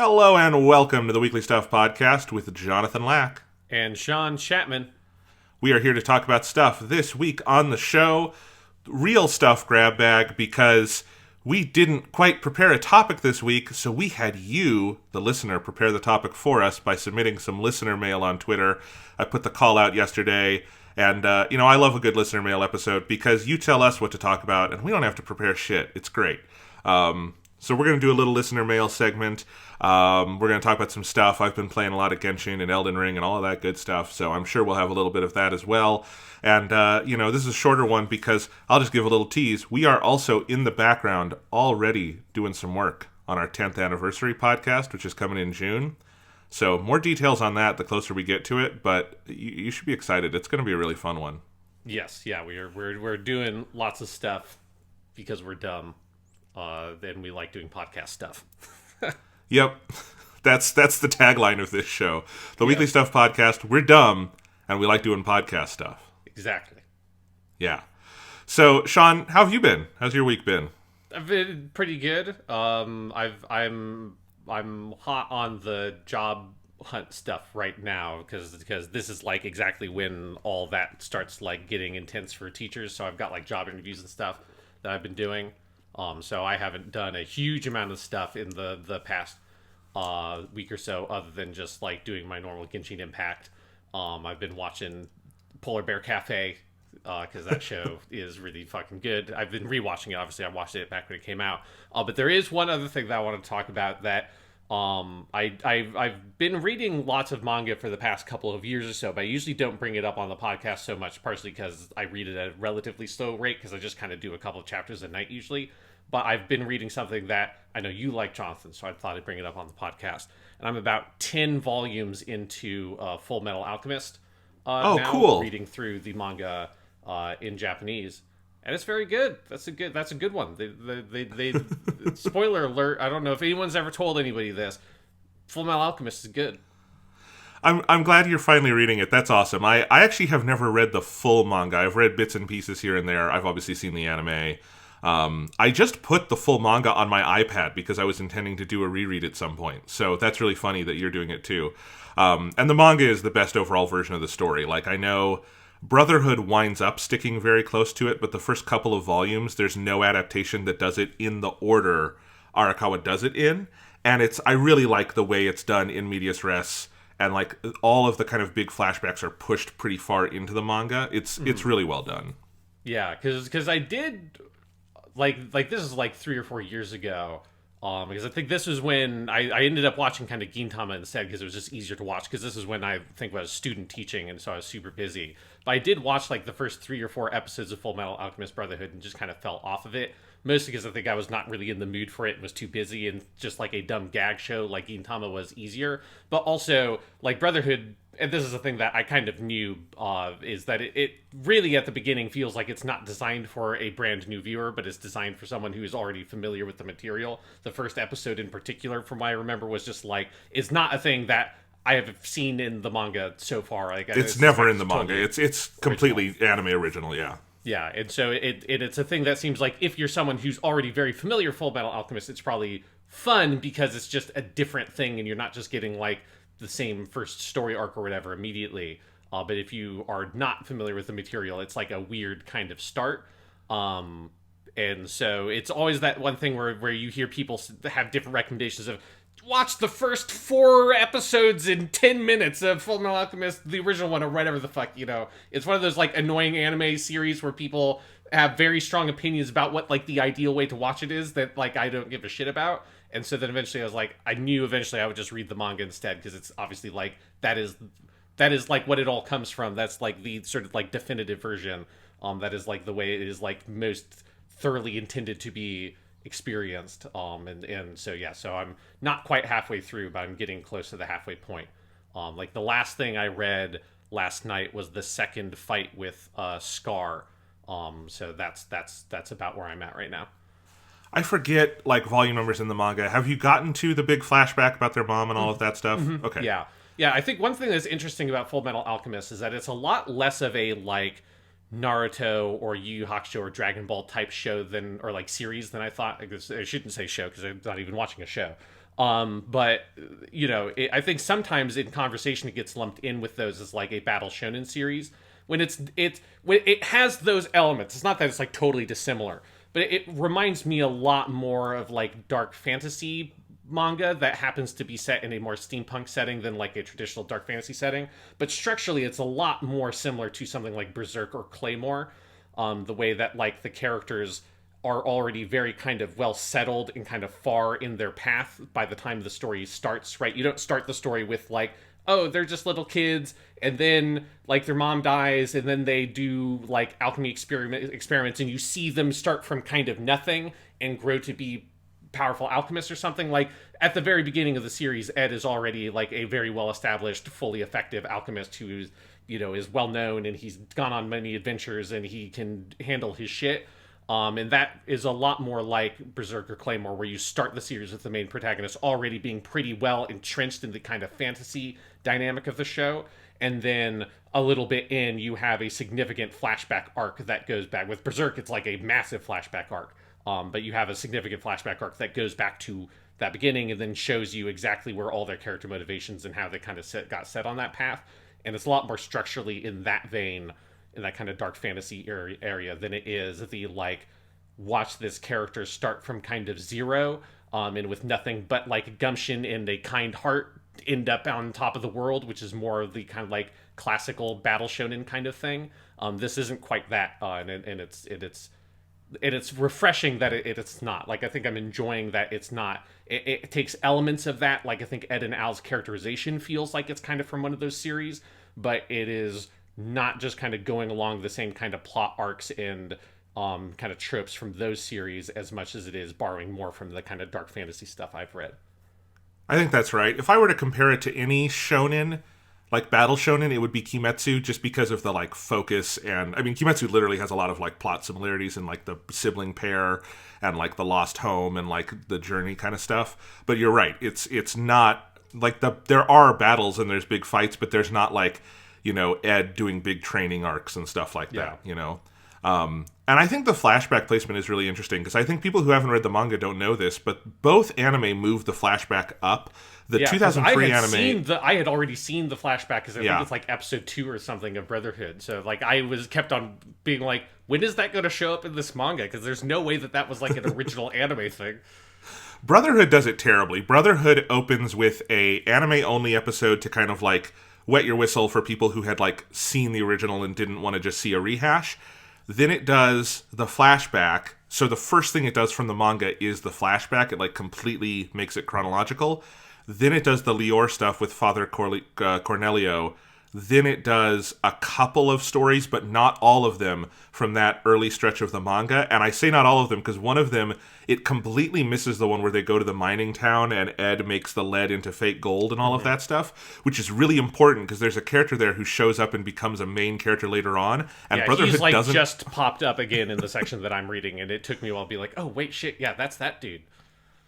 Hello and welcome to the Weekly Stuff Podcast with Jonathan Lack. And Sean Chapman. We are here to talk about stuff this week on the show. Real stuff grab bag, because we didn't quite prepare a topic this week, so we had you, the listener, prepare the topic for us by submitting some listener mail on Twitter. I put the call out yesterday, and I love a good listener mail episode because you tell us what to talk about, and we don't have to prepare shit. It's great. So we're going to do a little listener mail segment. We're going to talk about some stuff. I've been playing a lot of Genshin and Elden Ring and all of that good stuff, so I'm sure we'll have a little bit of that as well. And, this is a shorter one because I'll just give a little tease. We are also in the background already doing some work on our 10th anniversary podcast, which is coming in June. So more details on that the closer we get to it, but you should be excited. It's going to be a really fun one. Yes, yeah, we're doing lots of stuff because we're dumb. And we like doing podcast stuff. Yep. That's the tagline of this show. The Weekly Stuff Podcast, we're dumb, and we like doing podcast stuff. Exactly. Yeah. So, Sean, how have you been? How's your week been? I've been pretty good. I'm hot on the job hunt stuff right now because this is like exactly when all that starts like getting intense for teachers. So I've got like job interviews and stuff that I've been doing. So I haven't done a huge amount of stuff in the past week or so, other than just like doing my normal Genshin Impact. I've been watching Polar Bear Cafe because that show is really fucking good. I've been rewatching it. Obviously, I watched it back when it came out. But there is one other thing that I want to talk about that I've been reading lots of manga for the past couple of years or so, but I usually don't bring it up on the podcast so much, partially because I read it at a relatively slow rate because I just kind of do a couple of chapters a night usually. But I've been reading something that I know you like, Jonathan, so I thought I'd bring it up on the podcast. And I'm about 10 volumes into Full Metal Alchemist now, cool. reading through the manga in Japanese. And it's very good. That's a good one. They spoiler alert. I don't know if anyone's ever told anybody this. Full Metal Alchemist is good. I'm glad you're finally reading it. That's awesome. I actually have never read the full manga. I've read bits and pieces here and there. I've obviously seen the anime. I just put the full manga on my iPad because I was intending to do a reread at some point. So that's really funny that you're doing it too. And the manga is the best overall version of the story. Like, I know Brotherhood winds up sticking very close to it, but the first couple of volumes, there's no adaptation that does it in the order Arakawa does it in. And I really like the way it's done in medias res, and like all of the kind of big flashbacks are pushed pretty far into the manga. It's really well done. Yeah, because I did like this is like 3 or 4 years ago. Because I think this was when I ended up watching kind of Gintama instead because it was just easier to watch, because this is when I think I was student teaching, and so I was super busy. But I did watch like the first 3 or 4 episodes of Full Metal Alchemist Brotherhood and just kind of fell off of it. Mostly because I think I was not really in the mood for it and was too busy, and just like a dumb gag show like Gintama was easier. But also, like Brotherhood, and this is a thing that I kind of knew, is that it really at the beginning feels like it's not designed for a brand new viewer, but it's designed for someone who is already familiar with the material. The first episode in particular, from what I remember, was just like, it's not a thing that I have seen in the manga so far. Like, it's never in the manga. It's completely anime original, yeah. Yeah, and so it's a thing that seems like if you're someone who's already very familiar with Full Metal Alchemist, it's probably fun because it's just a different thing and you're not just getting like the same first story arc or whatever immediately. But if you are not familiar with the material, it's like a weird kind of start. And so it's always that one thing where you hear people have different recommendations of, watch the first 4 episodes in 10 minutes of Full Metal Alchemist, the original one, or whatever the fuck, It's one of those, like, annoying anime series where people have very strong opinions about what, like, the ideal way to watch it is that, like, I don't give a shit about. And so then eventually I was like, I knew eventually I would just read the manga instead, because it's obviously, like, that is, like, what it all comes from. That's, like, the sort of, like, definitive version. That is, like, the way it is, like, most thoroughly intended to be experienced. And so yeah, so I'm not quite halfway through, but I'm getting close to the halfway point. Like the last thing I read last night was the second fight with Scar. So that's about where I'm at right now. I forget like volume numbers in the manga. Have you gotten to the big flashback about their mom and all of that stuff? Mm-hmm. Okay. Yeah, I think one thing that's interesting about Full Metal Alchemist is that it's a lot less of a like Naruto or Yu Yu Hakusho or Dragon Ball type show or like series than I thought. I shouldn't say show because I'm not even watching a show. But I think sometimes in conversation it gets lumped in with those as like a battle shonen series when it has those elements. It's not that it's like totally dissimilar, but it reminds me a lot more of like dark fantasy manga that happens to be set in a more steampunk setting than like a traditional dark fantasy setting. But structurally, it's a lot more similar to something like Berserk or Claymore. The way that like the characters are already very kind of well settled and kind of far in their path by the time the story starts, right? You don't start the story with like, oh, they're just little kids, and then like their mom dies, and then they do like alchemy experiments, and you see them start from kind of nothing and grow to be powerful alchemists or something. Like at the very beginning of the series, Ed is already like a very well established, fully effective alchemist who's is well known, and he's gone on many adventures, and he can handle his shit. And that is a lot more like Berserk or Claymore, where you start the series with the main protagonist already being pretty well entrenched in the kind of fantasy dynamic of the show. And then a little bit in, you have a significant flashback arc that goes back. With Berserk, it's like a massive flashback arc. But you have a significant flashback arc that goes back to that beginning and then shows you exactly where all their character motivations and how they kind of got set on that path. And it's a lot more structurally in that vein, in that kind of dark fantasy area than it is the like watch this character start from kind of zero and with nothing but like gumption and a kind heart end up on top of the world, which is more of the kind of like classical battle shonen kind of thing. This isn't quite that, and it's refreshing that it's not. Like I think I'm enjoying that it's not. It takes elements of that. Like I think Ed and Al's characterization feels like it's kind of from one of those series, but it is not just kind of going along the same kind of plot arcs and kind of tropes from those series as much as it is borrowing more from the kind of dark fantasy stuff I've read. I think that's right. If I were to compare it to any shonen, like battle shonen, it would be Kimetsu, just because of the like focus. And I mean, Kimetsu literally has a lot of like plot similarities and like the sibling pair and like the lost home and like the journey kind of stuff. But you're right. It's not like there are battles and there's big fights, but there's not like, Ed doing big training arcs and stuff like that, And I think the flashback placement is really interesting because I think people who haven't read the manga don't know this, but both anime moved the flashback up. The 2003 anime... I had already seen the flashback because I think it's like episode 2 or something of Brotherhood. So like I was kept on being like, when is that going to show up in this manga? Because there's no way that was like an original anime thing. Brotherhood does it terribly. Brotherhood opens with a anime-only episode to kind of like wet your whistle for people who had like seen the original and didn't want to just see a rehash. Then it does the flashback. So the first thing it does from the manga is the flashback. It like completely makes it chronological. Then it does the Lior stuff with Father Cornelio. Then it does a couple of stories, but not all of them from that early stretch of the manga. And I say not all of them because one of them, it completely misses the one where they go to the mining town and Ed makes the lead into fake gold and all of that stuff, which is really important because there's a character there who shows up and becomes a main character later on. And Brotherhood he's like doesn't... just popped up again in the section that I'm reading, and it took me a while to be like, oh, wait, shit, yeah, that's that dude.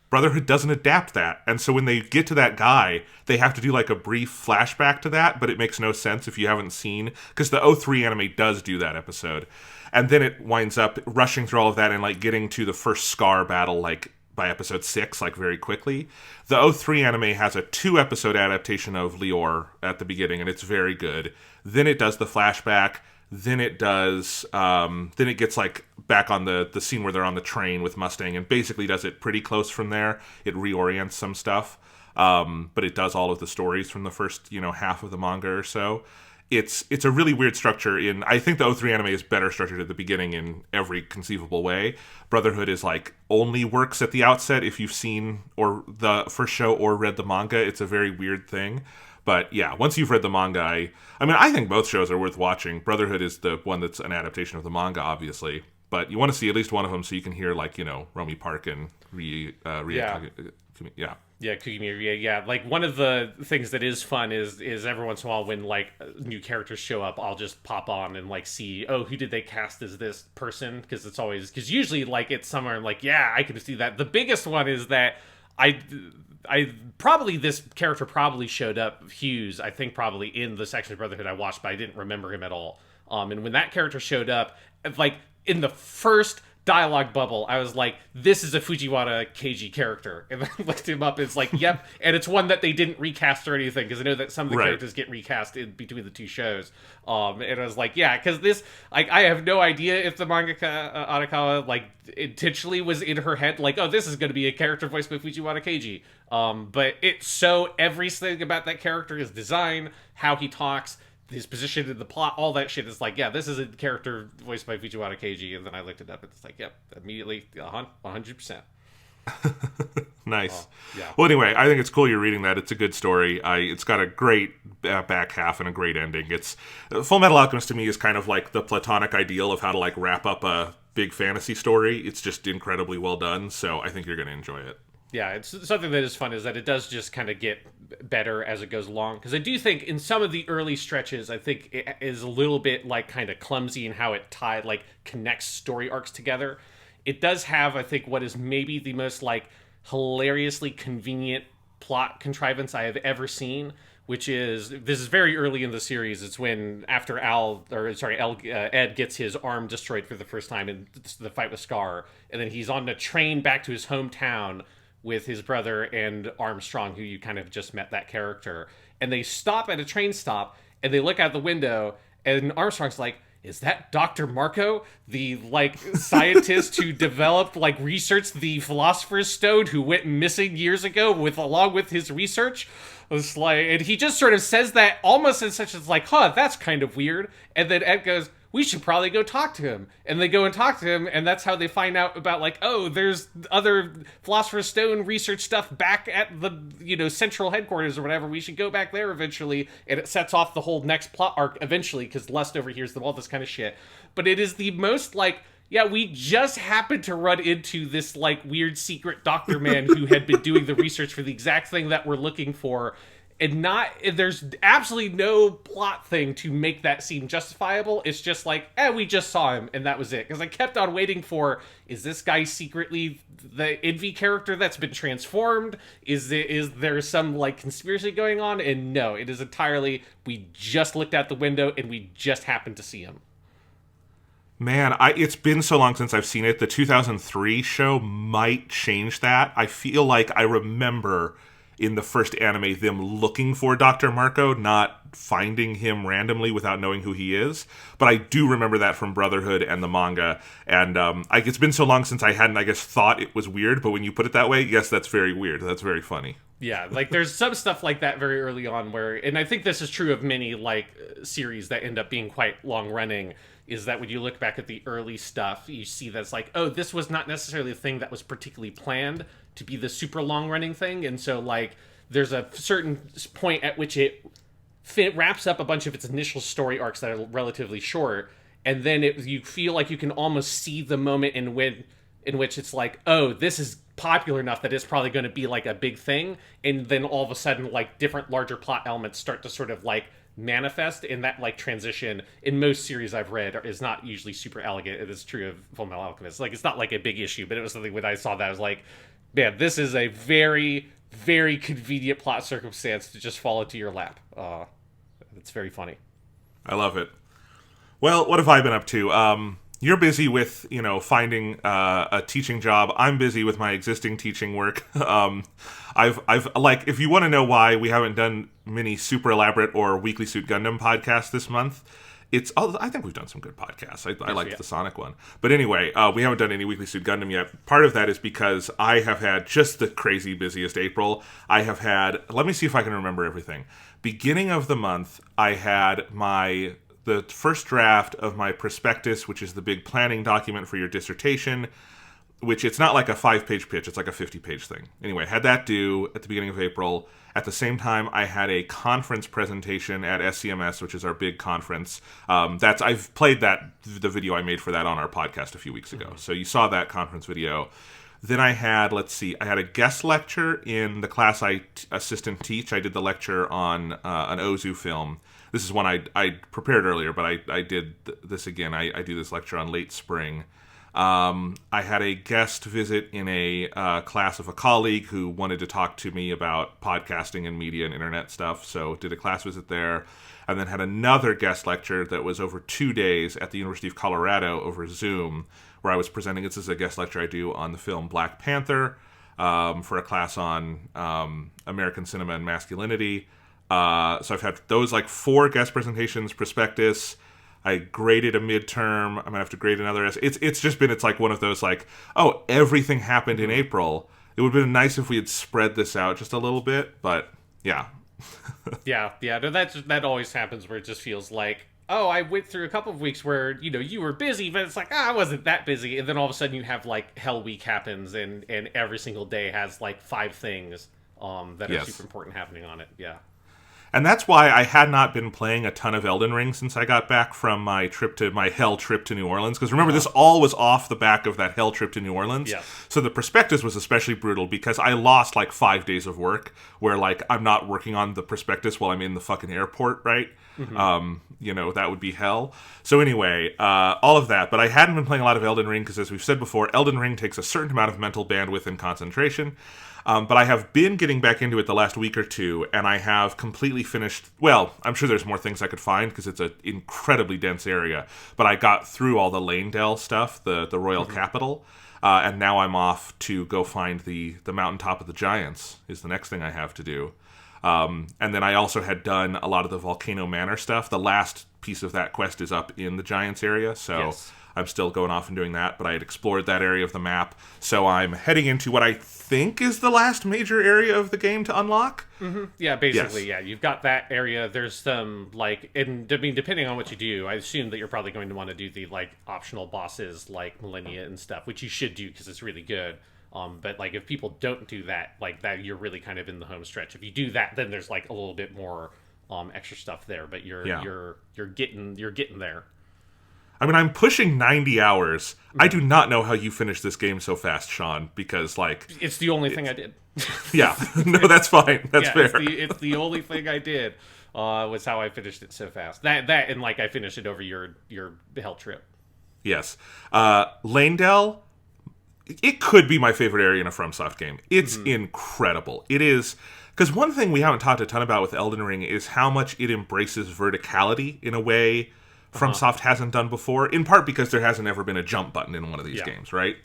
Brotherhood doesn't adapt that. And so when they get to that guy, they have to do like a brief flashback to that, but it makes no sense if you haven't seen, because the 03 anime does do that episode. And then it winds up rushing through all of that and like getting to the first Scar battle like by episode 6, like very quickly. The 03 anime has a 2-episode adaptation of Lior at the beginning, and it's very good. Then it does the flashback. Then it does, then it gets like back on the scene where they're on the train with Mustang and basically does it pretty close from there. It reorients some stuff, but it does all of the stories from the first, half of the manga or so. It's a really weird structure. I think the 03 anime is better structured at the beginning in every conceivable way. Brotherhood is like only works at the outset if you've seen or the first show or read the manga. It's a very weird thing. But yeah, once you've read the manga, I think both shows are worth watching. Brotherhood is the one that's an adaptation of the manga, obviously. But you want to see at least one of them so you can hear, like, Romy Park and Yeah, Kugimi, yeah. Like, one of the things that is fun is every once in a while when, like, new characters show up, I'll just pop on and, like, see, oh, who did they cast as this person? Because usually, like, it's somewhere, like, yeah, I can see that. The biggest one is that this character probably showed up, Hughes, I think probably in the section of Brotherhood I watched, but I didn't remember him at all. And when that character showed up, like, in the first dialogue bubble, I was like, this is a Fujiwara Keiji character. And then I looked him up, and it's like, yep. And it's one that they didn't recast or anything, because I know that some of the characters get recast in between the two shows. And I was like, yeah, because this, like, I have no idea if the mangaka Arakawa, like, intentionally was in her head, like, oh, this is going to be a character voiced by Fujiwara Keiji. But it's so, everything about that character, his design, how he talks, his position in the plot, all that shit is like, yeah, this is a character voiced by Fujiwara Keiji. And then I looked it up, and it's like, yep, immediately 100%. Nice. Yeah. Well, anyway, I think it's cool you're reading that. It's a good story. It's got a great back half and a great ending. It's Full Metal Alchemist to me is kind of like the platonic ideal of how to like wrap up a big fantasy story. It's just incredibly well done. So I think you're going to enjoy it. Yeah, it's something that is fun is that it does just kind of get better as it goes along. Because I do think in some of the early stretches, I think it is a little bit like kind of clumsy in how it connects story arcs together. It does have, I think, what is maybe the most like hilariously convenient plot contrivance I have ever seen, which is, this is very early in the series. It's when after Ed gets his arm destroyed for the first time in the fight with Scar, and then he's on the train back to his hometown with his brother and Armstrong, who you kind of just met that character. And they stop at a train stop, and they look out the window, and Armstrong's like, is that Dr. Marco, the, like, scientist who developed, like, researched the Philosopher's Stone, who went missing years ago along with his research? It's like, and he just sort of says that almost in such as like, huh, that's kind of weird. And then Ed goes, we should probably go talk to him. And they go and talk to him, and that's how they find out about, like, oh, there's other Philosopher's Stone research stuff back at the, central headquarters or whatever. We should go back there eventually. And it sets off the whole next plot arc eventually, because Lust overhears them, all this kind of shit. But it is the most, like, yeah, we just happened to run into this, like, weird secret doctor man who had been doing the research for the exact thing that we're looking for. And there's absolutely no plot thing to make that seem justifiable. It's just like, we just saw him, and that was it. Because I kept on waiting for, is this guy secretly the Envy character that's been transformed? Is there some, like, conspiracy going on? And no, it is entirely, we just looked out the window, and we just happened to see him. Man, it's been so long since I've seen it. The 2003 show might change that. I feel like I remember in the first anime them looking for Dr. Marco, not finding him randomly without knowing who he is. But I do remember that from Brotherhood and the manga. And it's been so long since I hadn't, I guess, thought it was weird. But when you put it that way, yes, that's very weird. That's very funny. Yeah, like there's some stuff like that very early on where, and I think this is true of many like series that end up being quite long running, is that when you look back at the early stuff, you see that's like, oh, this was not necessarily a thing that was particularly planned to be the super long running thing. And so like there's a certain point at which it wraps up a bunch of its initial story arcs that are relatively short, and then you feel like you can almost see the moment in which it's like, oh, this is popular enough that it's probably going to be like a big thing, and then all of a sudden like different larger plot elements start to sort of like manifest, in that like transition in most series I've read is not usually super elegant. It is true of Fullmetal Alchemist. Like it's not like a big issue, but it was something when I saw that I was like, man, this is a very, very convenient plot circumstance to just fall into your lap. It's very funny. I love it. Well, what have I been up to? You're busy with, finding a teaching job. I'm busy with my existing teaching work. I've like, if you want to know why we haven't done many super elaborate or Weekly Suit Gundam podcasts this month, I think we've done some good podcasts. I liked the Sonic one. But anyway, we haven't done any Weekly Suit Gundam yet. Part of that is because I have had just the crazy busiest April. I have had, let me see if I can remember everything. Beginning of the month, I had the first draft of my prospectus, which is the big planning document for your dissertation, which it's not like a 5-page pitch, it's like a 50-page thing. Anyway, had that due at the beginning of April. At the same time, I had a conference presentation at SCMS, which is our big conference. I've played the video I made for that on our podcast a few weeks ago. So you saw that conference video. Then I had, I had a guest lecture in the class I assistant teach. I did the lecture on an Ozu film. This is one I prepared earlier, but I did this again. I do this lecture on late spring. I had a guest visit in a class of a colleague who wanted to talk to me about podcasting and media and internet stuff, so did a class visit there. And then had another guest lecture that was over 2 days at the University of Colorado over Zoom, where I was presenting. This is a guest lecture I do on the film Black Panther for a class on American cinema and masculinity. So I've had those like 4 guest presentations, prospectus. I graded a midterm. I'm gonna have to grade another essay. It's like one of those like, oh, everything happened in April. It would have been nice if we had spread this out just a little bit, but yeah. yeah. No, that always happens where it just feels like, oh, I went through a couple of weeks where, you were busy, but it's like, I wasn't that busy. And then all of a sudden you have like Hell Week happens and every single day has like 5 things that are super important happening on it. Yeah. And that's why I had not been playing a ton of Elden Ring since I got back from my hell trip to New Orleans. Because remember, this all was off the back of that hell trip to New Orleans. Yeah. So the prospectus was especially brutal because I lost like 5 days of work where like I'm not working on the prospectus while I'm in the fucking airport, right? Mm-hmm. That would be hell. So anyway, all of that. But I hadn't been playing a lot of Elden Ring because, as we've said before, Elden Ring takes a certain amount of mental bandwidth and concentration. But I have been getting back into it the last week or two, and I have completely finished... Well, I'm sure there's more things I could find, because it's an incredibly dense area. But I got through all the Lanedale stuff, the royal capital, and now I'm off to go find the mountaintop of the giants, is the next thing I have to do. And then I also had done a lot of the Volcano Manor stuff. The last piece of that quest is up in the giants area, so... Yes. I'm still going off and doing that, but I had explored that area of the map, so I'm heading into what I think is the last major area of the game to unlock. Mm-hmm. Yeah, basically, yes. Yeah. You've got that area. There's some, depending on what you do, I assume that you're probably going to want to do the, optional bosses, like Millennia and stuff, which you should do, because it's really good. But, if people don't do that, that, you're really kind of in the home stretch. If you do that, then there's, a little bit more extra stuff there, but you're getting there. I mean, I'm pushing 90 hours. I do not know how you finished this game so fast, Sean, because, It's the only thing I did. Yeah. No, that's fine. That's fair. It's the only thing I did, was how I finished it so fast. That and, I finished it over your hell trip. Yes. Lanedale, it could be my favorite area in a FromSoft game. It's incredible. It is... Because one thing we haven't talked a ton about with Elden Ring is how much it embraces verticality in a way... FromSoft hasn't done before, in part because there hasn't ever been a jump button in one of these games, right?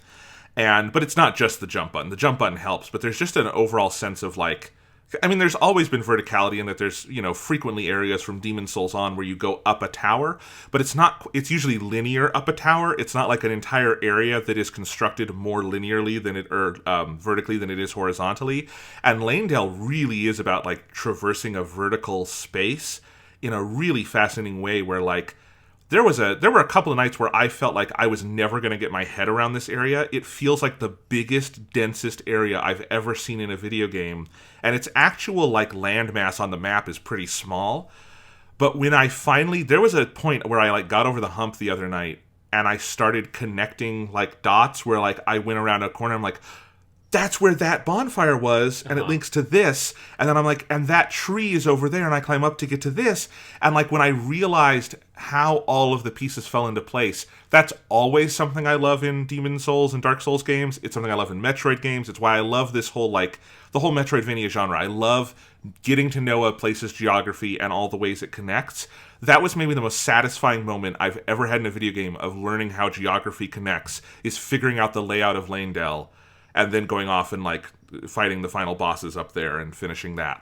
But it's not just the jump button. The jump button helps, but there's just an overall sense of there's always been verticality in that there's, frequently areas from Demon's Souls on where you go up a tower, but it's usually linear up a tower. It's not like an entire area that is constructed more linearly vertically than it is horizontally. And Lanedale really is about traversing a vertical space in a really fascinating way where there were a couple of nights where I felt like I was never going to get my head around this area. It feels like the biggest, densest area I've ever seen in a video game. And its actual, landmass on the map is pretty small. But when there was a point where I, got over the hump the other night, and I started connecting, dots where, I went around a corner, I'm like... That's where that bonfire was, and it links to this. And then I'm like, and that tree is over there, and I climb up to get to this. And when I realized how all of the pieces fell into place, that's always something I love in Demon's Souls and Dark Souls games. It's something I love in Metroid games. It's why I love this whole, the whole Metroidvania genre. I love getting to know a place's geography and all the ways it connects. That was maybe the most satisfying moment I've ever had in a video game of learning how geography connects, is figuring out the layout of Lanedale. And then going off and, fighting the final bosses up there and finishing that.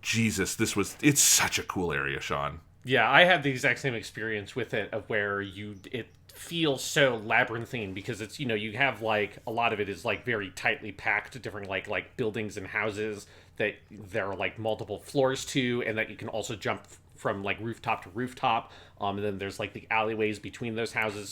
Jesus, it's such a cool area, Sean. Yeah, I had the exact same experience with it, of where it feels so labyrinthine, because it's, you have, a lot of it is, very tightly packed, different, buildings and houses that there are, multiple floors to, and that you can also jump from, rooftop to rooftop. And then there's, the alleyways between those houses.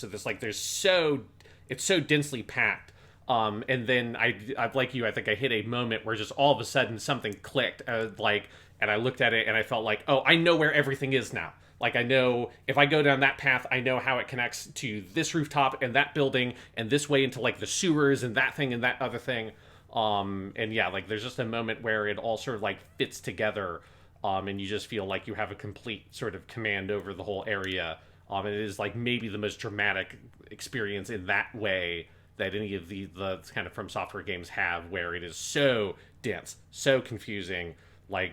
So it's so densely packed. And then I like you, I think I hit a moment where just all of a sudden something clicked, and I looked at it and I felt like, oh, I know where everything is now. I know if I go down that path, I know how it connects to this rooftop and that building and this way into the sewers and that thing and that other thing. And yeah, there's just a moment where it all sort of fits together. And you just feel like you have a complete sort of command over the whole area. It is like maybe the most dramatic experience in that way that any of the kind of From Software games have, where it is so dense, so confusing, like,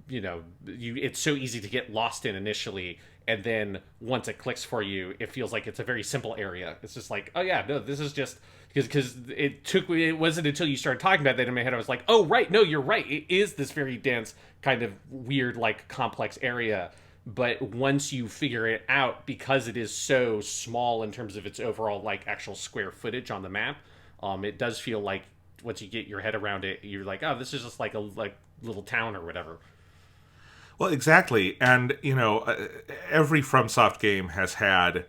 it's so easy to get lost in initially, and then once it clicks for you, it feels like it's a very simple area. It's just like, oh yeah, no, this is just because it wasn't until you started talking about that in my head I was like, oh right, no, you're right, it is this very dense kind of weird like complex area. But once you figure it out, because it is so small in terms of its overall like actual square footage on the map, it does feel like once you get your head around it, you're like, oh, this is just like a little town or whatever. Well, exactly. And, every FromSoft game has had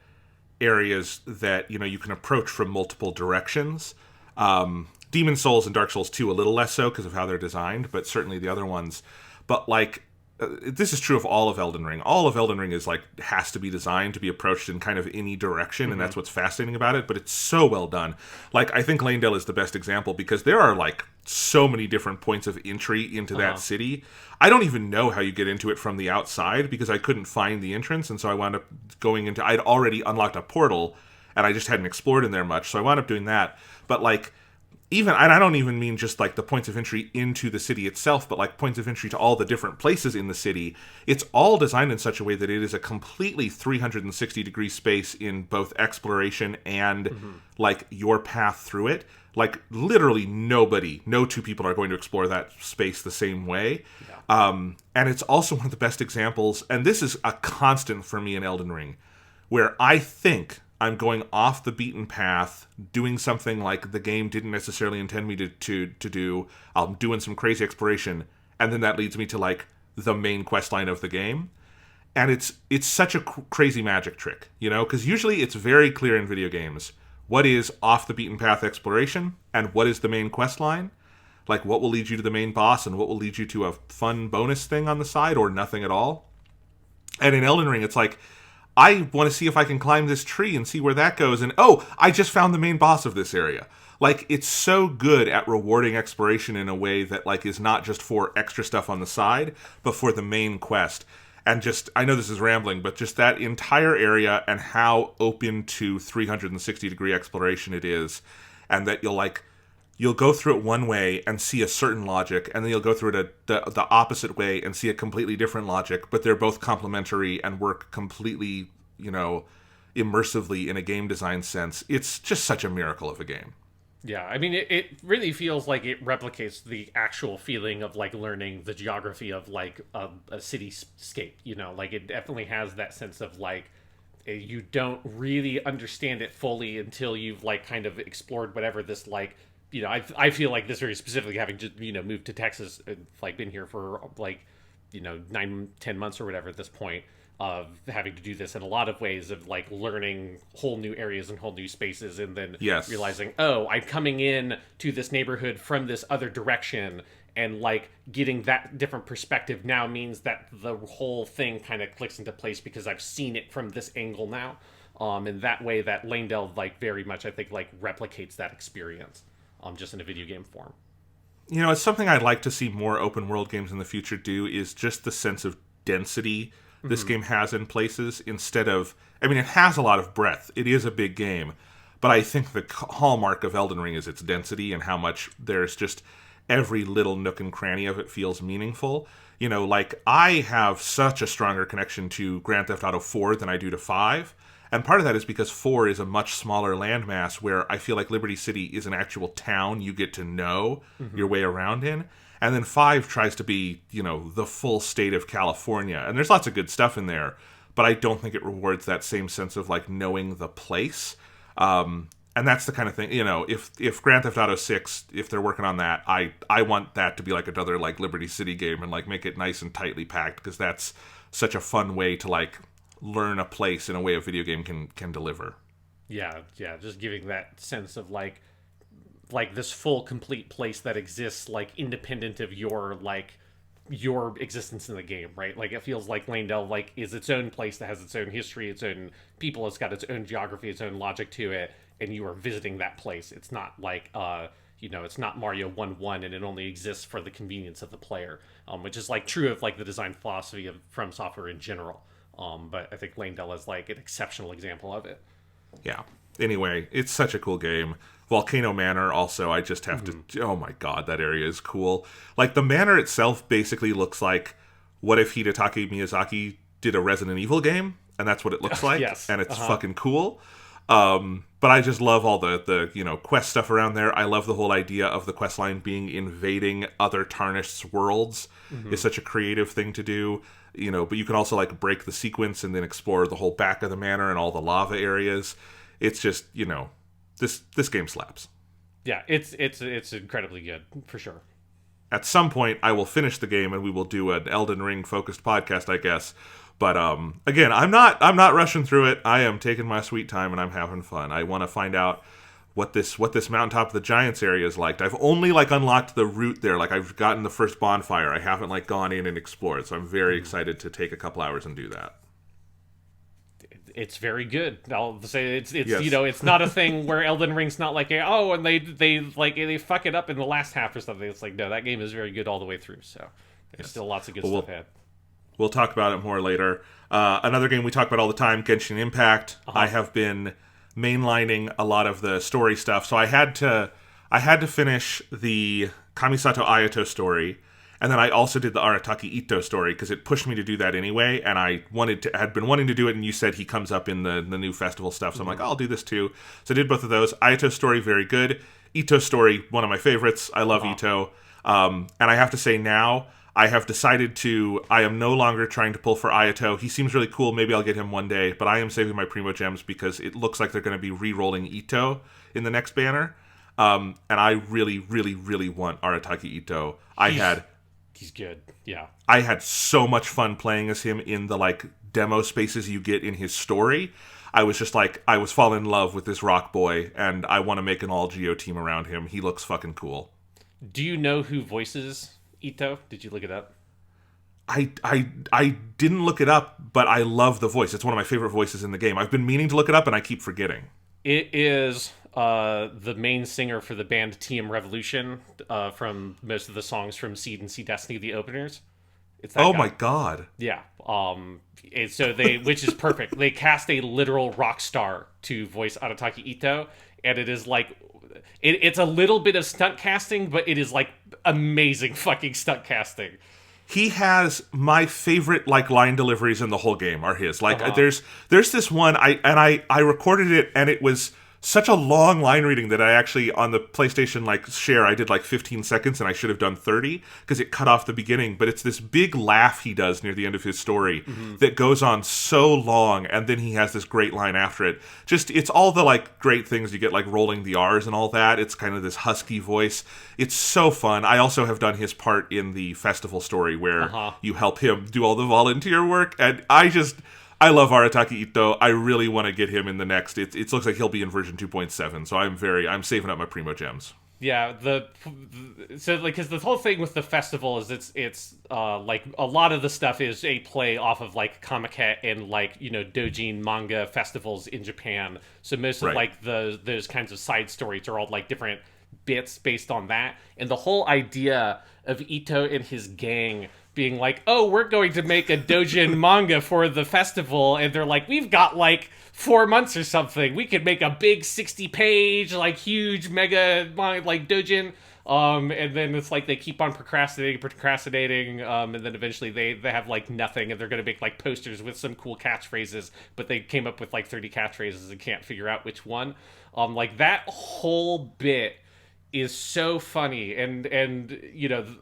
areas that, you can approach from multiple directions. Demon Souls and Dark Souls 2 a little less so because of how they're designed, but certainly the other ones. But, like, this is true of all of Elden Ring. All of Elden Ring is like has to be designed to be approached in kind of any direction, and that's what's fascinating about it. But it's so well done. Like, I think Lanedale is the best example because there are like so many different points of entry into that city. I don't even know how you get into it from the outside because I couldn't find the entrance, and so I wound up going into. I'd already unlocked a portal, and I just hadn't explored in there much, so I wound up doing that. But like, even, and I don't even mean just like the points of entry into the city itself, but like points of entry to all the different places in the city. It's all designed in such a way that it is a completely 360-degree space in both exploration and like your path through it. Like, literally no two people are going to explore that space the same way. Yeah. And it's also one of the best examples, and this is a constant for me in Elden Ring, where I think I'm going off the beaten path, doing something like the game didn't necessarily intend me to do. I'm doing some crazy exploration, and then that leads me to like the main quest line of the game. And it's such a crazy magic trick, because usually it's very clear in video games what is off the beaten path exploration and what is the main quest line. Like, what will lead you to the main boss and what will lead you to a fun bonus thing on the side or nothing at all. And in Elden Ring, it's like, I want to see if I can climb this tree and see where that goes. And, oh, I just found the main boss of this area. Like, it's so good at rewarding exploration in a way that, like, is not just for extra stuff on the side, but for the main quest. And just, I know this is rambling, but just that entire area and how open to 360-degree exploration it is. And that you'll go through it one way and see a certain logic, and then you'll go through it the opposite way and see a completely different logic, but they're both complementary and work completely, immersively in a game design sense. It's just such a miracle of a game. Yeah, I mean, it really feels like it replicates the actual feeling of, like, learning the geography of, like, a cityscape, Like, it definitely has that sense of, like, you don't really understand it fully until you've, like, kind of explored whatever this, like, I feel like this very specifically, having just, moved to Texas and, like, been here for, like, 9-10 months or whatever at this point, of having to do this in a lot of ways of, like, learning whole new areas and whole new spaces, and then realizing, oh, I'm coming in to this neighborhood from this other direction, and, like, getting that different perspective now means that the whole thing kind of clicks into place because I've seen it from this angle now. In that way, that Lanedale, like, very much, I think, like, replicates that experience, just in a video game form. It's something I'd like to see more open world games in the future do, is just the sense of density this game has in places, instead of, I mean, it has a lot of breadth. It is a big game, but I think the hallmark of Elden Ring is its density and how much there's just every little nook and cranny of it feels meaningful. Like, I have such a stronger connection to Grand Theft Auto 4 than I do to 5. And part of that is because 4 is a much smaller landmass where I feel like Liberty City is an actual town you get to know your way around in. And then 5 tries to be, the full state of California. And there's lots of good stuff in there, but I don't think it rewards that same sense of, like, knowing the place. And that's the kind of thing, if Grand Theft Auto 6, if they're working on that, I want that to be like another, like, Liberty City game and, like, make it nice and tightly packed, because that's such a fun way to, like, learn a place in a way a video game can deliver. Yeah, just giving that sense of, like this full complete place that exists, like, independent of your existence in the game, right? Like, it feels like Lanedale, like, is its own place that has its own history, its own people, it's got its own geography, its own logic to it, and you are visiting that place. It's not like it's not Mario 1-1 and it only exists for the convenience of the player, which is, like, true of, like, the design philosophy of From Software in general. But I think Langdell is like an exceptional example of it. Yeah. Anyway, it's such a cool game. Volcano Manor also, I just have to... Oh my god, that area is cool. Like, the manor itself basically looks like, what if Hidetaka Miyazaki did a Resident Evil game? And that's what it looks like. Yes. And it's fucking cool. But I just love all the quest stuff around there. I love the whole idea of the quest line being invading other Tarnished worlds. Is such a creative thing to do. But you can also, like, break the sequence and then explore the whole back of the manor and all the lava areas. It's just, this game slaps. Yeah, it's incredibly good, for sure. At some point, I will finish the game and we will do an Elden Ring focused podcast, I guess. But again, I'm not rushing through it. I am taking my sweet time and I'm having fun. I want to find out what this Mountaintop of the Giants area is like. I've only unlocked the route there. Like, I've gotten the first bonfire. I haven't gone in and explored. So I'm very excited to take a couple hours and do that. It's very good. I'll say it's Yes. It's not a thing where Elden Ring's not like and they fuck it up in the last half or something. It's like, no, that game is very good all the way through. So there's still lots of good stuff ahead. We'll talk about it more later. Another game we talk about all the time, Genshin Impact. I have been mainlining a lot of the story stuff, so I had to finish the Kamisato Ayato story, and then I also did the Arataki Ito story because it pushed me to do that anyway, and I had been wanting to do it, and you said he comes up in the new festival stuff, so I'm like, I'll do this too. So I did both of those. Ayato story, very good. Ito story, one of my favorites. I love Ito. And I have to say now, I have decided I am no longer trying to pull for Ayato. He seems really cool. Maybe I'll get him one day, but I am saving my Primo Gems because it looks like they're going to be re-rolling Ito in the next banner. And I really, really, really want Arataki Ito. He's good. Yeah. I had so much fun playing as him in the demo spaces you get in his story. I was just I was falling in love with this rock boy, and I want to make an all-Geo team around him. He looks fucking cool. Do you know who voices Ito? Did you look it up? I didn't look it up, but I love the voice. It's one of my favorite voices in the game. I've been meaning to look it up, and I keep forgetting. It is the main singer for the band TM Revolution, from most of the songs from Seed and Sea Destiny, the openers. It's that guy. My god. Yeah. And so which is perfect. They cast a literal rock star to voice Arataki Ito, and it is it's a little bit of stunt casting, but it is amazing fucking stunt casting. He has my favorite line deliveries in the whole game are his. There's this one I recorded it, and it was such a long line reading that I actually, on the PlayStation share, I did 15 seconds and I should have done 30 because it cut off the beginning. But it's this big laugh he does near the end of his story that goes on so long, and then he has this great line after it. Just, it's all the great things you get, rolling the R's and all that. It's kind of this husky voice. It's so fun. I also have done his part in the festival story where you help him do all the volunteer work, and I love Arataki Ito. I really want to get him in the next. It looks like he'll be in version 2.7, so I'm saving up my Primo Gems. Yeah, because the whole thing with the festival is it's a lot of the stuff is a play off of Comiket and doujin manga festivals in Japan. So most of those kinds of side stories are all different bits based on that, and the whole idea of Ito and his gang being we're going to make a doujin manga for the festival, and they're we've got 4 months or something, we could make a big 60-page huge mega doujin, and then it's they keep on procrastinating, and then eventually they have nothing, and they're gonna make posters with some cool catchphrases, but they came up with 30 catchphrases and can't figure out which one. That whole bit is so funny, and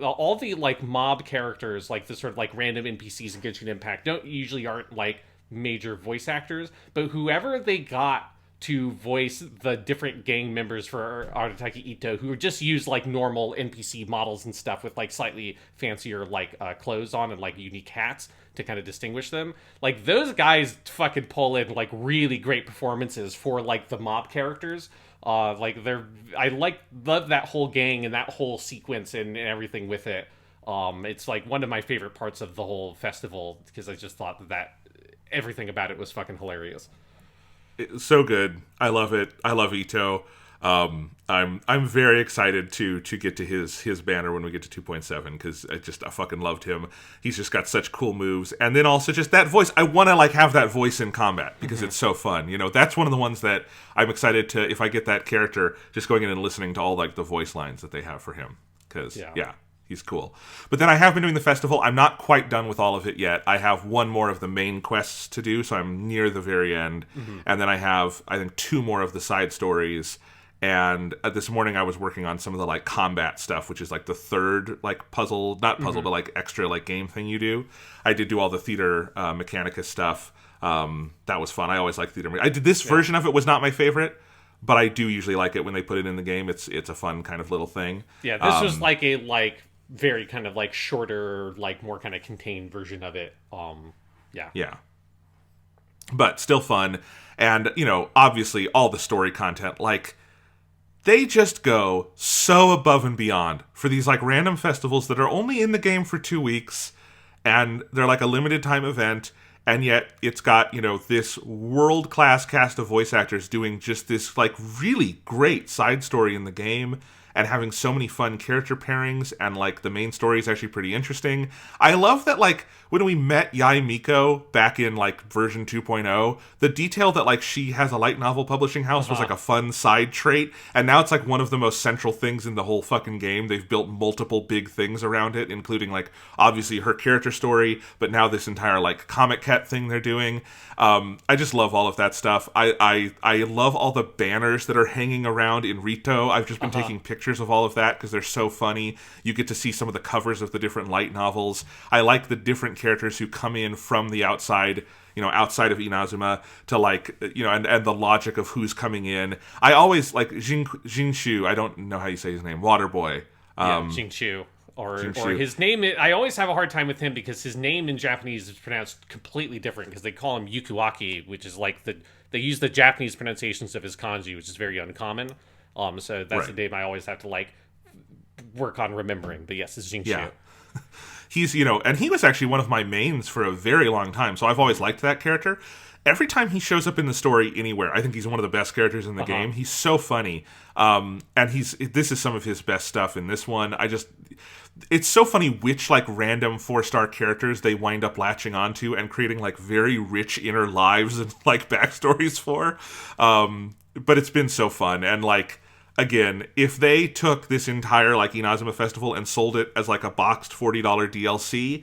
all the mob characters, the sort of random NPCs in Genshin Impact aren't major voice actors, but whoever they got to voice the different gang members for Arataki Ito, who just use normal NPC models and stuff with slightly fancier clothes on and unique hats to kind of distinguish them, those guys fucking pull in really great performances for the mob characters. Love that whole gang and that whole sequence and everything with it. It's one of my favorite parts of the whole festival, because I just thought that everything about it was fucking hilarious. It's so good. I love it. I love Ito. I'm very excited to get to his banner when we get to 2.7 because I fucking loved him. He's just got such cool moves, and then also just that voice. I want to like have that voice in combat because it's so fun. You know, that's one of the ones that I'm excited to, if I get that character, just going in and listening to all like the voice lines that they have for him because yeah. He's cool. But then I have been doing the festival. I'm not quite done with all of it yet. I have one more of the main quests to do, so I'm near the very end. And then I have, I think, 2 more of the side stories. And this morning I was working on some of the like combat stuff, which is like the third like puzzle, not puzzle, but like extra like game thing you do. I did do all the theater Mechanicus stuff. That was fun. I always like theater. I did this version of it was not my favorite, but I do usually like it when they put it in the game. It's a fun kind of little thing. Yeah, this was like a very kind of like shorter, like more kind of contained version of it. Yeah. But still fun. And, you know, obviously all the story content, like, they just go so above and beyond for these like random festivals that are only in the game for 2 weeks, and they're like a limited time event, and yet it's got, you know, this world-class cast of voice actors doing just this like really great side story in the game, and having so many fun character pairings, and like the main story is actually pretty interesting. I love that like when we met Yai Miko back in like version 2.0, the detail that like she has a light novel publishing house was like a fun side trait, and now it's like one of the most central things in the whole fucking game. They've built multiple big things around it, including like obviously her character story, but now this entire like comic cat thing they're doing. I just love all of that stuff. I love all the banners that are hanging around in Rito. I've just been taking pictures of all of that because they're so funny. You get to see some of the covers of the different light novels. I like the different characters who come in from the outside, you know, outside of Inazuma to like, you know, and the logic of who's coming in. I always like Jinshu. I don't know how you say his name. Waterboy. Jinshu. Or his name, I always have a hard time with him because his name in Japanese is pronounced completely different because they call him Yukuaki, which is like they use the Japanese pronunciations of his kanji, which is very uncommon. So that's the name I always have to like work on remembering. But yes, it's Jinshu. Yeah. He's, you know, and he was actually one of my mains for a very long time, so I've always liked that character. Every time he shows up in the story anywhere, I think he's one of the best characters in the game. He's so funny. And this is some of his best stuff in this one. It's so funny which like random 4-star characters they wind up latching onto and creating like very rich inner lives and like backstories for. But it's been so fun. And like, again, if they took this entire like Inazuma festival and sold it as like a boxed $40 DLC,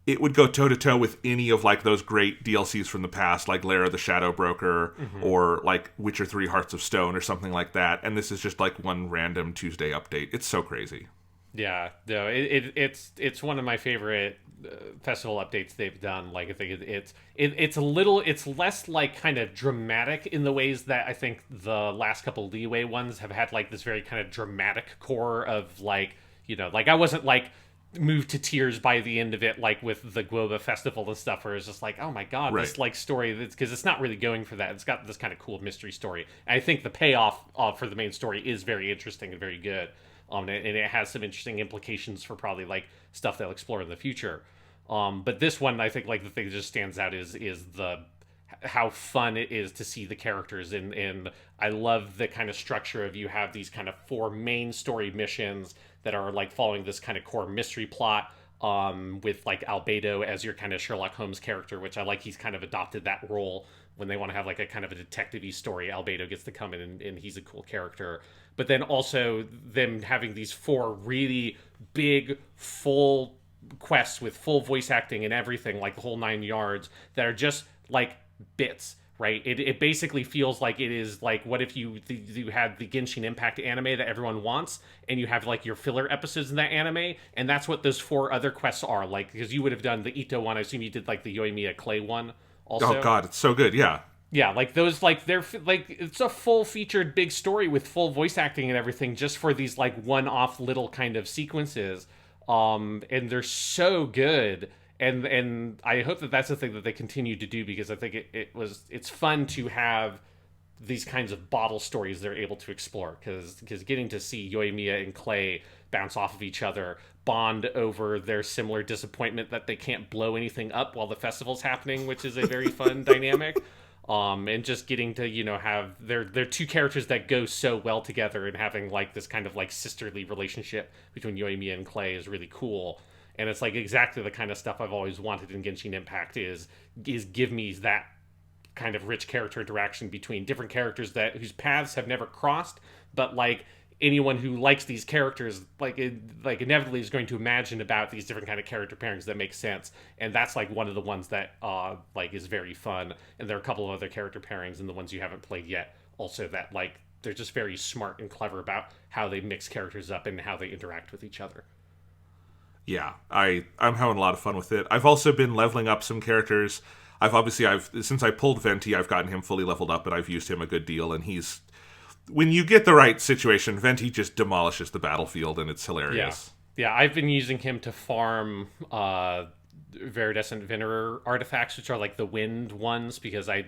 it would go toe-to-toe with any of like those great DLCs from the past, like Lara the Shadow Broker or like Witcher 3 Hearts of Stone or something like that. And this is just like one random Tuesday update. It's so crazy. Yeah, no, it's one of my favorite festival updates they've done. Like I think it's less like kind of dramatic in the ways that I think the last couple Leeway ones have had like this very kind of dramatic core of like, you know, like I wasn't like moved to tears by the end of it like with the Guoba festival and stuff where it's just like, oh my god, this like story, because it's not really going for that. It's got this kind of cool mystery story, and I think the payoff for the main story is very interesting and very good. And it has some interesting implications for probably like stuff they'll explore in the future. But this one, I think like the thing that just stands out is the how fun it is to see the characters, and I love the kind of structure of you have these kind of 4 main story missions that are like following this kind of core mystery plot. With like Albedo as your kind of Sherlock Holmes character, which I like. He's kind of adopted that role when they want to have like a kind of a detective-y story. Albedo gets to come in and he's a cool character. But then also them having these 4 really big, full quests with full voice acting and everything, like the whole 9 yards, that are just like bits, right? It basically feels like it is like, what if you had the Genshin Impact anime that everyone wants, and you have like your filler episodes in that anime, and that's what those 4 other quests are, like, because you would have done the Ito one. I assume you did like the Yoimiya Clay one also. Oh god, it's so good. Yeah, like those, like they're like, it's a full featured big story with full voice acting and everything just for these like one-off little kind of sequences, and they're so good. And I hope that that's the thing that they continue to do, because I think it's fun to have these kinds of bottle stories they're able to explore, because getting to see Yoimiya and Clay bounce off of each other, bond over their similar disappointment that they can't blow anything up while the festival's happening, which is a very fun dynamic. And just getting to have they're two characters that go so well together, and having like this kind of like sisterly relationship between Yoimiya and Clay is really cool. And it's like exactly the kind of stuff I've always wanted in Genshin Impact is give me that kind of rich character interaction between different characters that whose paths have never crossed, but like anyone who likes these characters like inevitably is going to imagine about these different kind of character pairings that make sense. And that's like one of the ones that like is very fun. And there are a couple of other character pairings and the ones you haven't played yet also that like they're just very smart and clever about how they mix characters up and how they interact with each other. Yeah, I'm having a lot of fun with it. I've also been leveling up some characters. I've since I pulled Venti, I've gotten him fully leveled up, and I've used him a good deal. And when you get the right situation, Venti just demolishes the battlefield, and it's hilarious. Yeah. I've been using him to farm Viridescent Venerer artifacts, which are like the wind ones, because I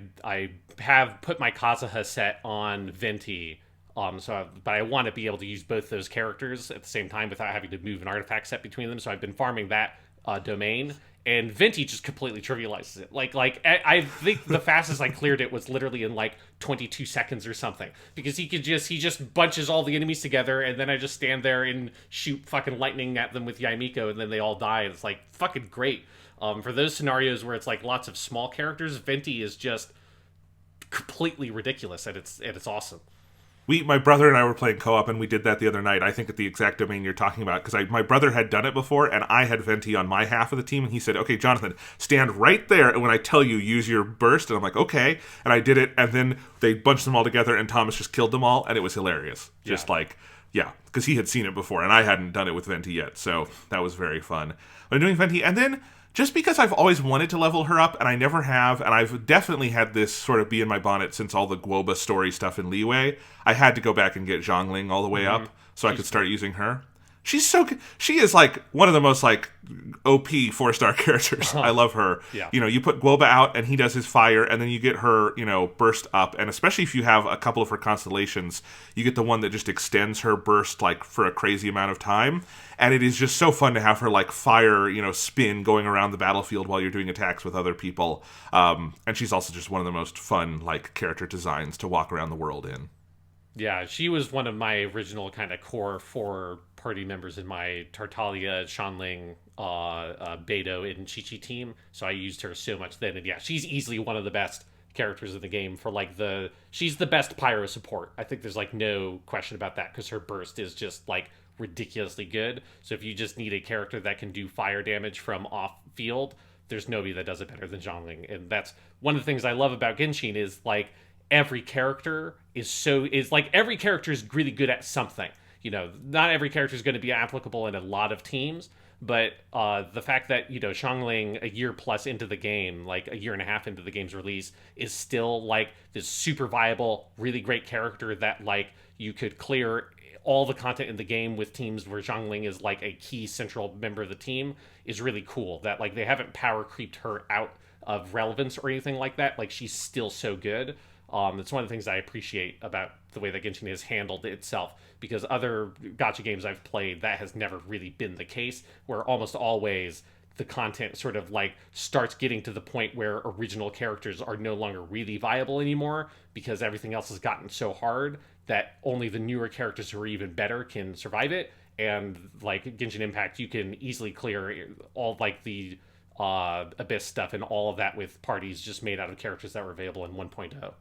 have put my Kazuha set on Venti. But I want to be able to use both those characters at the same time without having to move an artifact set between them. So I've been farming that domain, and Venti just completely trivializes it. Like I think the fastest I cleared it was literally in like 22 seconds or something, because he just bunches all the enemies together, and then I just stand there and shoot fucking lightning at them with Yaimiko, and then they all die. And it's like fucking great. For those scenarios where it's like lots of small characters, Venti is just completely ridiculous, and it's awesome. My brother and I were playing co-op, and we did that the other night, I think at the exact domain you're talking about, because my brother had done it before, and I had Venti on my half of the team, and he said, okay, Jonathan, stand right there, and when I tell you, use your burst, and I'm like, okay, and I did it, and then they bunched them all together, and Thomas just killed them all, and it was hilarious. Just because he had seen it before, and I hadn't done it with Venti yet, so that was very fun. I'm doing Venti, and then just because I've always wanted to level her up, and I never have, and I've definitely had this sort of be in my bonnet since all the Guoba story stuff in Leeway, I had to go back and get Zhongling all the way up so I could start using her. She's so good. She is like one of the most like OP 4-star characters. I love her. Yeah. You put Guoba out and he does his fire, and then you get her, burst up. And especially if you have a couple of her constellations, you get the one that just extends her burst like for a crazy amount of time. And it is just so fun to have her like fire, spin going around the battlefield while you're doing attacks with other people. And she's also just one of the most fun like character designs to walk around the world in. Yeah, she was one of my original kind of core 4 party members in my Tartaglia, Shanling, Beidou, and Chi-Chi team. So I used her so much then. And yeah, she's easily one of the best characters in the game for like she's the best pyro support. I think there's like no question about that, because her burst is just like ridiculously good. So if you just need a character that can do fire damage from off field, there's nobody that does it better than Zhongling. And that's one of the things I love about Genshin is like every character is really good at something. Not every character is going to be applicable in a lot of teams, but the fact that Xiangling a year plus into the game, like a year and a half into the game's release, is still like this super viable, really great character that like you could clear all the content in the game with teams where Xiangling is like a key central member of the team is really cool. That like they haven't power creeped her out of relevance or anything like that. Like she's still so good. It's one of the things I appreciate about the way that Genshin has handled itself, because other gacha games I've played, that has never really been the case, where almost always the content sort of like starts getting to the point where original characters are no longer really viable anymore, because everything else has gotten so hard that only the newer characters who are even better can survive it. And like Genshin Impact, you can easily clear all like the Abyss stuff and all of that with parties just made out of characters that were available in 1.0.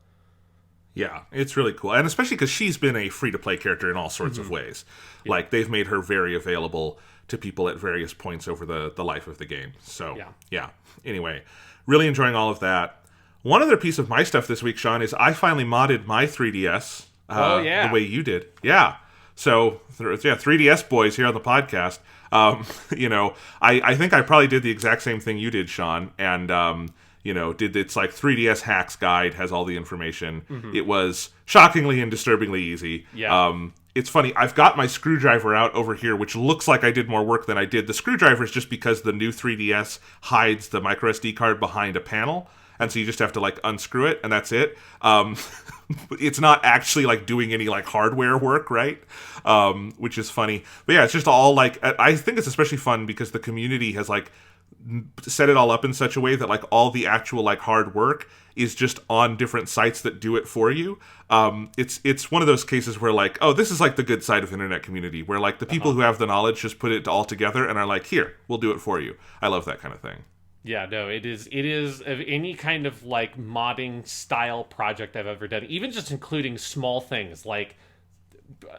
Yeah, it's really cool. And especially because she's been a free-to-play character in all sorts of ways. Yeah. Like, they've made her very available to people at various points over the life of the game. So, yeah. Anyway, really enjoying all of that. One other piece of my stuff this week, Sean, is I finally modded my 3DS the way you did. Yeah. So, 3DS boys here on the podcast. I think I probably did the exact same thing you did, Sean, and it's like 3DS Hacks Guide has all the information. Mm-hmm. It was shockingly and disturbingly easy. Yeah. It's funny, I've got my screwdriver out over here, which looks like I did more work than I did. The screwdriver is just because the new 3DS hides the microSD card behind a panel, and so you just have to like unscrew it, and that's it. It's not actually like doing any like hardware work, right? Which is funny. But yeah, it's just all like, I think it's especially fun because the community has like set it all up in such a way that like all the actual like hard work is just on different sites that do it for you. It's one of those cases where like, oh, this is like the good side of internet community, where like the people who have the knowledge just put it all together and are like, here, we'll do it for you. I love that kind of thing. Yeah, no, it is of any kind of like modding style project I've ever done, even just including small things like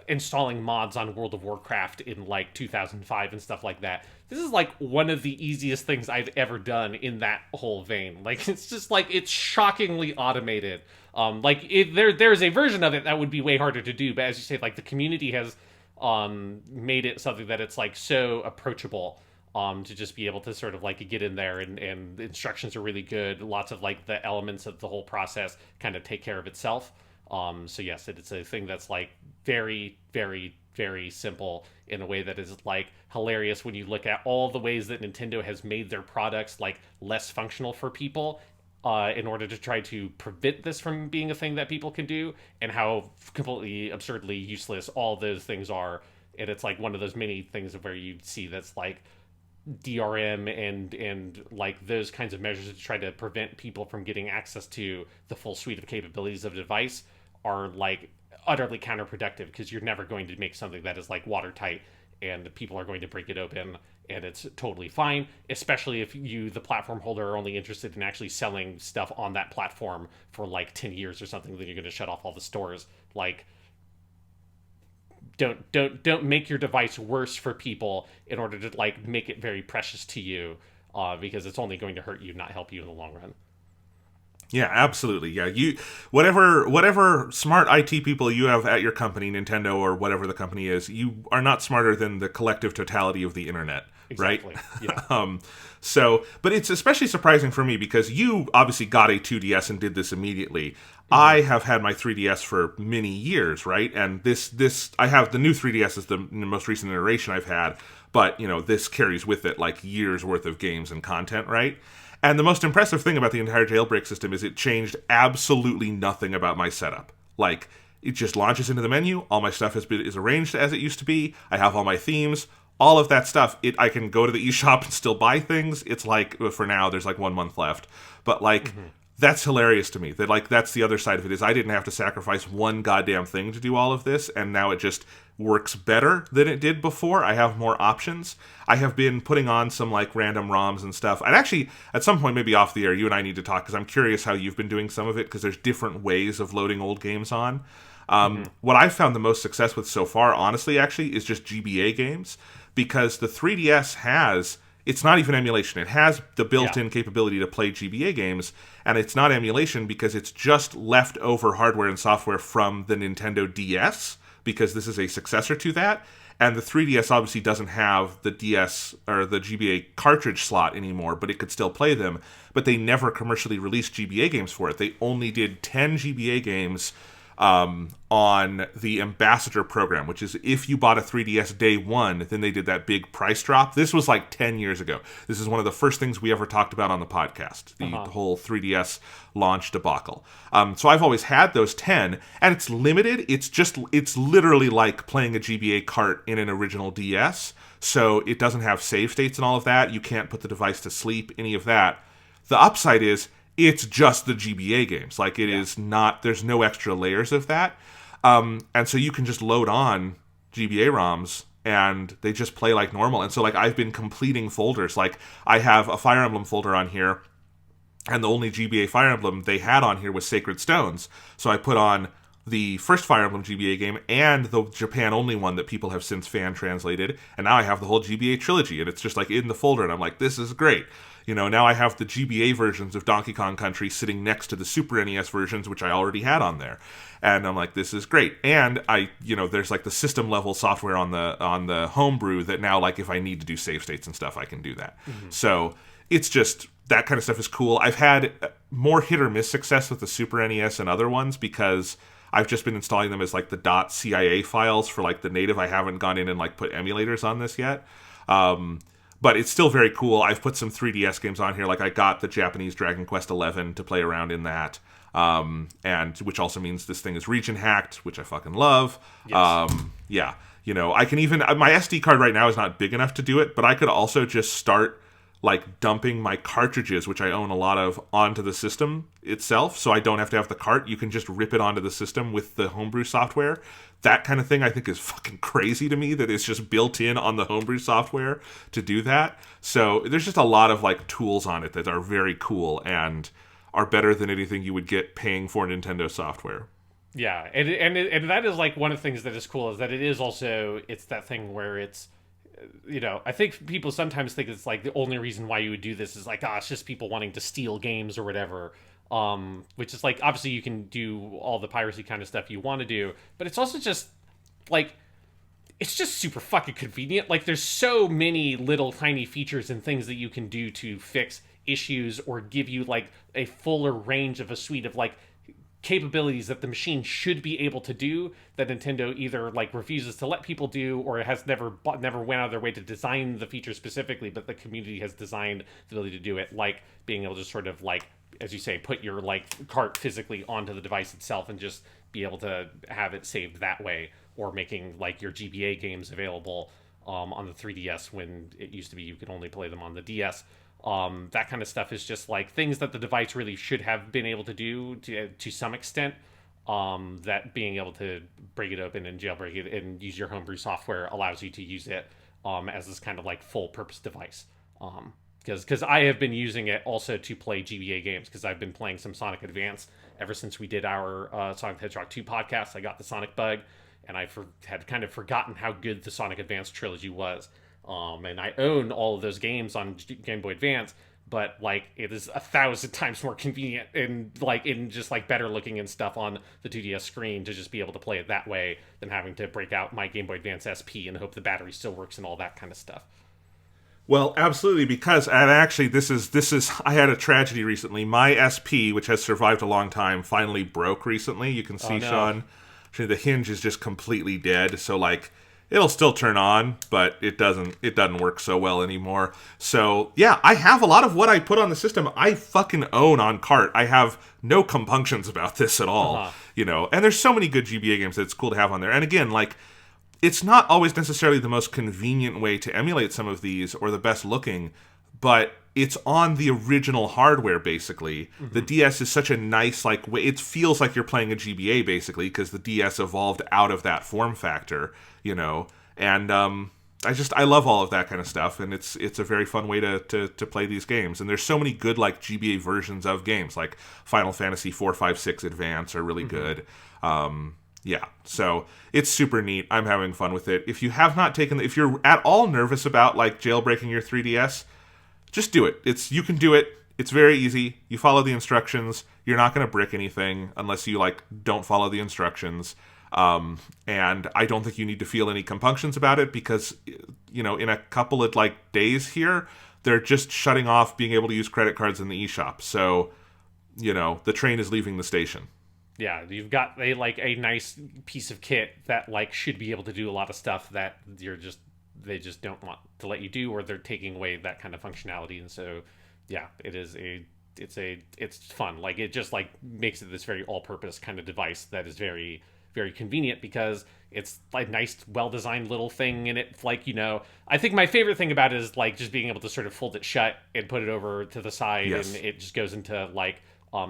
installing mods on World of Warcraft in like 2005 and stuff like that. This is like one of the easiest things I've ever done in that whole vein. Like it's just like it's shockingly automated. There's a version of it that would be way harder to do, but as you say, like the community has made it something that it's like so approachable. To just be able to sort of like get in there and the instructions are really good. Lots of like the elements of the whole process kind of take care of itself. So yes, it's a thing that's like very, very, very simple in a way that is like hilarious when you look at all the ways that Nintendo has made their products like less functional for people in order to try to prevent this from being a thing that people can do, and how completely absurdly useless all those things are. And it's like one of those many things where you see that's like DRM and like those kinds of measures to try to prevent people from getting access to the full suite of capabilities of a device are like utterly counterproductive, because you're never going to make something that is like watertight and people are going to break it open and it's totally fine, especially if you, the platform holder, are only interested in actually selling stuff on that platform for like 10 years or something. Then you're going to shut off all the stores. Like, don't make your device worse for people in order to like make it very precious to you, because it's only going to hurt you, not help you in the long run. Yeah, absolutely. Yeah, you whatever smart IT people you have at your company, Nintendo or whatever the company is, you are not smarter than the collective totality of the internet, Exactly. right? Yeah. But it's especially surprising for me because you obviously got a 2DS and did this immediately. Mm-hmm. I have had my 3DS for many years, right? And this I have the new 3DS is the most recent iteration I've had, but you know, this carries with it like years worth of games and content, right? And the most impressive thing about the entire jailbreak system is it changed absolutely nothing about my setup. Like, it just launches into the menu, all my stuff is arranged as it used to be, I have all my themes, all of that stuff. I can go to the eShop and still buy things. It's like, for now, there's like 1 month left. But like, that's hilarious to me. That like, that's the other side of it, is I didn't have to sacrifice one goddamn thing to do all of this, and now it just works better than it did before. I have more options. I have been putting on some like random ROMs and stuff. And actually, at some point, maybe off the air, you and I need to talk, because I'm curious how you've been doing some of it, because there's different ways of loading old games on. What I've found the most success with so far, honestly, actually, is just GBA games, because the 3DS has, it's not even emulation. It has the built-in capability to play GBA games, and it's not emulation because it's just leftover hardware and software from the Nintendo DS, because this is a successor to that. And the 3DS obviously doesn't have the DS or the GBA cartridge slot anymore, but it could still play them. But they never commercially released GBA games for it. They only did 10 GBA games on the Ambassador program, which is if you bought a 3DS day one, then they did that big price drop. This was like 10 years ago. This is one of the first things we ever talked about on the podcast, the whole 3DS launch debacle. So I've always had those 10, and it's limited. It's literally like playing a GBA cart in an original DS. So it doesn't have save states and all of that. You can't put the device to sleep, any of that. The upside is, it's just the GBA games. Like, it is not, there's no extra layers of that. And so you can just load on GBA ROMs and they just play like normal. And so, like, I've been completing folders. Like, I have a Fire Emblem folder on here, and the only GBA Fire Emblem they had on here was Sacred Stones. So I put on the first Fire Emblem GBA game and the Japan-only one that people have since fan-translated, and now I have the whole GBA trilogy, and it's just, like, in the folder, and I'm like, this is great. You know, now I have the GBA versions of Donkey Kong Country sitting next to the Super NES versions, which I already had on there. And I'm like, this is great. And there's like the system level software on the homebrew that now, like, if I need to do save states and stuff, I can do that. So it's just, that kind of stuff is cool. I've had more hit or miss success with the Super NES and other ones, because I've just been installing them as like the .cia files for like the native. I haven't gone in and like put emulators on this yet. But it's still very cool. I've put some 3DS games on here. Like, I got the Japanese Dragon Quest XI to play around in that. And which also means this thing is region hacked, which I fucking love. Yes. I can even, my SD card right now is not big enough to do it, but I could also just start like dumping my cartridges, which I own a lot of, onto the system itself, so I don't have to have the cart. You can just rip it onto the system with the homebrew software. That kind of thing I think is fucking crazy to me, that it's just built in on the homebrew software to do that. So there's just a lot of like tools on it that are very cool and are better than anything you would get paying for Nintendo software. Yeah, and that is like one of the things that is cool, is that it is also, it's that thing where it's, I think people sometimes think it's like the only reason why you would do this is like, it's just people wanting to steal games or whatever. Which is like, obviously you can do all the piracy kind of stuff you want to do, but it's also just like, it's just super fucking convenient. Like, there's so many little tiny features and things that you can do to fix issues or give you like a fuller range of a suite of like capabilities that the machine should be able to do, that Nintendo either like refuses to let people do, or has never went out of their way to design the feature specifically, but the community has designed the ability to do it, like being able to sort of like, as you say, put your like cart physically onto the device itself and just be able to have it saved that way, or making like your GBA games available on the 3DS when it used to be you could only play them on the DS. That kind of stuff is just like things that the device really should have been able to do to some extent. That being able to break it open and jailbreak it and use your homebrew software allows you to use it as this kind of like full purpose device. Because I have been using it also to play GBA games, because I've been playing some Sonic Advance ever since we did our Sonic the Hedgehog 2 podcast. I got the Sonic bug, and I had kind of forgotten how good the Sonic Advance trilogy was. And I own all of those games on Game Boy Advance, but like it is 1,000 times more convenient and like in just like better looking and stuff on the 2DS screen to just be able to play it that way than having to break out my Game Boy Advance SP and hope the battery still works and all that kind of stuff. Well, absolutely, because, and actually this is I had a tragedy recently. My SP, which has survived a long time, finally broke recently. You can see, Sean, the hinge is just completely dead. So like, it'll still turn on, but it doesn't work so well anymore. So yeah, I have a lot of what I put on the system I fucking own on cart. I have no compunctions about this at all, and there's so many good GBA games that it's cool to have on there. And again, like, it's not always necessarily the most convenient way to emulate some of these or the best looking, but it's on the original hardware, basically. The DS is such a nice, like, way. It feels like you're playing a GBA, basically, because the DS evolved out of that form factor, And I love all of that kind of stuff, and it's a very fun way to play these games. And there's so many good, like, GBA versions of games, like Final Fantasy 4, 5, 6 Advance are really good. Yeah, so it's super neat. I'm having fun with it. If you have not if you're at all nervous about like jailbreaking your 3DS, just do it. You can do it. It's very easy. You follow the instructions. You're not going to brick anything unless you like don't follow the instructions. And I don't think you need to feel any compunctions about it, because in a couple of like days here, they're just shutting off being able to use credit cards in the eShop. So, the train is leaving the station. Yeah, you've got a nice piece of kit that like should be able to do a lot of stuff that they just don't want to let you do, or they're taking away that kind of functionality. And so, yeah, it's fun. Like, it just like makes it this very all-purpose kind of device that is very, very convenient, because it's like nice, well-designed little thing. And it like, I think my favorite thing about it is like just being able to sort of fold it shut and put it over to the side, and it just goes into like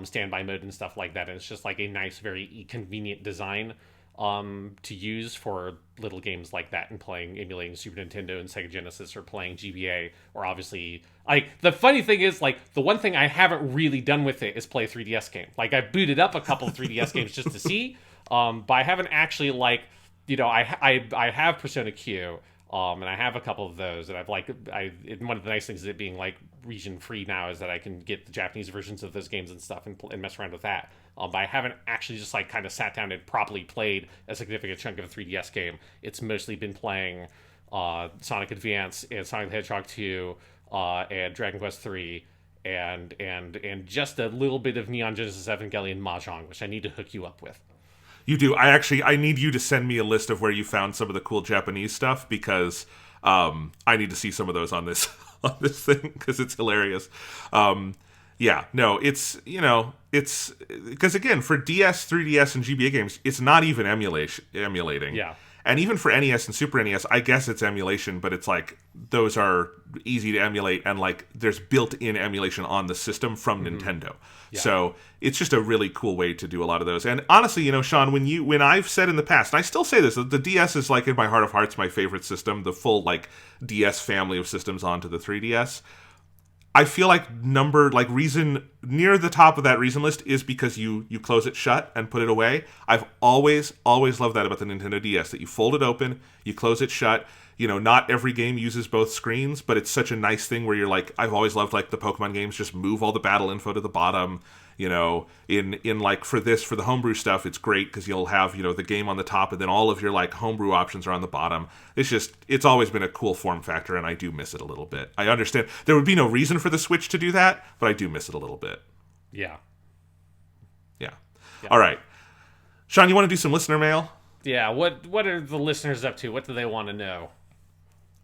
standby mode and stuff like that. And it's just like a nice, very convenient design to use for little games like that, and emulating Super Nintendo and Sega Genesis, or playing GBA, or obviously, like, the funny thing is, like, the one thing I haven't really done with it is play a 3DS game. Like, I've booted up a couple of 3DS games just to see, but I haven't actually, like, I have Persona Q, and I have a couple of those, and one of the nice things of it being like region free now is that I can get the Japanese versions of those games and stuff and mess around with that. But I haven't actually just like kind of sat down and properly played a significant chunk of a 3DS game. It's mostly been playing Sonic Advance and Sonic the Hedgehog 2 and Dragon Quest 3 and just a little bit of Neon Genesis Evangelion Mahjong, which I need to hook you up with. You do. I need you to send me a list of where you found some of the cool Japanese stuff, because I need to see some of those on this thing, because it's hilarious. Yeah, no, it's because again, for DS, 3DS, and GBA games, it's not even emulating. Yeah. And even for NES and Super NES, I guess it's emulation, but it's like those are easy to emulate, and like there's built-in emulation on the system from Nintendo. Yeah. So it's just a really cool way to do a lot of those. And honestly, Sean, when I've said in the past, and I still say this, the DS is like in my heart of hearts my favorite system, the full like DS family of systems onto the 3DS. I feel like reason near the top of that reason list is because you close it shut and put it away. I've always loved that about the Nintendo DS, that you fold it open, you close it shut. Not every game uses both screens, but it's such a nice thing where you're like, I've always loved like the Pokemon games, just move all the battle info to the bottom. In like for the homebrew stuff, it's great because you'll have, the game on the top and then all of your like homebrew options are on the bottom. It's always been a cool form factor, and I do miss it a little bit. I understand there would be no reason for the Switch to do that, but I do miss it a little bit. Yeah. All right. Sean, you want to do some listener mail? Yeah. What are the listeners up to? What do they want to know?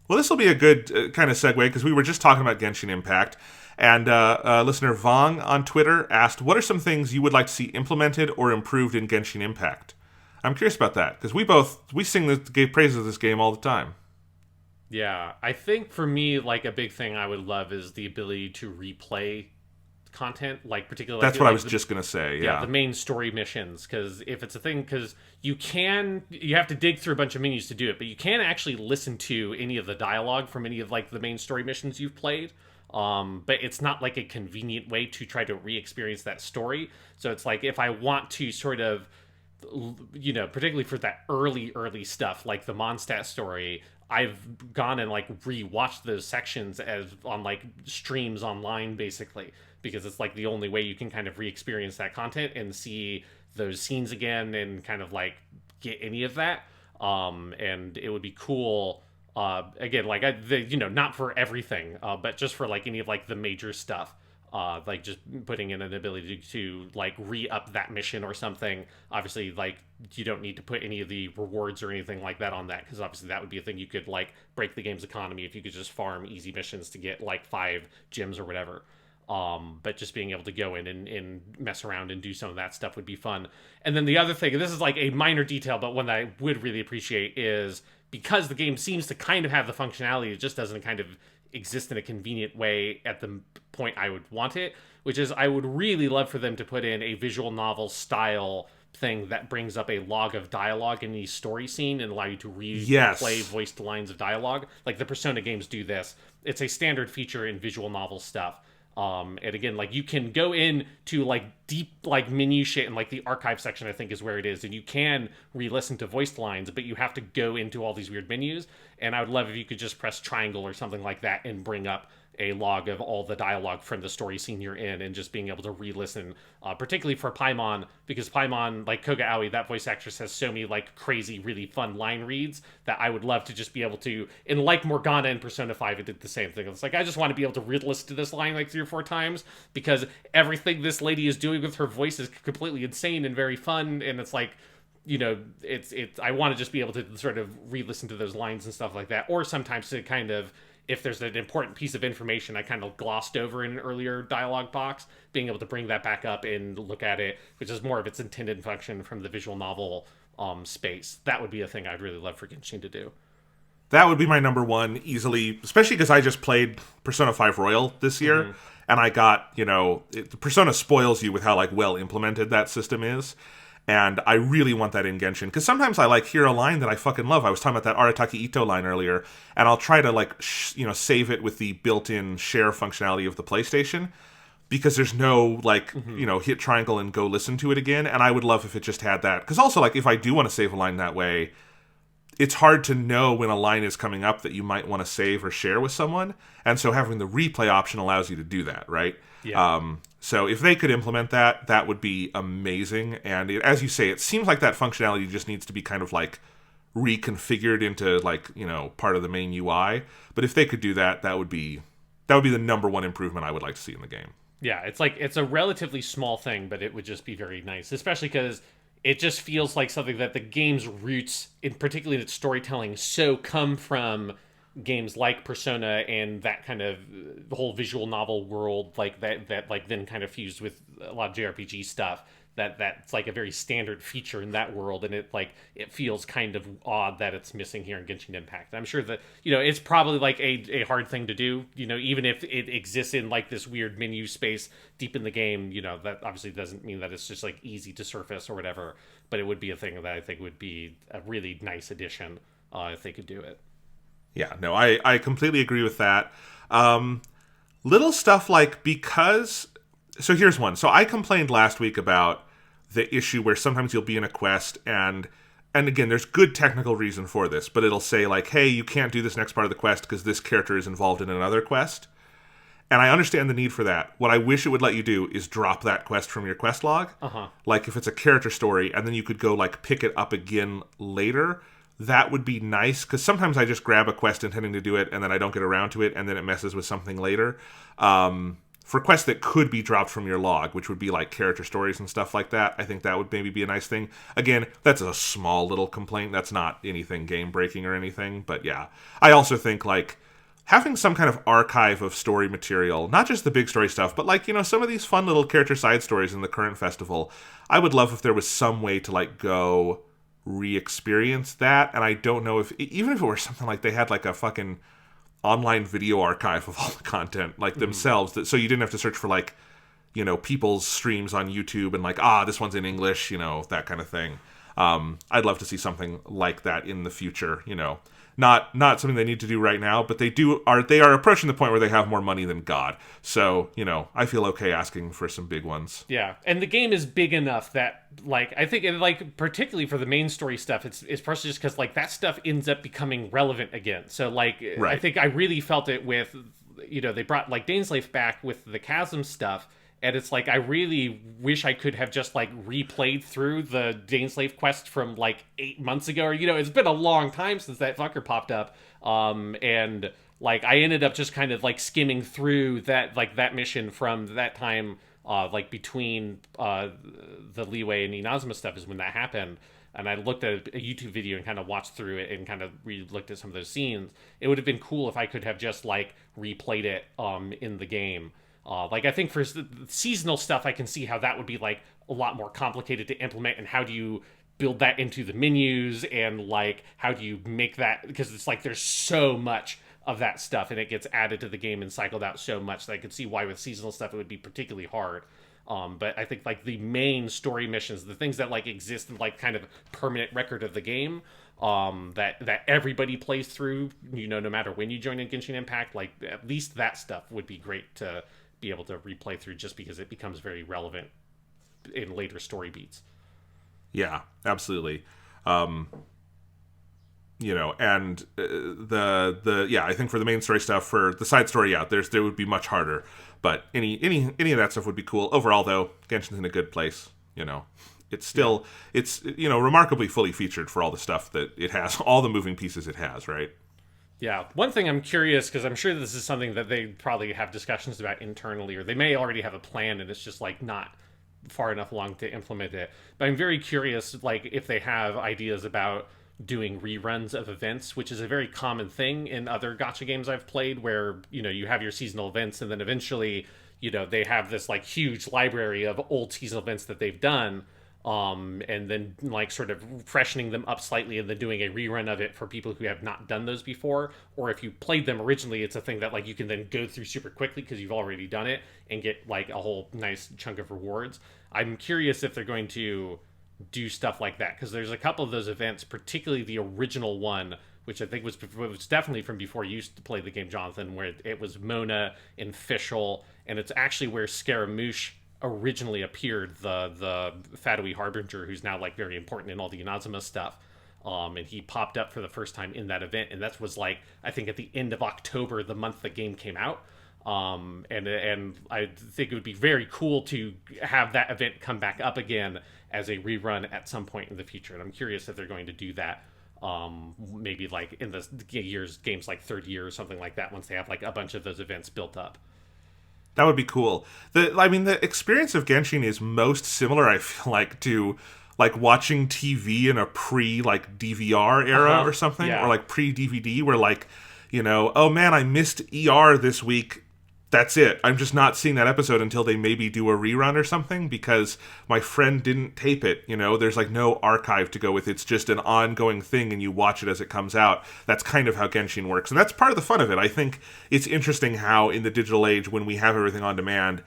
Well, this will be a good kind of segue because we were just talking about Genshin Impact. And listener Vong on Twitter asked, what are some things you would like to see implemented or improved in Genshin Impact? I'm curious about that, because we sing gave praises of this game all the time. Yeah, I think for me, like, a big thing I would love is the ability to replay content, like, particularly... That's what I was just going to say, yeah. The main story missions, because if it's a thing, because you have to dig through a bunch of menus to do it, but you can actually listen to any of the dialogue from any of, like, the main story missions you've played. But it's not like a convenient way to try to re-experience that story. So it's like if I want to sort of, particularly for that early stuff, like the Mondstadt story, I've gone and like re-watched those sections as on like streams online, basically, because it's like the only way you can kind of re-experience that content and see those scenes again and kind of like get any of that. And it would be cool. Again, like not for everything, but just for like any of like the major stuff, like just putting in an ability to like re-up that mission or something. Obviously, like you don't need to put any of the rewards or anything like that on that, because obviously that would be a thing you could like break the game's economy if you could just farm easy missions to get like 5 gems or whatever. But just being able to go in and mess around and do some of that stuff would be fun. And then the other thing, and this is like a minor detail, but one that I would really appreciate, is because the game seems to kind of have the functionality, it just doesn't kind of exist in a convenient way at the point I would want it, which is I would really love for them to put in a visual novel style thing that brings up a log of dialogue in the story scene and allow you to replay voiced lines of dialogue. Like the Persona games do this. It's a standard feature in visual novel stuff. And again, like you can go in to like deep like menu shit and like the archive section, I think is where it is, and you can re-listen to voiced lines, but you have to go into all these weird menus. And I would love if you could just press triangle or something like that and bring up a log of all the dialogue from the story scene you're in, and just being able to re-listen, particularly for Paimon, because Paimon, like Koga Aoi, that voice actress, has so many like crazy, really fun line reads that I would love to just be able to, and like Morgana in Persona 5, it did the same thing. It's like, I just want to be able to re-listen to this line like 3 or 4 times, because everything this lady is doing with her voice is completely insane and very fun, and it's like, it's I want to just be able to sort of re-listen to those lines and stuff like that, or sometimes to kind of, if there's an important piece of information I kind of glossed over in an earlier dialogue box, being able to bring that back up and look at it, which is more of its intended function from the visual novel space. That would be a thing I'd really love for Genshin to do. That would be my number one, easily, especially because I just played Persona 5 Royal this year, and I got, Persona spoils you with how like well implemented that system is. And I really want that in Genshin, because sometimes I like hear a line that I fucking love. I was talking about that Arataki Ito line earlier, and I'll try to like save it with the built-in share functionality of the PlayStation, because there's no like hit triangle and go listen to it again. And I would love if it just had that, because also like if I do want to save a line that way, it's hard to know when a line is coming up that you might want to save or share with someone, and so having the replay option allows you to do that, right? Yeah. So if they could implement that, that would be amazing. And as you say, it seems like that functionality just needs to be kind of like reconfigured into like, part of the main UI. But if they could do that, that would be the number one improvement I would like to see in the game. Yeah, it's like, it's a relatively small thing, but it would just be very nice, especially because it just feels like something that the game's roots, in particularly its storytelling, so come from games like Persona and that kind of the whole visual novel world, like that like then kind of fused with a lot of JRPG stuff. That's like a very standard feature in that world, and it feels kind of odd that it's missing here in Genshin Impact. I'm sure that it's probably like a hard thing to do. Even if it exists in like this weird menu space deep in the game, that obviously doesn't mean that it's just like easy to surface or whatever. But it would be a thing that I think would be a really nice addition if they could do it. Yeah, no, I completely agree with that. Little stuff like because... So here's one. So I complained last week about the issue where sometimes you'll be in a quest and again, there's good technical reason for this, but it'll say like, hey, you can't do this next part of the quest because this character is involved in another quest. And I understand the need for that. What I wish it would let you do is drop that quest from your quest log. Like if it's a character story and then you could go like pick it up again later, that would be nice, because sometimes I just grab a quest intending to do it and then I don't get around to it and then it messes with something later. For quests that could be dropped from your log, which would be like character stories and stuff like that, I think that would maybe be a nice thing. Again, that's a small little complaint. That's not anything game-breaking or anything, but yeah. I also think like having some kind of archive of story material, not just the big story stuff, but like, some of these fun little character side stories in the current festival, I would love if there was some way to like go re-experience that. And I don't know even if it were something like they had like a fucking online video archive of all the content like themselves, so you didn't have to search for like people's streams on YouTube and like this one's in English, that kind of thing. I'd love to see something like that in the future. Not something they need to do right now, but they are approaching the point where they have more money than God. So, I feel okay asking for some big ones. Yeah, and the game is big enough that, like, I think, like, particularly for the main story stuff, it's partially just because, like, that stuff ends up becoming relevant again. So, like, right. I think I really felt it with, they brought, like, Daneslave back with the Chasm stuff, and it's like, I really wish I could have just, like, replayed through the Daneslave quest from, like, 8 months ago. Or, it's been a long time since that fucker popped up. And, like, I ended up just kind of, like, skimming through that mission from that time, like, between the Leeway and Inazuma stuff is when that happened. And I looked at a YouTube video and kind of watched through it and kind of re-looked at some of those scenes. It would have been cool if I could have just, like, replayed it in the game. Like, I think for seasonal stuff, I can see how that would be, like, a lot more complicated to implement, and how do you build that into the menus, and, like, how do you make that, because it's like there's so much of that stuff, and it gets added to the game and cycled out so much that I could see why with seasonal stuff it would be particularly hard. But I think, like, the main story missions, the things that, like, exist in, like, kind of permanent record of the game, that everybody plays through, no matter when you join in Genshin Impact, like, at least that stuff would be great to be able to replay through, just because it becomes very relevant in later story beats. Yeah, absolutely. And I think for the main story stuff, for the side story, there would be much harder. But any of that stuff would be cool. Overall, though, Genshin's in a good place. It's still it's remarkably fully featured for all the stuff that it has, all the moving pieces it has, right? Yeah, one thing I'm curious, because I'm sure this is something that they probably have discussions about internally, or they may already have a plan and it's just, like, not far enough along to implement it. But I'm very curious, like, if they have ideas about doing reruns of events, which is a very common thing in other gacha games I've played, where, you have your seasonal events, and then eventually, they have this, like, huge library of old seasonal events that they've done, and then, like, sort of freshening them up slightly and then doing a rerun of it for people who have not done those before. Or if you played them originally, it's a thing that, like, you can then go through super quickly because you've already done it and get, like, a whole nice chunk of rewards. I'm curious if they're going to do stuff like that, because there's a couple of those events, particularly the original one, which I think was definitely from before you used to play the game, Jonathan, where it was Mona and Fischl, and it's actually where Scaramouche originally appeared, the Fatui Harbinger, who's now, like, very important in all the Inazuma stuff. And he popped up for the first time in that event, and that was, like, I think at the end of October, the month the game came out. And I think it would be very cool to have that event come back up again as a rerun at some point in the future. And I'm curious if they're going to do that. Maybe, like, in the games like third year or something like that, once they have, like, a bunch of those events built up. That would be cool. The experience of Genshin is most similar, I feel like, to, like, watching TV in a pre, like, DVR era or something, or, like, pre-DVD, where, like, oh man, I missed ER this week. That's it. I'm just not seeing that episode until they maybe do a rerun or something because my friend didn't tape it. There's like no archive to go with. It's just an ongoing thing and you watch it as it comes out. That's kind of how Genshin works. And that's part of the fun of it. I think it's interesting how in the digital age, when we have everything on demand,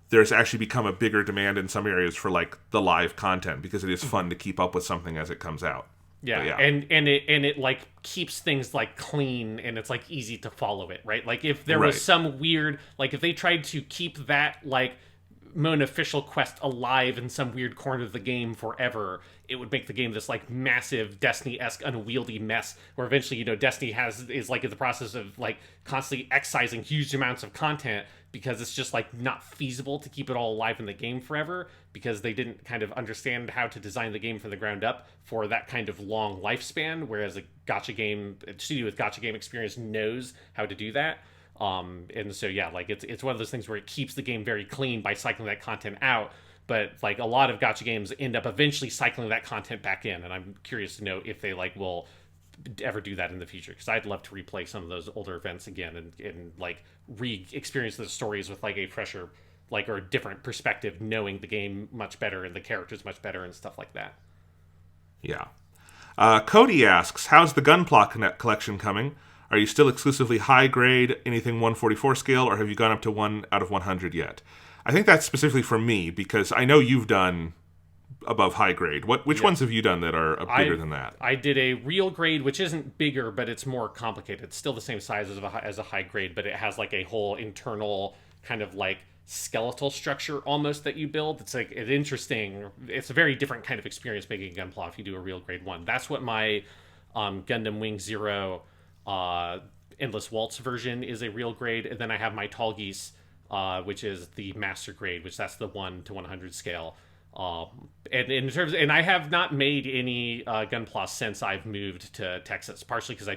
there's actually become a bigger demand in some areas for like the live content because it is fun to keep up with something as it comes out. Yeah. And it like keeps things like clean and it's like easy to follow it, right? Like if there was some weird, like if they tried to keep that like Mona official quest alive in some weird corner of the game forever, it would make the game this like massive Destiny-esque unwieldy mess where eventually, Destiny is like in the process of like constantly excising huge amounts of content because it's just like not feasible to keep it all alive in the game forever because they didn't kind of understand how to design the game from the ground up for that kind of long lifespan, whereas a studio with gacha game experience knows how to do that. And so yeah, like it's one of those things where it keeps the game very clean by cycling that content out, but like a lot of gacha games end up eventually cycling that content back in, and I'm curious to know if they like will ever do that in the future, because I'd love to replay some of those older events again and like re-experience those stories with like a fresher like or a different perspective, knowing the game much better and the characters much better and stuff like that. Yeah. Cody asks, how's the Gunpla collection coming? Are you still exclusively high grade, anything 144 scale, or have you gone up to 1 out of 100 yet? I think that's specifically for me, because I know you've done above high grade. Which ones have you done that are bigger than that? I did a real grade, which isn't bigger, but it's more complicated. It's still the same size as a high grade, but it has like a whole internal kind of like skeletal structure almost that you build. It's like it's a very different kind of experience making Gunpla if you do a real grade 1. That's what my Gundam Wing Zero Endless Waltz version is, a real grade, and then I have my Tall Geese, which is the master grade, which that's the 1 to 100 scale. And I have not made any Gunpla since I've moved to Texas, partially because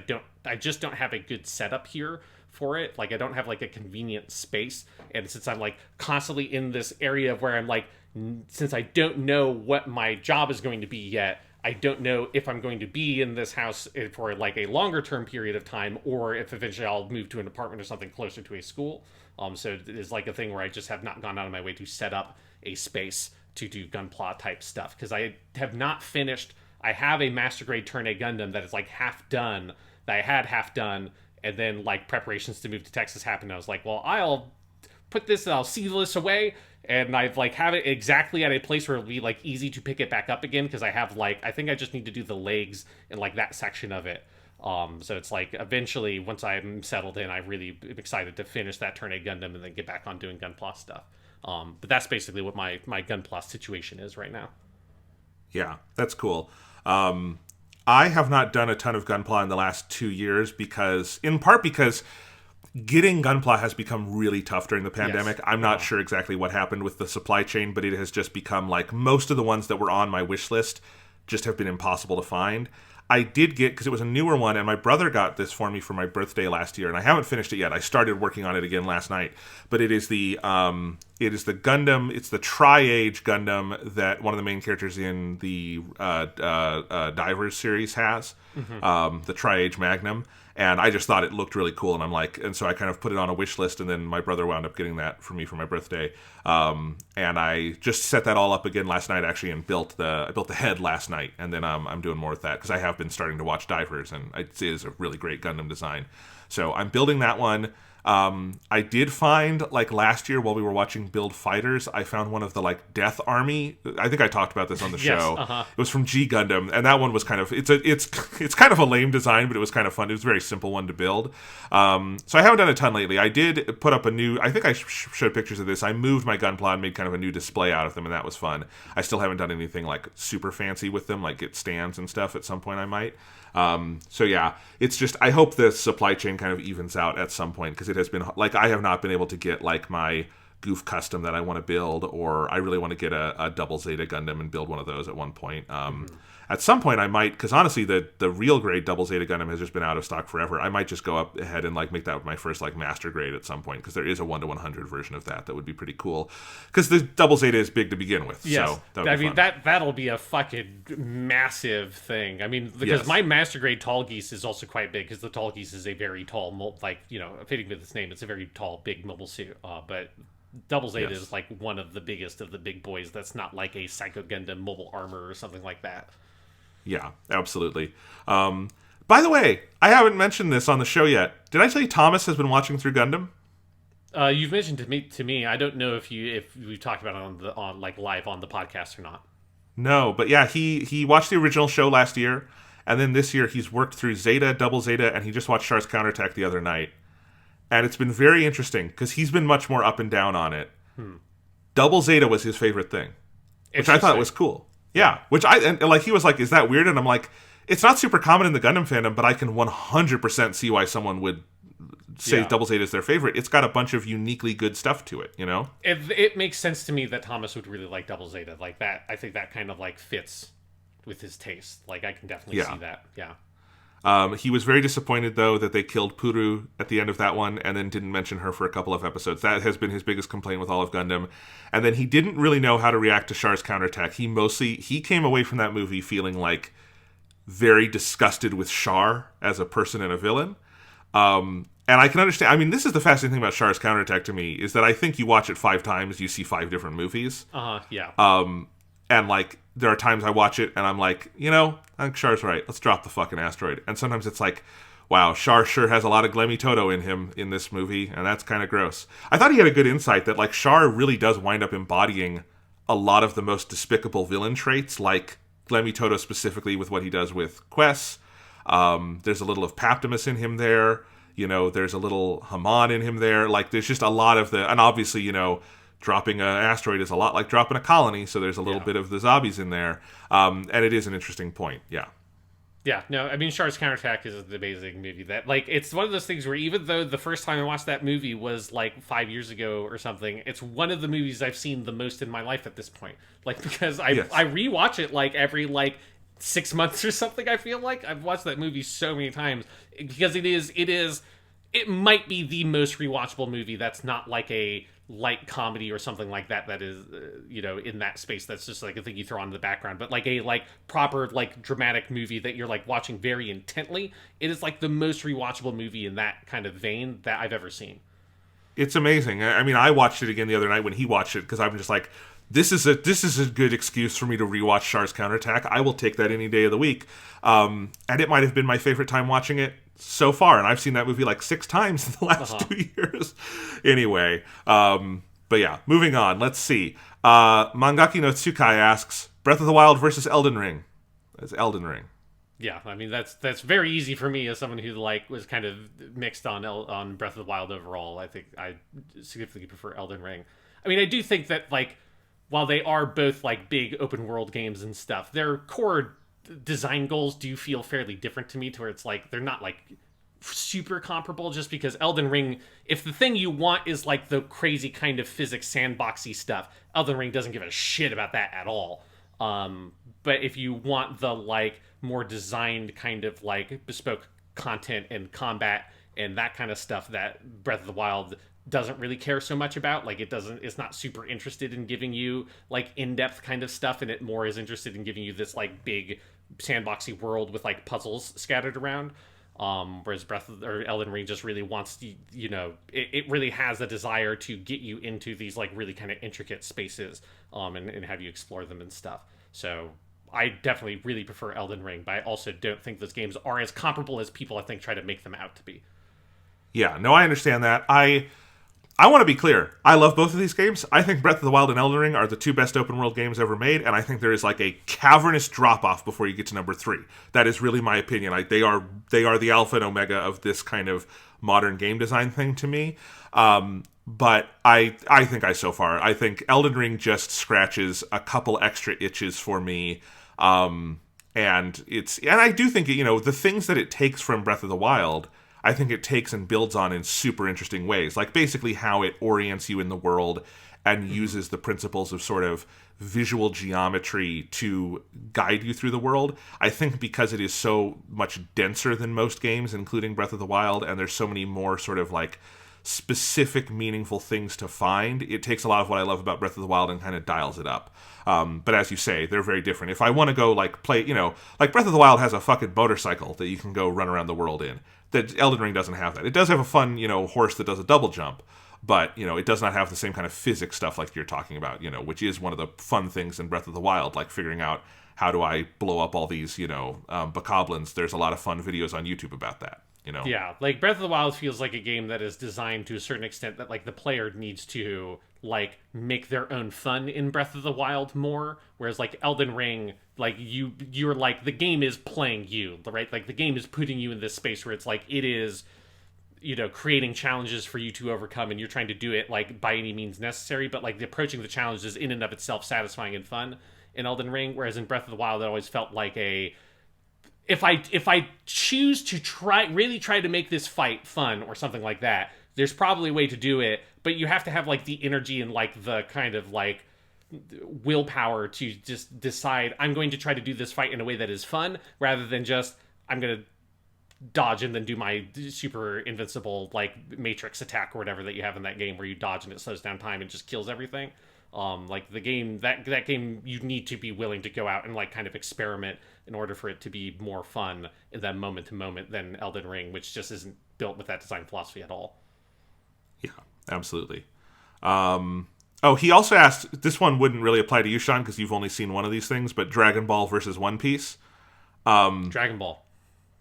I just don't have a good setup here for it. Like I don't have like a convenient space, and since I'm like constantly in this area of where I'm like, since I don't know what my job is going to be yet, I don't know if I'm going to be in this house for like a longer term period of time, or if eventually I'll move to an apartment or something closer to a school. So it is like a thing where I just have not gone out of my way to set up a space to do Gunpla type stuff, because I have not finished. I have a master grade Turn A Gundam that is like half done, that I had half done, and then like preparations to move to Texas happened. I was like, well, I'll put this and I'll seal this away, and I've like have it exactly at a place where it'll be like easy to pick it back up again, because I have like, I think I just need to do the legs and like that section of it. So it's like eventually once I'm settled in, I really am excited to finish that Turn A Gundam and then get back on doing Gunpla stuff. But that's basically what my Gunpla situation is right now. Yeah, that's cool. I have not done a ton of Gunpla in the last 2 years in part because getting Gunpla has become really tough during the pandemic. Yes. I'm not sure exactly what happened with the supply chain, but it has just become like most of the ones that were on my wish list just have been impossible to find. I did get, because it was a newer one, and my brother got this for me for my birthday last year, and I haven't finished it yet. I started working on it again last night, but it is the Gundam. It's the Tri-Age Gundam that one of the main characters in the Divers series has, the Tri-Age Magnum. And I just thought it looked really cool, and so I kind of put it on a wish list, and then my brother wound up getting that for me for my birthday. And I just set that all up again last night, actually, and I built the head last night, and then I'm doing more with that, because I have been starting to watch Divers, and it is a really great Gundam design. So I'm building that one. I did find, like last year while we were watching Build Fighters, I found one of the like Death Army. I think I talked about this on the show. It was from G Gundam, and that one was kind of it's kind of a lame design, but it was kind of fun. It was a very simple one to build. So I haven't done a ton lately. I did put up a new. I think I showed pictures of this. I moved my Gunpla and made kind of a new display out of them, and that was fun. I still haven't done anything like super fancy with them, like get stands and stuff. At some point, I might. So yeah, it's just, I hope the supply chain kind of evens out at some point, because it has been, like, I have not been able to get, like, my Goof custom that I want to build, or I really want to get a double Zeta Gundam and build one of those at one point. And At some point I might, because honestly the real grade Double Zeta Gundam has just been out of stock forever. I might just go up ahead and like make that my first like master grade at some point, because there is a 1-to-100 version of that would be pretty cool, because the Double Zeta is big to begin with. Yes. So that would be fun. That'll be a fucking massive thing. I mean, because my master grade Tall Geese is also quite big, because the Tall Geese is a very tall, fitting with its name, it's a very tall, big mobile suit. But Double Zeta is like one of the biggest of the big boys. That's not like a Psycho Gundam mobile armor or something like that. Yeah, absolutely. By the way, I haven't mentioned this on the show yet. Did I tell you Thomas has been watching through Gundam? You've mentioned to me. I don't know if we talked about it on live on the podcast or not. No, but yeah, he watched the original show last year, and then this year he's worked through Zeta, Double Zeta, and he just watched Char's Counterattack the other night. And it's been very interesting, because he's been much more up and down on it. Double Zeta was his favorite thing, which I thought was cool. Yeah, he was like, is that weird? And I'm like, it's not super common in the Gundam fandom, but I can 100% see why someone would say Double Zeta is their favorite. It's got a bunch of uniquely good stuff to it, you know? It makes sense to me that Thomas would really like Double Zeta. Like that, I think that kind of like fits with his taste. Like, I can definitely see that. Yeah. He was very disappointed, though, that they killed Puru at the end of that one and then didn't mention her for a couple of episodes. That has been his biggest complaint with all of Gundam. And then he didn't really know how to react to Char's counterattack. He came away from that movie feeling like very disgusted with Char as a person and a villain. And I can understand. I mean, this is the fascinating thing about Char's counterattack to me, is that I think you watch it 5 times, you see 5 different movies. Yeah. And, like, there are times I watch it and I'm like, I think Char's right. Let's drop the fucking asteroid. And sometimes it's like, wow, Char sure has a lot of Glemmy Toto in him in this movie, and that's kind of gross. I thought he had a good insight that, like, Char really does wind up embodying a lot of the most despicable villain traits, like Glemmy Toto specifically with what he does with Quess. There's a little of Paptimus in him there. There's a little Haman in him there. Like, there's just a lot of the... And obviously, dropping an asteroid is a lot like dropping a colony, so there's a little bit of the zombies in there. And it is an interesting point, yeah. Yeah, no, I mean, Char's Counterattack is an amazing movie. That, like, it's one of those things where even though the first time I watched that movie was, like, 5 years ago or something, it's one of the movies I've seen the most in my life at this point. Like, because I rewatch it, like, every, like, 6 months or something, I feel like. I've watched that movie so many times. Because it might be the most rewatchable movie that's not, like, a light comedy or something like that is in that space that's just like a thing you throw on in the background, but like a proper dramatic movie that you're like watching very intently. It is like the most rewatchable movie in that kind of vein that I've ever seen. It's amazing. I mean, I watched it again the other night when he watched it, because I'm just like, this is a good excuse for me to rewatch Char's Counterattack. I will take that any day of the week. And it might have been my favorite time watching it so far, and I've seen that movie like 6 times in the last 2 years. Anyway, but yeah, moving on. Let's see. Mangaki no Tsukai asks, Breath of the Wild versus Elden Ring. It's Elden Ring. Yeah, I mean, that's very easy for me as someone who was kind of mixed on Breath of the Wild overall. I think I significantly prefer Elden Ring. I mean, I do think that while they are both big open world games and stuff, their core design goals do feel fairly different to me, to where it's they're not super comparable, just because Elden Ring, if the thing you want is the crazy kind of physics sandboxy stuff, Elden Ring doesn't give a shit about that at all. But if you want the more designed kind of bespoke content and combat and that kind of stuff that Breath of the Wild doesn't really care so much about, it's not super interested in giving you in-depth kind of stuff, and it more is interested in giving you this big sandboxy world with puzzles scattered around. Whereas Elden Ring just really wants to, it really has a desire to get you into these really kind of intricate spaces, and have you explore them and stuff. So I definitely really prefer Elden Ring, but I also don't think those games are as comparable as people I think try to make them out to be. Yeah, no, I understand that. I want to be clear. I love both of these games. I think Breath of the Wild and Elden Ring are the 2 best open world games ever made, and I think there is a cavernous drop off before you get to number 3. That is really my opinion. They are the alpha and omega of this kind of modern game design thing to me. But I think Elden Ring just scratches a couple extra itches for me. And I do think the things that it takes from Breath of the Wild, I think it takes and builds on in super interesting ways. Like basically how it orients you in the world and uses the principles of sort of visual geometry to guide you through the world. I think because it is so much denser than most games, including Breath of the Wild, and there's so many more sort of like specific, meaningful things to find, it takes a lot of what I love about Breath of the Wild and kind of dials it up. But as you say, they're very different. If I want to go like play, like Breath of the Wild has a fucking motorcycle that you can go run around the world in. That Elden Ring doesn't have that. It does have a fun, horse that does a double jump. But, it does not have the same kind of physics stuff like you're talking about, which is one of the fun things in Breath of the Wild, like figuring out how do I blow up all these, bokoblins. There's a lot of fun videos on YouTube about that, Yeah, like Breath of the Wild feels like a game that is designed to a certain extent that like the player needs to like make their own fun in Breath of the Wild more, whereas like Elden Ring, like you're like the game is playing you, right? Like the game is putting you in this space where it's like it is creating challenges for you to overcome, and you're trying to do it like by any means necessary, but like the approaching the challenge is in and of itself satisfying and fun in Elden Ring, whereas in Breath of the Wild it always felt like if I choose to try to make this fight fun or something like that, there's probably a way to do it, but you have to have like the energy and like the kind of like willpower to just decide I'm going to try to do this fight in a way that is fun rather than just I'm going to dodge and then do my super invincible like matrix attack or whatever that you have in that game where you dodge and it slows down time and just kills everything. Like the game that game you need to be willing to go out and like kind of experiment in order for it to be more fun in that moment to moment than Elden Ring, which just isn't built with that design philosophy at all. Yeah, absolutely. He also asked, this one wouldn't really apply to you, Sean, because you've only seen one of these things, but Dragon Ball versus One Piece. Dragon Ball.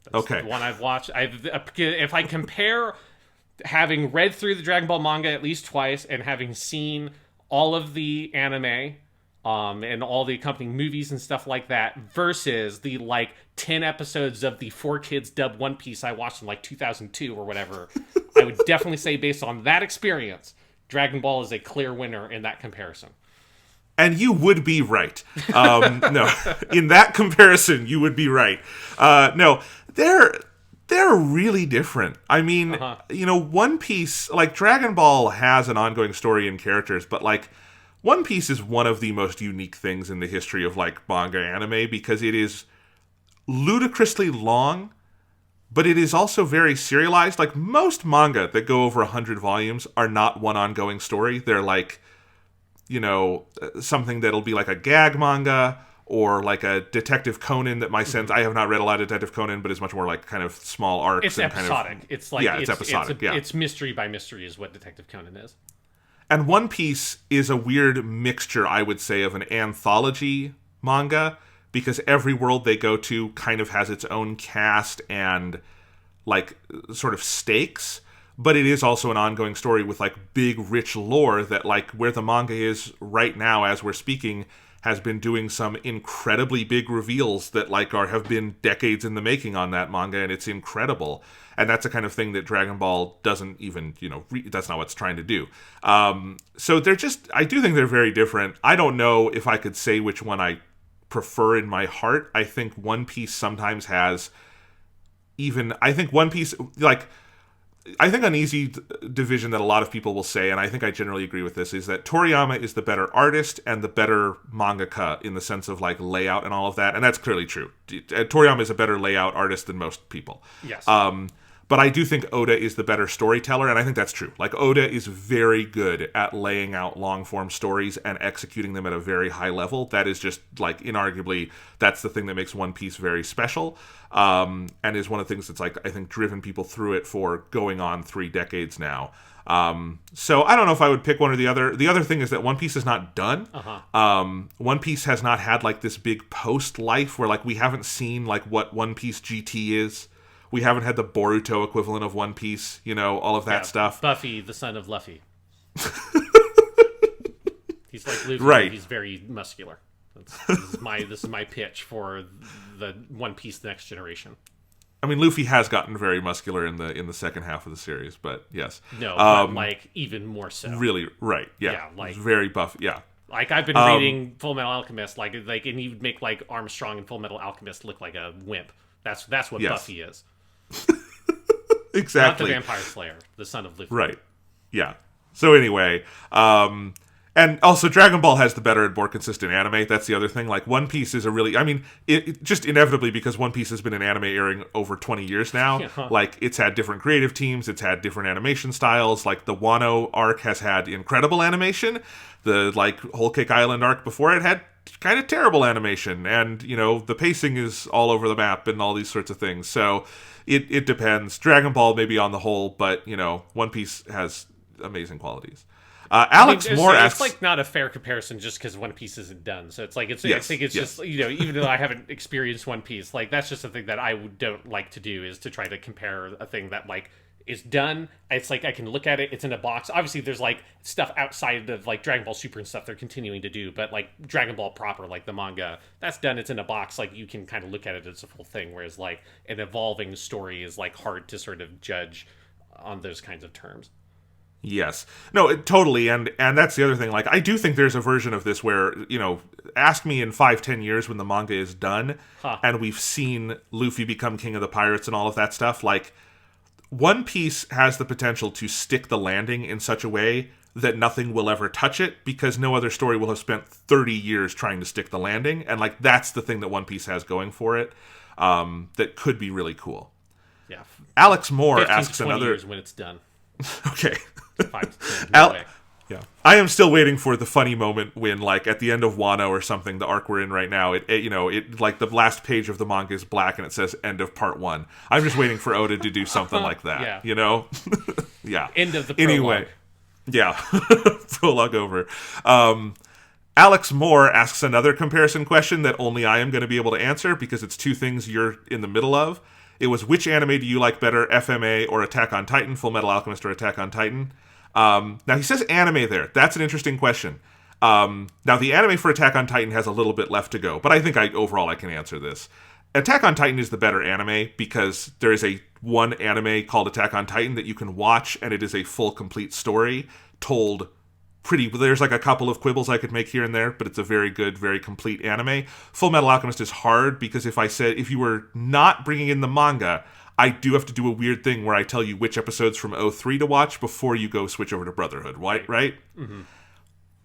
That's okay. The one I've watched. If I compare having read through the Dragon Ball manga at least twice and having seen all of the anime and all the accompanying movies and stuff like that versus the like 10 episodes of the 4Kids dubbed One Piece I watched in like 2002 or whatever, I would definitely say based on that experience, Dragon Ball is a clear winner in that comparison. And you would be right. No, in that comparison, you would be right. No, they're really different. I mean, One Piece, like Dragon Ball has an ongoing story and characters, but like One Piece is one of the most unique things in the history of like manga anime because it is ludicrously long, but it is also very serialized. Like most manga that go over 100 volumes are not one ongoing story. They're like, something that'll be like a gag manga or like a Detective Conan that my sense, I have not read a lot of Detective Conan, but it's much more like kind of small arcs. It's episodic. It's like, it's episodic. It's mystery by mystery is what Detective Conan is. And One Piece is a weird mixture, I would say, of an anthology manga because every world they go to kind of has its own cast and like sort of stakes. But it is also an ongoing story with like big, rich lore that like where the manga is right now as we're speaking has been doing some incredibly big reveals that like have been decades in the making on that manga, and it's incredible. And that's the kind of thing that Dragon Ball doesn't even, that's not what it's trying to do. So they're just, I do think they're very different. I don't know if I could say which one I prefer in my heart. I think One Piece sometimes has I think One Piece, like, I think an easy division that a lot of people will say, and I think I generally agree with this, is that Toriyama is the better artist and the better mangaka in the sense of like layout and all of that, and that's clearly true. Toriyama is a better layout artist than most people. Yes. But I do think Oda is the better storyteller, and I think that's true. Like, Oda is very good at laying out long-form stories and executing them at a very high level. That is just, like, inarguably, that's the thing that makes One Piece very special, and is one of the things that's, like, I think driven people through it for going on 3 decades now. So I don't know if I would pick one or the other. The other thing is that One Piece is not done. One Piece has not had, like, this big post-life where, like, we haven't seen, like, what One Piece GT is. We haven't had the Boruto equivalent of One Piece, all of that stuff. Buffy, the son of Luffy. He's like Luffy, right. He's very muscular. This is my pitch for the One Piece Next Generation. I mean, Luffy has gotten very muscular in the second half of the series, but yes. No, but like even more so. Really, right? Yeah, yeah, like very buff. Yeah. Like I've been reading Full Metal Alchemist, and he would make like Armstrong and Full Metal Alchemist look like a wimp. That's what Buffy is. Exactly. Not the Vampire Slayer, the son of Luffy. Right. Yeah. So anyway, and also Dragon Ball has the better and more consistent anime. That's the other thing. Like One Piece is a really, I mean, it just inevitably, because One Piece has been an anime airing over 20 years now. Yeah. Like it's had different creative teams, it's had different animation styles. Like the Wano arc has had incredible animation. The like Whole Cake Island arc before it had kind of terrible animation, and you know the pacing is all over the map and all these sorts of things. So it depends. Dragon Ball maybe on the whole, but you know One Piece has amazing qualities. Alex Moore asks, it's like not a fair comparison just because One Piece isn't done. So it's like Yes, I think it's yes. just, you know, even though I haven't experienced One Piece, like that's just something that I don't like to do, is to try to compare a thing that like is done. It's like I can look at it, it's in a box. Obviously there's like stuff outside of like Dragon Ball Super and stuff they're continuing to do, but like Dragon Ball proper, like the manga, that's done, it's in a box, like you can kind of look at it as a full thing, whereas like an evolving story is like hard to sort of judge on those kinds of terms. yes, no, totally, and that's the other thing. Like, I do think there's a version of this where, you know, ask me in 5-10 years when the manga is done, and we've seen Luffy become king of the pirates and all of that stuff. Like, One Piece has the potential to stick the landing in such a way that nothing will ever touch it, because no other story will have spent 30 years trying to stick the landing, and like that's the thing that One Piece has going for it, that could be really cool. Yeah. Alex Moore 15 asks to 20 another. years when it's done. Okay. 5 to 10, no way. Yeah, I am still waiting for the funny moment when, like, at the end of Wano or something, the arc we're in right now, it like the last page of the manga is black and it says "End of Part 1." I'm just waiting for Oda to do something like that. Yeah. You know, yeah. End of the prologue. Anyway, yeah, prologue over. Alex Moore asks another comparison question that only I am going to be able to answer because it's two things you're in the middle of. It was, which anime do you like better, FMA or Attack on Titan, Full Metal Alchemist or Attack on Titan? Now, he says anime there. That's an interesting question. Now, the anime for Attack on Titan has a little bit left to go, but I think overall I can answer this. Attack on Titan is the better anime because there is one anime called Attack on Titan that you can watch, and it is a full, complete story told there's like a couple of quibbles I could make here and there, but it's a very good, very complete anime. Full Metal Alchemist is hard because if you were not bringing in the manga, I do have to do a weird thing where I tell you which episodes from '03 to watch before you go switch over to Brotherhood, right? Mm-hmm.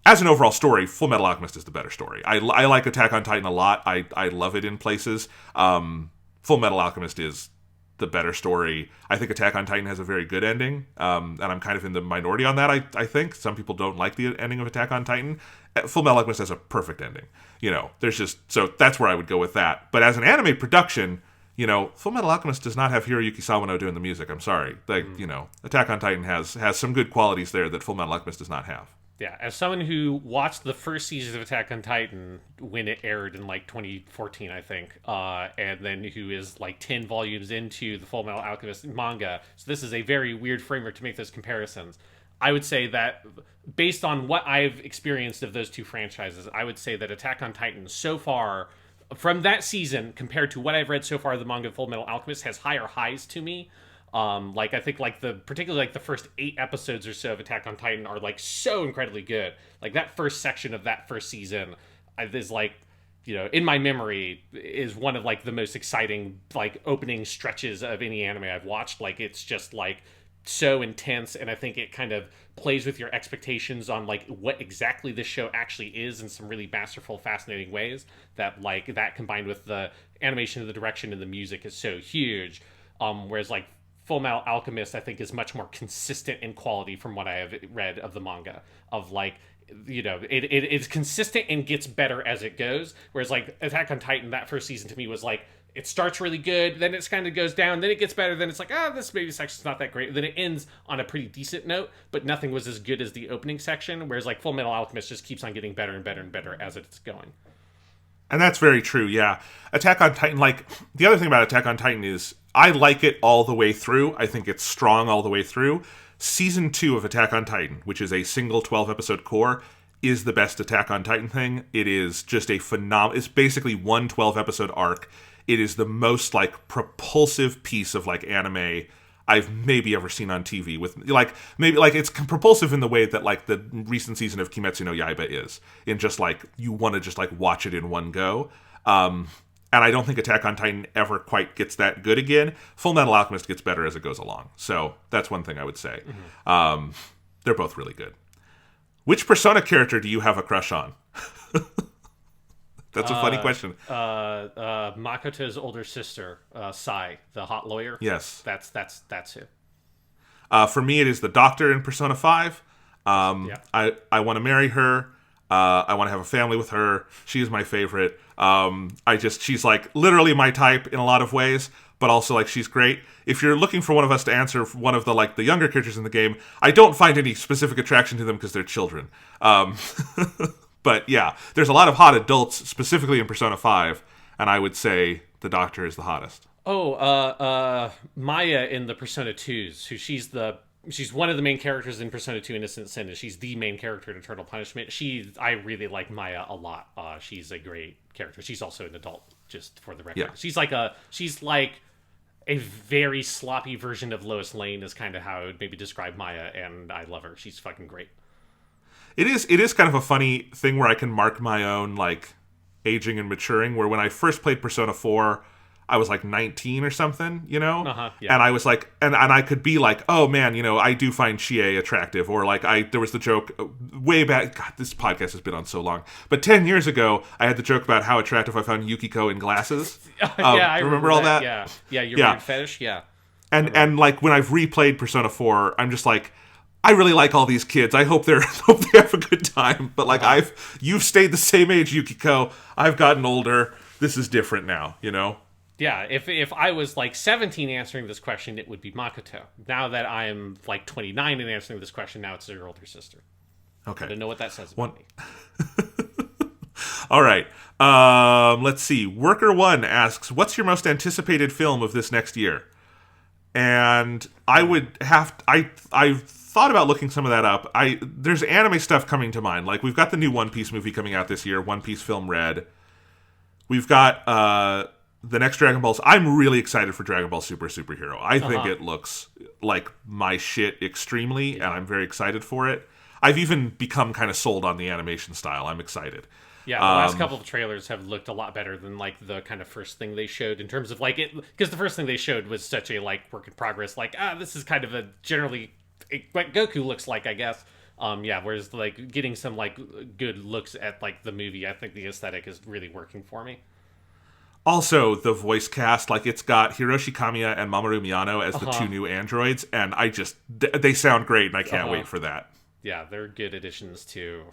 As an overall story, Full Metal Alchemist is the better story. I like Attack on Titan a lot. I love it in places. Full Metal Alchemist is the better story. I think Attack on Titan has a very good ending, and I'm kind of in the minority on that, I think. Some people don't like the ending of Attack on Titan. Full Metal Alchemist has a perfect ending. You know, so that's where I would go with that. But as an anime production, you know, Full Metal Alchemist does not have Hiroyuki Sawano doing the music. I'm sorry. Like, you know, Attack on Titan has some good qualities there that Full Metal Alchemist does not have. Yeah, as someone who watched the first season of Attack on Titan when it aired in like 2014, I think, and then who is like 10 volumes into the Full Metal Alchemist manga, so this is a very weird framework to make those comparisons. I would say that based on what I've experienced of those two franchises, I would say that Attack on Titan so far, from that season, compared to what I've read so far of the manga Full Metal Alchemist, has higher highs to me. Like I think like particularly like the first 8 episodes or so of Attack on Titan are like so incredibly good. Like that first section of that first season is like, you know, in my memory is one of like the most exciting like opening stretches of any anime I've watched. Like it's just like so intense, and I think it kind of plays with your expectations on like what exactly this show actually is in some really masterful, fascinating ways. That like that combined with the animation, the direction, and the music is so huge. Whereas like Full Metal Alchemist, I think, is much more consistent in quality from what I have read of the manga. Of like, you know, it is consistent and gets better as it goes. Whereas like Attack on Titan, that first season to me was like, it starts really good, then it kind of goes down, then it gets better, then it's like, this maybe section's not that great. Then it ends on a pretty decent note, but nothing was as good as the opening section. Whereas like Full Metal Alchemist just keeps on getting better and better and better as it's going. And that's very true, yeah. Attack on Titan, like, the other thing about Attack on Titan is I like it all the way through. I think it's strong all the way through. Season 2 of Attack on Titan, which is a single 12-episode core, is the best Attack on Titan thing. It is just a phenomenal... It's basically one 12-episode arc. It is the most, like, propulsive piece of, like, anime I've maybe ever seen on TV. With like, maybe, like, it's propulsive in the way that, like, the recent season of Kimetsu no Yaiba is. In just, like, you want to just, like, watch it in one go. And and I don't think Attack on Titan ever quite gets that good again. Full Metal Alchemist gets better as it goes along. So that's one thing I would say. They're both really good. Which Persona character do you have a crush on? That's a funny question. Makoto's older sister, Sai, the hot lawyer. Yes. That's who. For me, it is the Doctor in Persona 5. I want to marry her. I want to have a family with her. She is my favorite. She's like literally my type in a lot of ways, but also like she's great. If you're looking for one of us to answer one of the younger characters in the game, I don't find any specific attraction to them because they're children. But yeah, there's a lot of hot adults specifically in Persona 5, and I would say the Doctor is the hottest. Maya in the Persona 2s, who she's one of the main characters in Persona 2 Innocent Sin, and she's the main character in Eternal Punishment. I really like Maya a lot. She's a great character. She's also an adult, just for the record. Yeah. She's like a very sloppy version of Lois Lane is kind of how I would maybe describe Maya, and I love her. She's fucking great. It is kind of a funny thing where I can mark my own like aging and maturing, where when I first played Persona 4, I was like 19 or something, you know? Yeah. And I was like, and I could be like, oh man, you know, I do find Chie attractive. Or like, there was the joke way back, God, this podcast has been on so long. But 10 years ago, I had the joke about how attractive I found Yukiko in glasses. I remember all that. Yeah, your weird fetish, yeah. And like, when I've replayed Persona 4, I'm just like, I really like all these kids. I hope they have a good time. But like, you've stayed the same age, Yukiko. I've gotten older. This is different now, you know? Yeah, if I was like 17 answering this question, it would be Makoto. Now that I'm like 29 and answering this question, now it's your older sister. Okay. I don't know what that says about me. All right. Let's see. Worker1 asks, what's your most anticipated film of this next year? And I thought about looking some of that up. There's anime stuff coming to mind. Like, we've got the new One Piece movie coming out this year, One Piece Film Red. We've got the next Dragon Balls. I'm really excited for Dragon Ball Super Superhero. I think it looks like my shit extremely, and I'm very excited for it. I've even become kind of sold on the animation style. I'm excited. Yeah, the last couple of trailers have looked a lot better than like the kind of first thing they showed in terms of like it, because the first thing they showed was such a like work in progress. Like, this is kind of a generally what Goku looks like, I guess. Whereas like getting some like good looks at like the movie, I think the aesthetic is really working for me. Also, the voice cast, like, it's got Hiroshi Kamiya and Mamoru Miyano as the two new androids, and they sound great, and I can't wait for that. Yeah, they're good additions to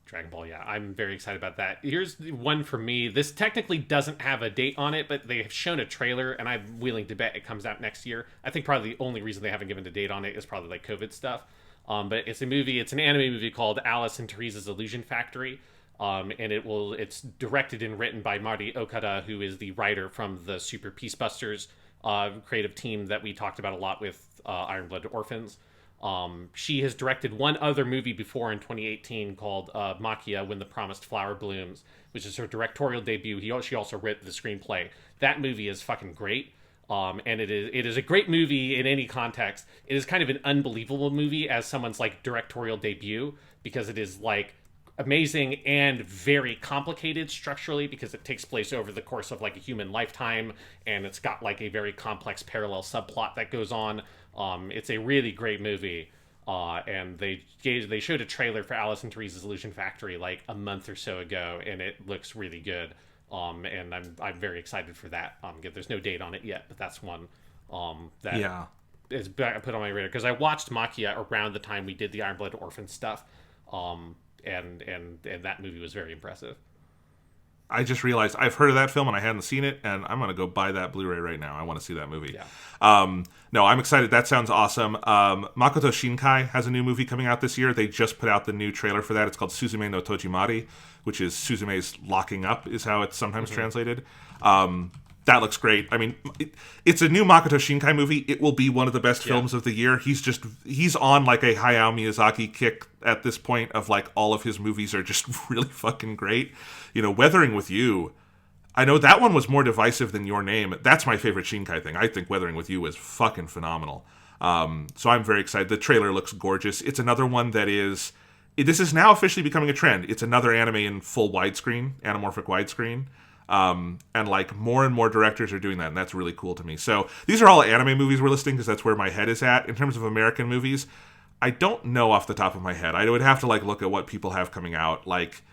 Dragon Ball. Yeah, I'm very excited about that. Here's one for me. This technically doesn't have a date on it, but they have shown a trailer, and I'm willing to bet it comes out next year. I think probably the only reason they haven't given a date on it is probably like COVID stuff. But it's an anime movie called Alice in Teresa's Illusion Factory. And it's directed and written by Mari Okada, who is the writer from the Super Peacebusters creative team that we talked about a lot with Iron Blooded Orphans. She has directed one other movie before in 2018 called Makia When the Promised Flower Blooms, which is her directorial debut. She also wrote the screenplay. That movie is fucking great. And it is a great movie in any context. It is kind of an unbelievable movie as someone's like directorial debut, because it is like amazing and very complicated structurally, because it takes place over the course of like a human lifetime, and it's got like a very complex parallel subplot that goes on. It's a really great movie, and they showed a trailer for Alice in Teresa's Illusion Factory like a month or so ago, and it looks really good. And I'm very excited for that. There's no date on it yet, but that's one that is put on my radar, because I watched Makia around the time we did the Iron Blooded Orphan stuff. And that movie was very impressive. I just realized I've heard of that film and I hadn't seen it, and I'm going to go buy that Blu-ray right now. I want to see that movie. Yeah. No, I'm excited. That sounds awesome. Makoto Shinkai has a new movie coming out this year. They just put out the new trailer for that. It's called Suzume no Tojimari, which is Suzume's locking up, is how it's sometimes translated. That looks great. I mean, it's a new Makoto Shinkai movie. It will be one of the best films of the year. He's on like a Hayao Miyazaki kick at this point of like all of his movies are just really fucking great. You know, Weathering with You, I know that one was more divisive than Your Name. That's my favorite Shinkai thing. I think Weathering with You is fucking phenomenal. So I'm very excited. The trailer looks gorgeous. It's another one that this is now officially becoming a trend. It's another anime in full widescreen, anamorphic widescreen. And like more and more directors are doing that, and that's really cool to me. So these are all anime movies we're listing because that's where my head is at. In terms of American movies, I don't know off the top of my head. I would have to like look at what people have coming out. Like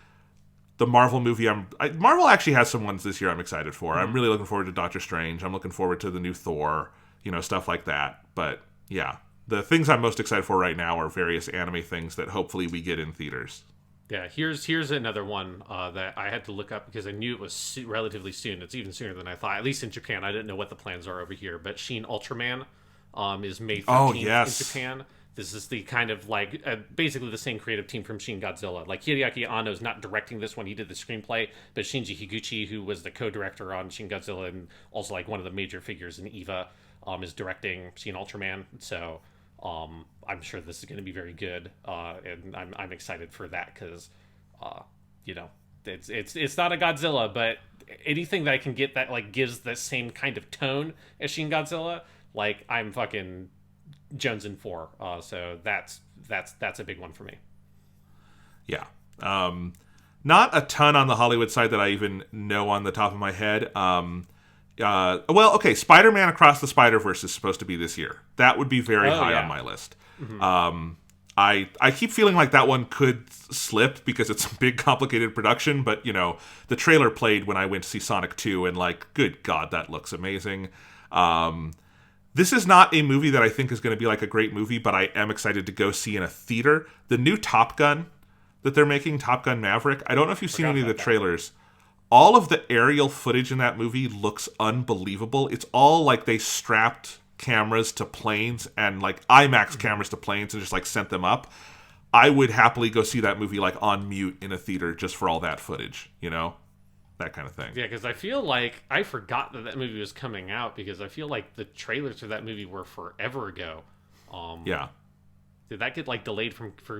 the Marvel movie, Marvel actually has some ones this year I'm excited for. I'm really looking forward to Doctor Strange. I'm looking forward to the new Thor, stuff like that. But yeah, the things I'm most excited for right now are various anime things that hopefully we get in theaters. Yeah, here's another one that I had to look up because I knew it was relatively soon. It's even sooner than I thought, at least in Japan. I didn't know what the plans are over here, but Shin Ultraman is May 13th in Japan. This is the kind of like basically the same creative team from Shin Godzilla. Like Hideaki Anno's not directing this one; he did the screenplay. But Shinji Higuchi, who was the co-director on Shin Godzilla and also like one of the major figures in EVA, is directing Shin Ultraman. So I'm sure this is going to be very good, and I'm excited for that because it's not a Godzilla, but anything that I can get that like gives the same kind of tone as Shin Godzilla, like I'm fucking jonesing for. So that's a big one for me. Yeah. Not a ton on the Hollywood side that I even know on the top of my head. Spider-Man Across the Spider-Verse is supposed to be this year. That would be very high on my list. Mm-hmm. I keep feeling like that one could slip because it's a big, complicated production, but, the trailer played when I went to see Sonic 2, and, like, good God, that looks amazing. This is not a movie that I think is going to be, like, a great movie, but I am excited to go see in a theater. The new Top Gun that they're making, Top Gun Maverick, I don't know if you've seen any of the trailers. All of the aerial footage in that movie looks unbelievable. It's all like they strapped cameras to planes and like IMAX cameras to planes and just like sent them up. I would happily go see that movie like on mute in a theater just for all that footage, that kind of thing. Yeah, because I feel like I forgot that movie was coming out because I feel like the trailers for that movie were forever ago. Yeah. Did that get like delayed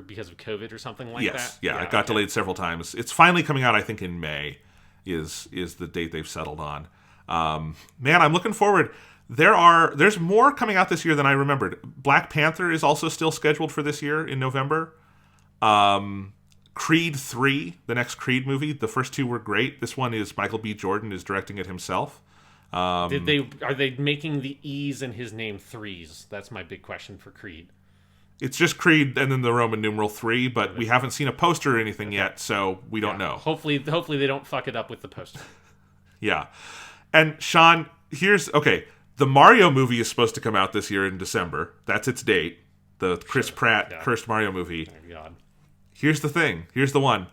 because of COVID or something like that? Yes. Yeah, it got delayed several times. It's finally coming out, I think, in May. Is the date they've settled on. Man, I'm looking forward. There's more coming out this year than I remembered. Black Panther is also still scheduled for this year in November. Creed 3, the next Creed movie. The first two were great. This one is Michael B. Jordan is directing it himself. Are they making the E's in his name threes? That's my big question for Creed. It's just Creed and then the Roman numeral 3, but we haven't seen a poster or anything yet, so we don't know. Hopefully they don't fuck it up with the poster. Yeah. And Sean, the Mario movie is supposed to come out this year in December. That's its date. The Chris Pratt cursed Mario movie. Oh, God. Here's the thing. Here's the one.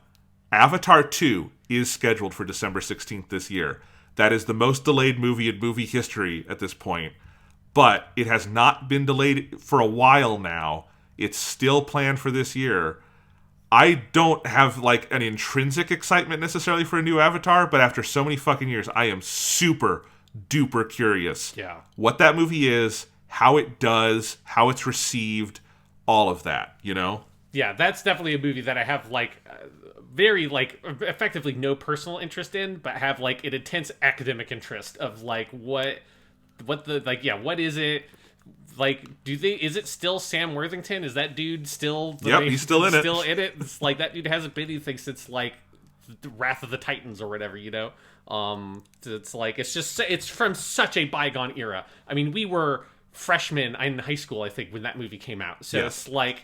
Avatar 2 is scheduled for December 16th this year. That is the most delayed movie in movie history at this point. But it has not been delayed for a while now. It's still planned for this year. I don't have like an intrinsic excitement necessarily for a new Avatar, but after so many fucking years, I am super duper curious. Yeah. What that movie is, how it does, how it's received, all of that, Yeah, that's definitely a movie that I have like very like effectively no personal interest in, but have like an intense academic interest of like what is it? Like, is it still Sam Worthington? Is that dude still... he's still in it. Still in it? It's like, that dude hasn't been anything since, like, the Wrath of the Titans or whatever, It's like, it's from such a bygone era. I mean, we were freshmen in high school, I think, when that movie came out. So yes. It's like,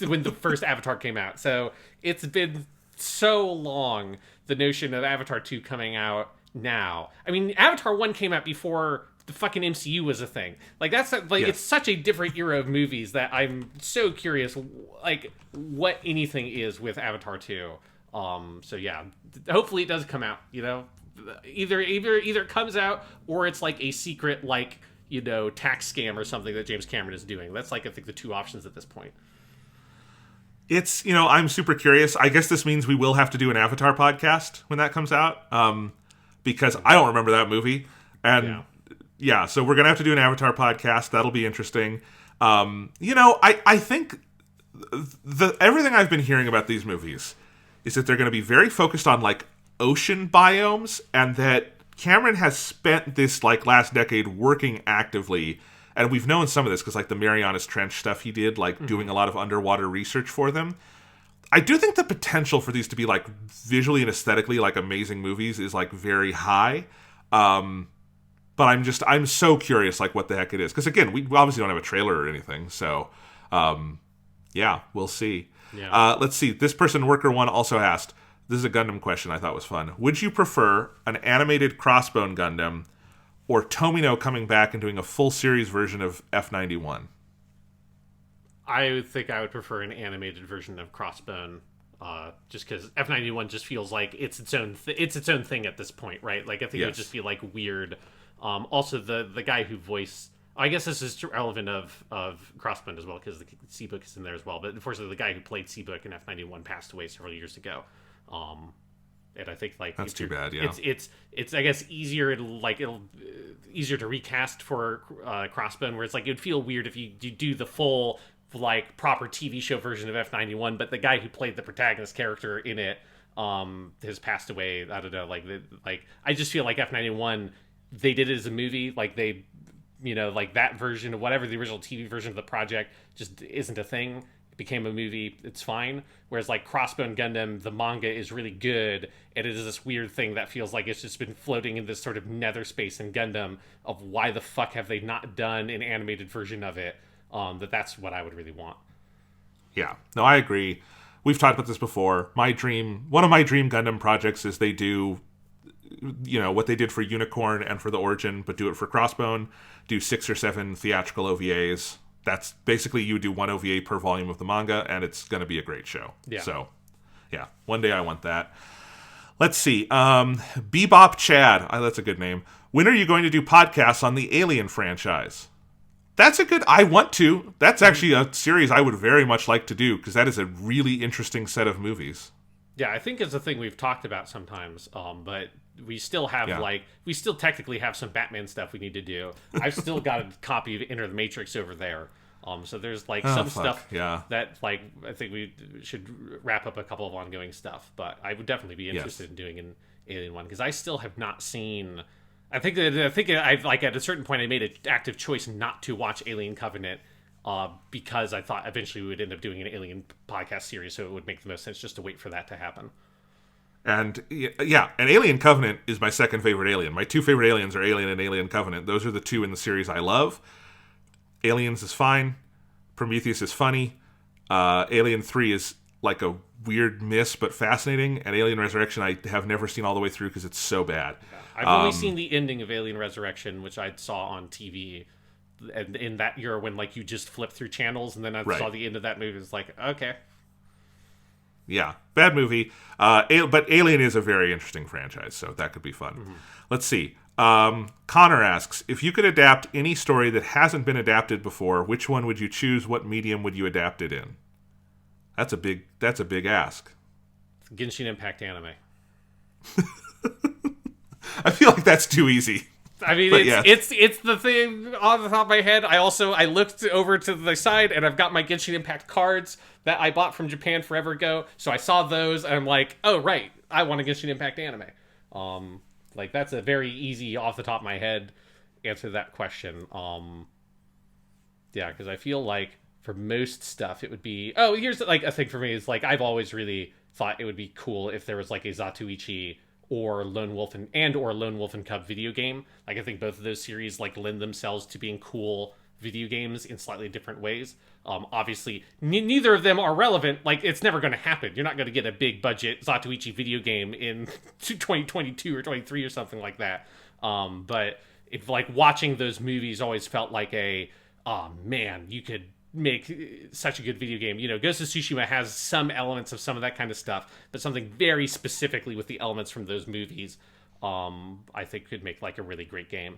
when the first Avatar came out. So it's been so long, the notion of Avatar 2 coming out now. I mean, Avatar 1 came out before... the fucking MCU was a thing. Like that's like It's such a different era of movies that I'm so curious like what anything is with Avatar 2. So yeah, hopefully it does come out, Either it comes out or it's like a secret like, tax scam or something that James Cameron is doing. That's like I think the two options at this point. It's, I'm super curious. I guess this means we will have to do an Avatar podcast when that comes out. Because I don't remember that movie. And yeah, so we're going to have to do an Avatar podcast. That'll be interesting. I think everything I've been hearing about these movies is that they're going to be very focused on, like, ocean biomes, and that Cameron has spent this, like, last decade working actively, and we've known some of this because, like, the Marianas Trench stuff he did, like, doing a lot of underwater research for them. I do think the potential for these to be like visually and aesthetically like amazing movies is like very high. But I'm so curious like what the heck it is, because again we obviously don't have a trailer or anything, so yeah, we'll see. Yeah. Let's see. This person, Worker One, also asked. This is a Gundam question I thought was fun. Would you prefer an animated Crossbone Gundam or Tomino coming back and doing a full series version of F91? I think I would prefer an animated version of Crossbone, just because F91 just feels like it's its own thing at this point, right? Like I think it would just be like weird. Also, the guy who voiced, I guess this is relevant of Crossbone as well, because the Seabook is in there as well. But unfortunately, the guy who played Seabook in F91 passed away several years ago. And I think like that's too bad. Yeah, it's I guess easier easier to recast for Crossbone, where it's like it'd feel weird if you do the full like proper TV show version of F91, but the guy who played the protagonist character in it has passed away. I don't know, like I just feel like F91, they did it as a movie, like they, like that version of whatever the original TV version of the project just isn't a thing. Became a movie, it's fine. Whereas like Crossbone Gundam, the manga is really good, and it is this weird thing that feels like it's just been floating in this sort of nether space in Gundam of why the fuck have they not done an animated version of it. That's what I would really want. Yeah, no, I agree. We've talked about this before. One of my dream Gundam projects is they do, what they did for Unicorn and for the Origin, but do it for Crossbone. Do 6 or 7 theatrical OVAs. That's basically you do one OVA per volume of the manga, and it's going to be a great show. Yeah. So, yeah, one day I want that. Let's see. Bebop Chad. That's a good name. When are you going to do podcasts on the Alien franchise? I want to. That's actually a series I would very much like to do, because that is a really interesting set of movies. Yeah, I think it's a thing we've talked about sometimes, but we still have we still technically have some Batman stuff we need to do. I've still got a copy of Enter the Matrix over there. So there's stuff that like I think we should wrap up a couple of ongoing stuff, but I would definitely be interested in doing an Alien one, because I still have not seen. I think I like at a certain point I made an active choice not to watch Alien Covenant. Because I thought eventually we would end up doing an Alien podcast series, so it would make the most sense just to wait for that to happen. And yeah, and Alien Covenant is my second favorite Alien. My 2 favorite Aliens are Alien and Alien Covenant. Those are the 2 in the series I love. Aliens is fine. Prometheus is funny. Alien 3 is like a weird miss, but fascinating. And Alien Resurrection I have never seen all the way through because it's so bad. I've only seen the ending of Alien Resurrection, which I saw on TV. And in that era when like you just flip through channels, and then I saw the end of that movie, it's like, okay. Yeah, bad movie. But Alien is a very interesting franchise, so that could be fun. Mm-hmm. Let's see. Connor asks, if you could adapt any story that hasn't been adapted before, which one would you choose? What medium would you adapt it in? That's a big ask. Genshin Impact anime. I feel like that's too easy. I mean, it's the thing on the top of my head. I looked over to the side, and I've got my Genshin Impact cards that I bought from Japan forever ago. So I saw those, and I'm like, oh, right, I want a Genshin Impact anime. Like, that's a very easy, off the top of my head, answer to that question. Yeah, because I feel like for most stuff, it would be... Oh, here's, like, a thing for me is, like, I've always really thought it would be cool if there was, like, a Zatoichi or Lone Wolf and Cub video game. Like, I think both of those series like lend themselves to being cool video games in slightly different ways. Obviously, neither of them are relevant. Like, it's never going to happen. You're not going to get a big budget Zatoichi video game in 2022 or 23 or something like that. But if like watching those movies always felt like oh man, you could make such a good video game. Ghost of Tsushima has some elements of some of that kind of stuff, but something very specifically with the elements from those movies, I think could make like a really great game.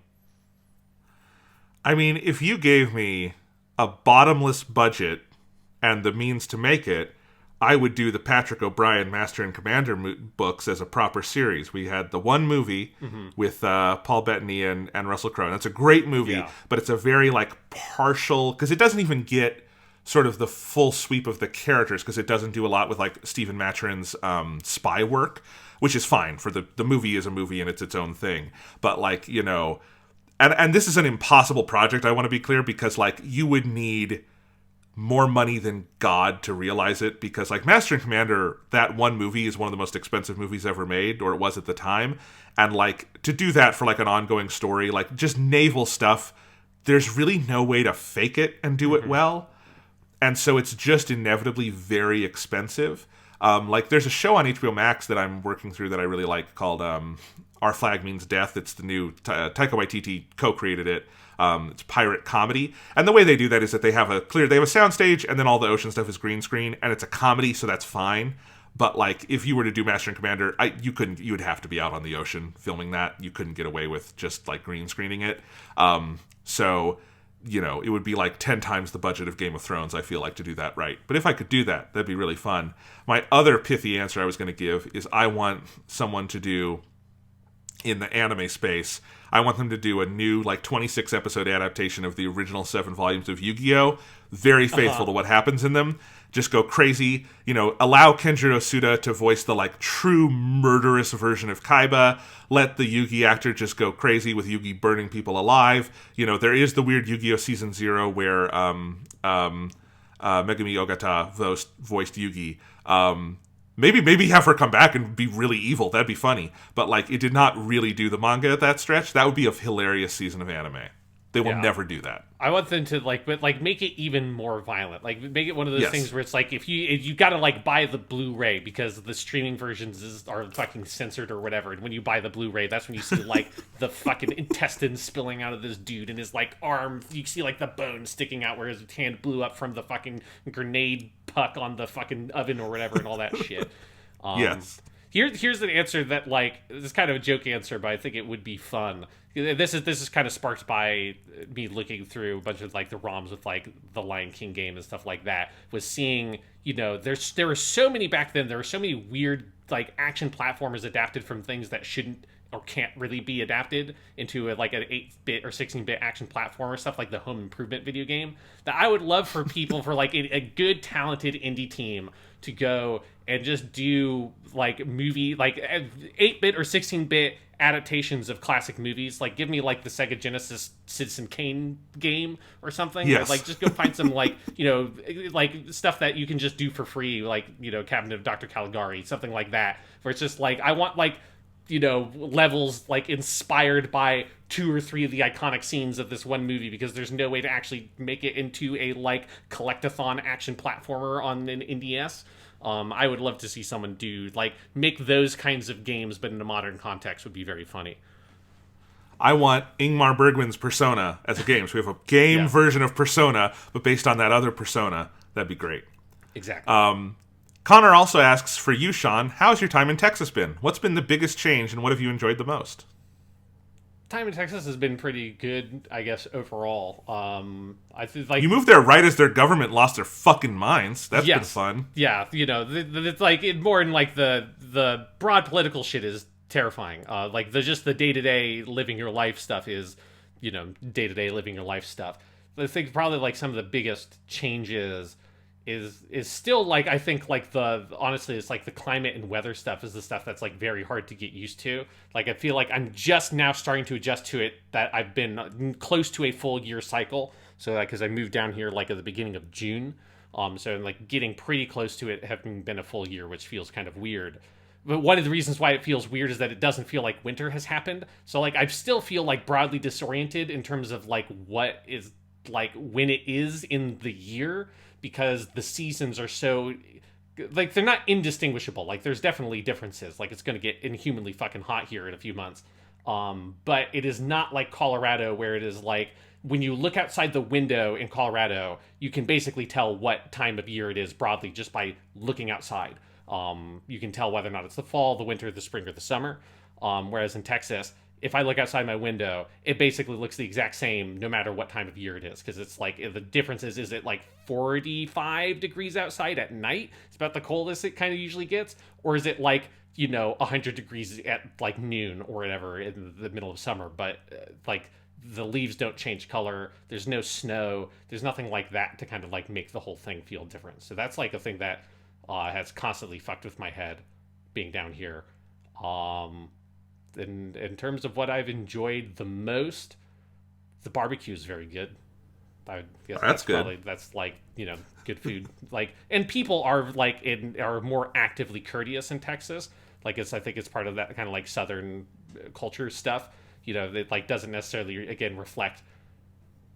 I mean, if you gave me a bottomless budget and the means to make it, I would do the Patrick O'Brien Master and Commander books as a proper series. We had the one movie with Paul Bettany and Russell Crowe. That's a great movie, but it's a very like partial, because it doesn't even get sort of the full sweep of the characters, because it doesn't do a lot with like Stephen Maturin's spy work, which is fine for the movie is a movie and it's its own thing. But like, and this is an impossible project, I want to be clear, because like you would need more money than God to realize it, because like Master and Commander, that one movie is one of the most expensive movies ever made, or it was at the time. And like to do that for like an ongoing story, like just naval stuff, there's really no way to fake it and do it well. And so it's just inevitably very expensive. Like there's a show on HBO Max that I'm working through that I really like called Our Flag Means Death. It's the new Taika Waititi co-created it. It's pirate comedy, and the way they do that is that they have a soundstage, and then all the ocean stuff is green screen, and it's a comedy, so that's fine. But like, if you were to do Master and Commander, you would have to be out on the ocean filming that. You couldn't get away with just like green screening it. So it would be like 10 times the budget of Game of Thrones, I feel like, to do that right. But if I could do that, that'd be really fun. My other pithy answer I was going to give is I want someone to do, in the anime space, I want them to do a new, like, 26-episode adaptation of the original 7 volumes of Yu-Gi-Oh! Very faithful to what happens in them. Just go crazy. Allow Kenjiro Suda to voice the, like, true murderous version of Kaiba. Let the Yugi actor just go crazy with Yugi burning people alive. There is the weird Yu-Gi-Oh! Season 0 where Megumi Ogata voiced Yugi. Maybe have her come back and be really evil. That'd be funny. But like, it did not really do the manga at that stretch. That would be a hilarious season of anime. They will never do that. I want them to make it even more violent. Like make it one of those things where it's like if you got to like buy the Blu-ray because the streaming versions are fucking censored or whatever. And when you buy the Blu-ray, that's when you see like the fucking intestines spilling out of this dude and his like arm. You see like the bone sticking out where his hand blew up from the fucking grenade puck on the fucking oven or whatever and all that shit. Yes. Here's an answer that like this is kind of a joke answer, but I think it would be fun. This is kind of sparked by me looking through a bunch of like the ROMs with like the Lion King game and stuff like that. Was seeing there were so many back then. There were so many weird like action platformers adapted from things that shouldn't or can't really be adapted into like an 8-bit or 16-bit action platformer, stuff like the Home Improvement video game. That I would love for people for like a good talented indie team to go and just do like movie like 8-bit or 16-bit adaptations of classic movies. Like give me like the Sega Genesis Citizen Kane game or something. Yes. Like just go find some like like stuff that you can just do for free, like Cabinet of Dr. Caligari, something like that, where it's just like I want like levels like inspired by 2 or 3 of the iconic scenes of this one movie, because there's no way to actually make it into a like collectathon action platformer on an NDS. I would love to see someone do like make those kinds of games, but in a modern context would be very funny. I want Ingmar Bergman's Persona as a game. So we have a game version of Persona, but based on that other Persona. That'd be great. Exactly. Connor also asks, for you, Sean, how's your time in Texas been? What's been the biggest change, and what have you enjoyed the most? Time in Texas has been pretty good, I guess, overall. I feel like you moved there right as their government lost their fucking minds. That's been fun. Yeah, it's like more in like the broad political shit is terrifying. Like the day-to-day living your life stuff is, day-to-day living your life stuff. I think probably like some of the biggest changes is still like I think like honestly it's like the climate and weather stuff is the stuff that's like very hard to get used to. Like I feel like I'm just now starting to adjust to it, that I've been close to a full year cycle. So like because I moved down here like at the beginning of June, so I'm like getting pretty close to it having been a full year, which feels kind of weird. But one of the reasons why it feels weird is that it doesn't feel like winter has happened. So like I still feel like broadly disoriented in terms of like what is like when it is in the year, because the seasons are so like they're not indistinguishable. Like there's definitely differences. Like it's going to get inhumanly fucking hot here in a few months. But it is not like Colorado, where it is like when you look outside the window in Colorado, you can basically tell what time of year it is broadly just by looking outside. You can tell whether or not it's the fall, the winter, the spring, or the summer. Whereas in Texas, if I look outside my window, it basically looks the exact same no matter what time of year it is. Because it's like, the difference is it like 45 degrees outside at night? It's about the coldest it kind of usually gets. Or is it like, 100 degrees at like noon or whatever in the middle of summer? But like the leaves don't change color. There's no snow. There's nothing like that to kind of like make the whole thing feel different. So that's like a thing that has constantly fucked with my head being down here. In terms of what I've enjoyed the most, the barbecue is very good. I guess That's good. probably that's like good food. Like, and people are like are more actively courteous in Texas. Like I think it's part of that kind of like Southern culture stuff. That like doesn't necessarily again reflect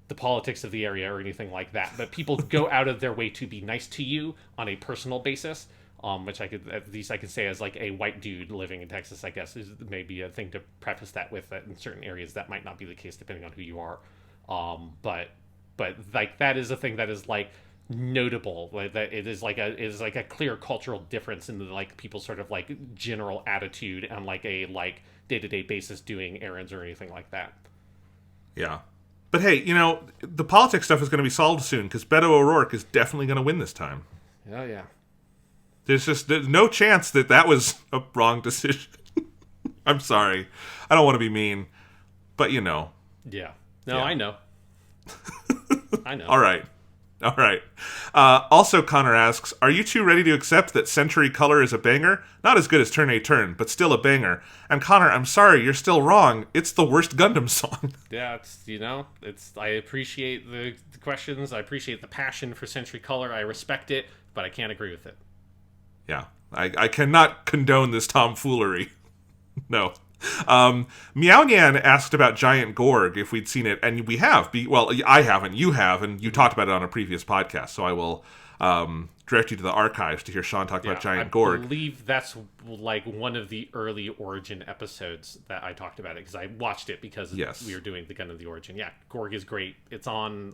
the politics of the area or anything like that. But people go out of their way to be nice to you on a personal basis. Which at least I could say as like a white dude living in Texas, I guess is maybe a thing to preface that with. That in certain areas that might not be the case depending on who you are. But like that is a thing that is like notable. Like that it is like a clear cultural difference in the like people's sort of like general attitude on like a like day-to-day basis doing errands or anything like that. Yeah. But hey, the politics stuff is going to be solved soon because Beto O'Rourke is definitely going to win this time. Oh yeah. There's no chance that was a wrong decision. I'm sorry. I don't want to be mean, but Yeah. No, yeah. I know. I know. All right. Also, Connor asks, are you two ready to accept that Century Color is a banger? Not as good as Turn A Turn, but still a banger. And Connor, I'm sorry, you're still wrong. It's the worst Gundam song. Yeah, I appreciate the questions. I appreciate the passion for Century Color. I respect it, but I can't agree with it. Yeah, I cannot condone this tomfoolery. No. Meow Nyan asked about Giant Gorg, if we'd seen it, and we have. Well, I haven't, you have, and you talked about it on a previous podcast, so I will direct you to the archives to hear Sean talk about Giant Gorg. I believe that's like one of the early Origin episodes that I talked about it, because I watched it because we were doing the Gundam the Origin. Yeah, Gorg is great. It's on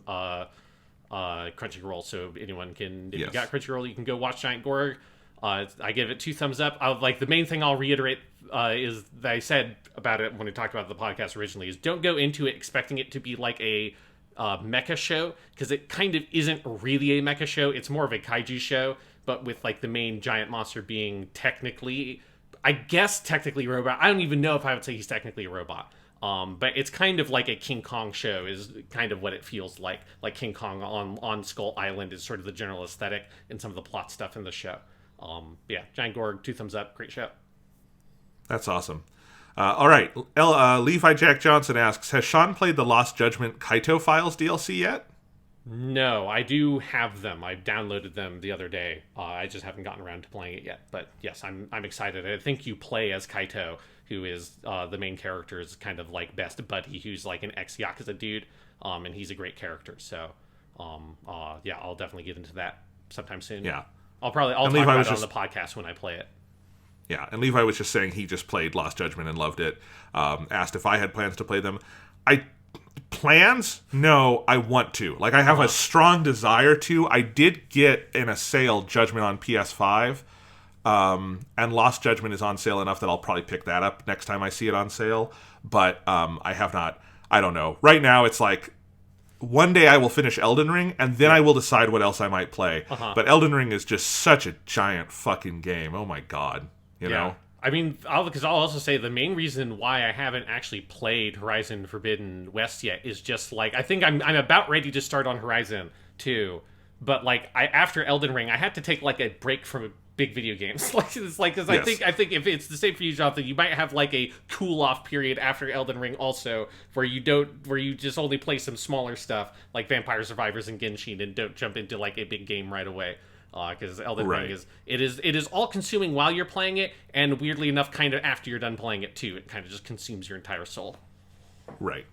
Crunchyroll, so anyone can, if you got Crunchyroll, you can go watch Giant Gorg. I give it 2 thumbs up. The main thing I'll reiterate is that I said about it when we talked about the podcast originally is don't go into it expecting it to be like a mecha show, because it kind of isn't really a mecha show. It's more of a kaiju show, but with like the main giant monster being technically robot. I don't even know if I would say he's technically a robot. But it's kind of like a King Kong show is kind of what it feels like. Like King Kong on Skull Island is sort of the general aesthetic and some of the plot stuff in the show. Giant Gorg, 2 thumbs up, great show. That's awesome. All right, Levi Jack Johnson asks, has Sean played the Lost Judgment Kaito Files DLC yet? No, I do have them. I downloaded them the other day. I just haven't gotten around to playing it yet. But yes, I'm excited. I think you play as Kaito, who is the main character's kind of like best buddy, who's like an ex-Yakuza dude, and he's a great character. So, I'll definitely get into that sometime soon. Yeah. I'll talk about it on the podcast when I play it. Yeah, and Levi was just saying he just played Lost Judgment and loved it. Asked if I had plans to play them. Plans? No, I want to. Like, I have a strong desire to. I did get in a sale Judgment on PS5, and Lost Judgment is on sale enough that I'll probably pick that up next time I see it on sale. But I have not. I don't know. Right now, it's like, one day I will finish Elden Ring, and then I will decide what else I might play. But Elden Ring is just such a giant fucking game. Oh my god. You know? I mean, I'll also say the main reason why I haven't actually played Horizon Forbidden West yet is just like, I think I'm about ready to start on Horizon 2. But like, after Elden Ring, I had to take like a break from big video games. Because I think if it's the same for you, Jonathan, you might have like a cool off period after Elden Ring also, where you just only play some smaller stuff like Vampire Survivors and Genshin and don't jump into like a big game right away. Because Elden Ring is all consuming while you're playing it, and weirdly enough, kind of after you're done playing it too, it kind of just consumes your entire soul. Right.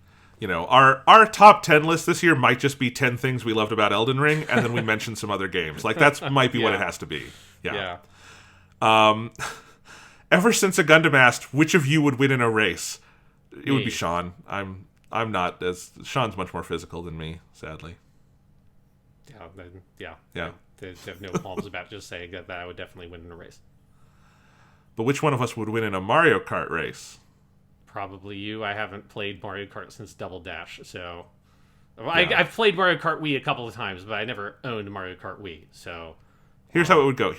Our top 10 list this year might just be 10 things we loved about Elden Ring, and then we mentioned some other games. Like, that's might be what it has to be. Yeah. Ever since a Gundam asked which of you would win in a race, it would be Sean. I'm not as Sean's much more physical than me, sadly. Yeah. I have no qualms about just saying that I would definitely win in a race. But which one of us would win in a Mario Kart race? Probably you. I haven't played Mario Kart since Double Dash, so I've played Mario Kart Wii a couple of times, but I never owned Mario Kart Wii. So here's how it would go.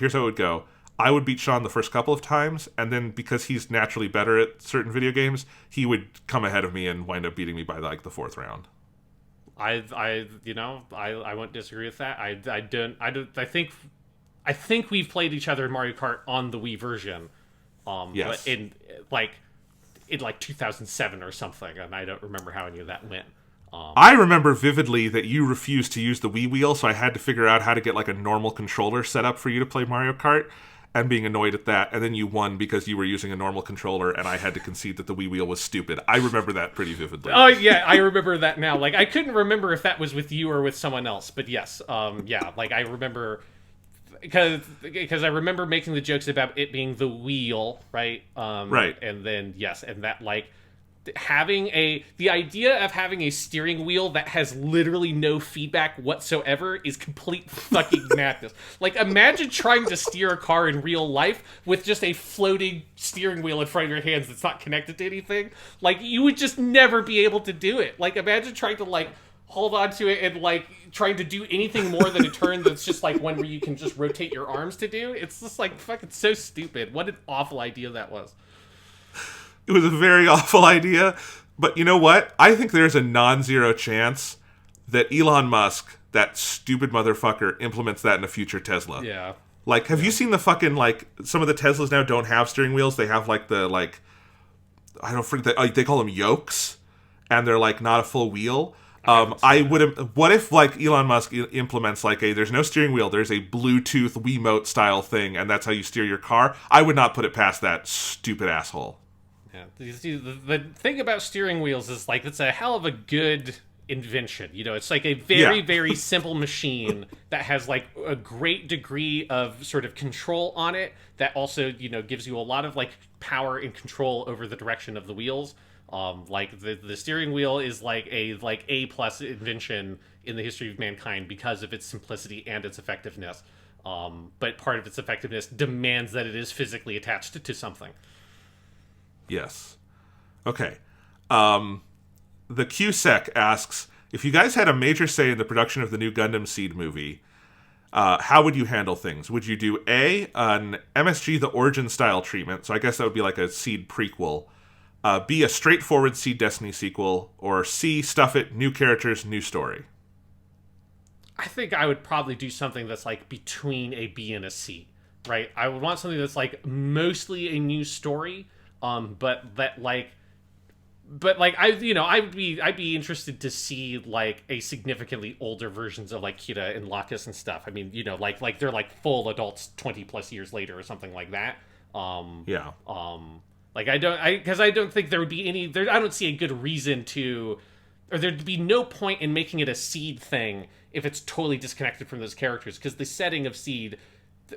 I would beat Sean the first couple of times, and then because he's naturally better at certain video games, he would come ahead of me and wind up beating me by like the 4th round. I won't disagree with that. I think we've played each other in Mario Kart on the Wii version. Yes. But in 2007 or something, and I don't remember how any of that went. I remember vividly that you refused to use the Wii wheel, so I had to figure out how to get like a normal controller set up for you to play Mario Kart, and being annoyed at that. And then you won because you were using a normal controller, and I had to concede that the Wii wheel was stupid. I remember that pretty vividly. Oh yeah, I remember that now. Like I couldn't remember if that was with you or with someone else, but yes, yeah, like I remember because I remember making the jokes about it being the wheel, right? Right. And then yes, and that like the idea of having a steering wheel that has literally no feedback whatsoever is complete fucking madness. Like imagine trying to steer a car in real life with just a floating steering wheel in front of your hands that's not connected to anything. Like you would just never be able to do it. Like imagine trying to like hold on to it and like trying to do anything more than a turn that's just like one where you can just rotate your arms to do. It's just like fucking so stupid. What an awful idea that was. It was a very awful idea, but you know what? I think there's a non-zero chance that Elon Musk, that stupid motherfucker, implements that in a future Tesla. Yeah. Like, have you seen the fucking, like, some of the Teslas now don't have steering wheels. They have, like, the, like, I don't forget, they call them yokes, and they're, like, not a full wheel. What if, like, Elon Musk implements, like, there's no steering wheel, there's a Bluetooth Wiimote style thing, and that's how you steer your car? I would not put it past that stupid asshole. Yeah, the thing about steering wheels is like it's a hell of a good invention. You know, it's like a very simple machine that has like a great degree of sort of control on it that also, you know, gives you a lot of like power and control over the direction of the wheels. Like the steering wheel is like A plus invention in the history of mankind because of its simplicity and its effectiveness. But part of its effectiveness demands that it is physically attached to something. Yes. Okay. The QSec asks, if you guys had a major say in the production of the new Gundam Seed movie, how would you handle things? Would you do A, an MSG The Origin style treatment, so I guess that would be like a Seed prequel, B, a straightforward Seed Destiny sequel, or C, stuff it, new characters, new story? I think I would probably do something that's like between a B and a C, right? I would want something that's like mostly a new story, but I'd be interested to see like a significantly older versions of like Kira and Lacus and stuff. I mean, you know, like they're like full adults 20 plus years later or something like that. Like I don't think there would be I don't see a good reason to, or there'd be no point in making it a Seed thing if it's totally disconnected from those characters, because the setting of Seed,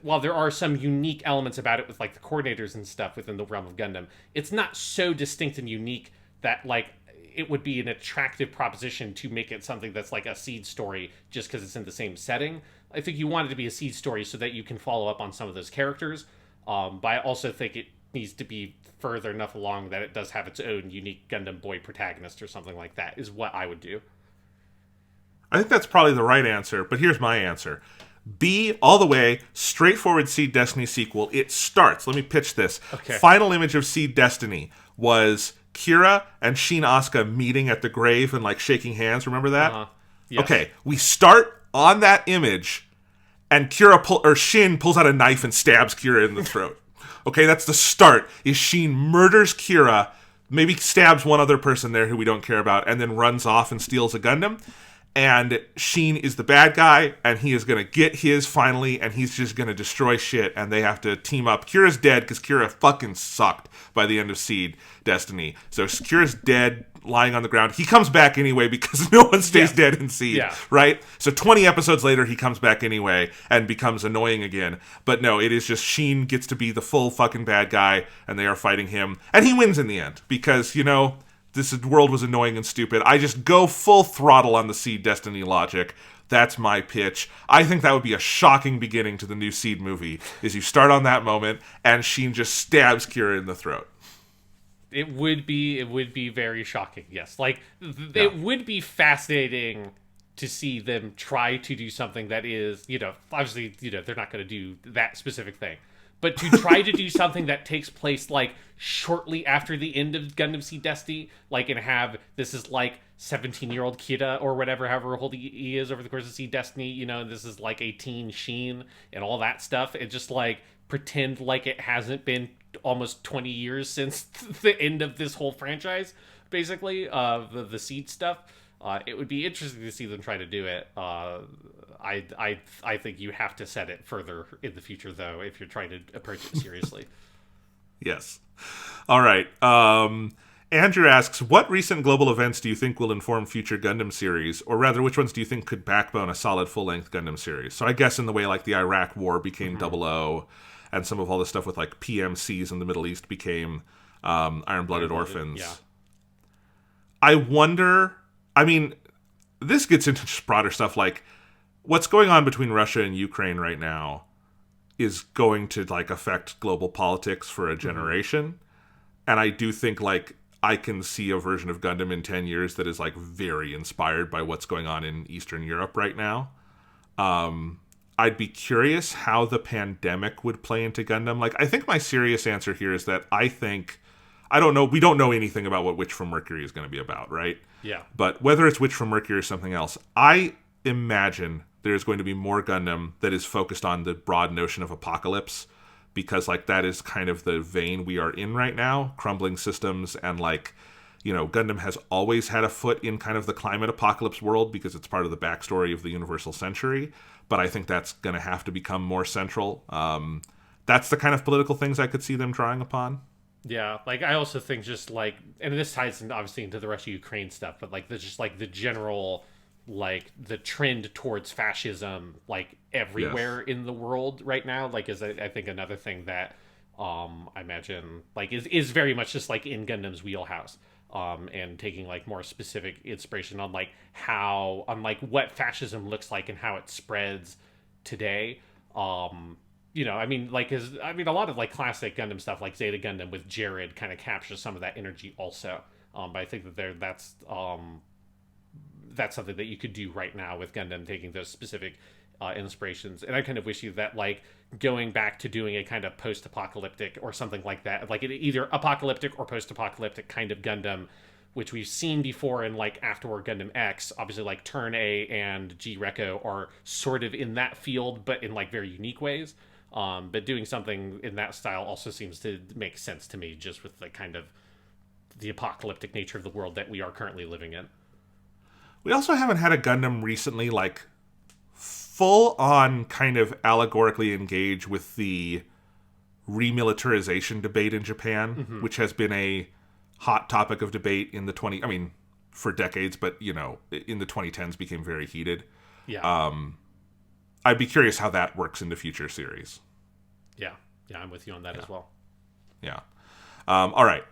while there are some unique elements about it with like the coordinators and stuff within the realm of Gundam, it's not so distinct and unique that like it would be an attractive proposition to make it something that's like a Seed story just because it's in the same setting. I think you want it to be a Seed story so that you can follow up on some of those characters. But I also think it needs to be further enough along that it does have its own unique Gundam boy protagonist or something like that, is what I would do. I think that's probably the right answer, but here's my answer. B, all the way, straightforward Seed Destiny sequel. It starts. Let me pitch this. Okay. Final image of Seed Destiny was Kira and Shin Asuka meeting at the grave and like shaking hands. Remember that? Yes. Okay, we start on that image, and Shin pulls out a knife and stabs Kira in the throat. Okay, that's the start. Is Shin murders Kira, maybe stabs one other person there who we don't care about, and then runs off and steals a Gundam. And Shin is the bad guy, and he is going to get his finally, and he's just going to destroy shit, and they have to team up. Kira's dead, because Kira fucking sucked by the end of Seed Destiny. So Kira's dead, lying on the ground. He comes back anyway, because no one stays dead in Seed, right? So 20 episodes later, he comes back anyway, and becomes annoying again. But no, it is just Shin gets to be the full fucking bad guy, and they are fighting him. And he wins in the end, because, you know, this world was annoying and stupid. I just go full throttle on the Seed Destiny logic. That's my pitch. I think that would be a shocking beginning to the new Seed movie, is you start on that moment, and Shin just stabs Kira in the throat. It would be very shocking, yes. Like, it would be fascinating to see them try to do something that is, you know, obviously, you know, they're not going to do that specific thing. But to try to do something that takes place, like, shortly after the end of Gundam Seed Destiny, like, and have, this is, like, 17-year-old Kira, or whatever, however old he is over the course of Seed Destiny, you know, and this is, like, a teen Shin, and all that stuff, and just, like, pretend like it hasn't been almost 20 years since the end of this whole franchise, basically, the Seed stuff. It would be interesting to see them try to do it. I think you have to set it further in the future, though, if you're trying to approach it seriously. Yes. All right. Andrew asks, what recent global events do you think will inform future Gundam series? Or rather, which ones do you think could backbone a solid full-length Gundam series? So I guess in the way like the Iraq War became 00, and some of all the stuff with like PMCs in the Middle East became Iron-Blooded Orphans. Yeah. I wonder, I mean, this gets into just broader stuff like what's going on between Russia and Ukraine right now is going to like affect global politics for a generation. And I do think like I can see a version of Gundam in 10 years that is like very inspired by what's going on in Eastern Europe right now. I'd be curious how the pandemic would play into Gundam. Like, I think my serious answer here is that I don't know, we don't know anything about what Witch from Mercury is going to be about, right? Yeah. But whether it's Witch from Mercury or something else, I imagine there's going to be more Gundam that is focused on the broad notion of apocalypse, because like that is kind of the vein we are in right now, crumbling systems, and like, you know, Gundam has always had a foot in kind of the climate apocalypse world because it's part of the backstory of the Universal Century, but I think that's going to have to become more central. That's the kind of political things I could see them drawing upon. Yeah, like I also think just like, and this ties in obviously into the Russia-Ukraine stuff, but like there's just like the general, like the trend towards fascism like everywhere in the world right now, like is I think another thing that I imagine like is very much just like in Gundam's wheelhouse, and taking like more specific inspiration on like how on like what fascism looks like and how it spreads today. You know, I mean, like, a lot of like classic Gundam stuff, like Zeta Gundam with Jared, kind of captures some of that energy also. But I think that that's something that you could do right now with Gundam, taking those specific inspirations. And I kind of wish you that like going back to doing a kind of post-apocalyptic or something like that, like either apocalyptic or post-apocalyptic kind of Gundam, which we've seen before in like Afterward Gundam X. Obviously, like Turn A and G Reco are sort of in that field, but in like very unique ways. But doing something in that style also seems to make sense to me, just with the kind of the apocalyptic nature of the world that we are currently living in. We also haven't had a Gundam recently, like, full on kind of allegorically engage with the remilitarization debate in Japan, which has been a hot topic of debate in the for decades, but, you know, in the 2010s became very heated. Yeah. I'd be curious how that works into future series. Yeah, I'm with you on that as well. Yeah. All right.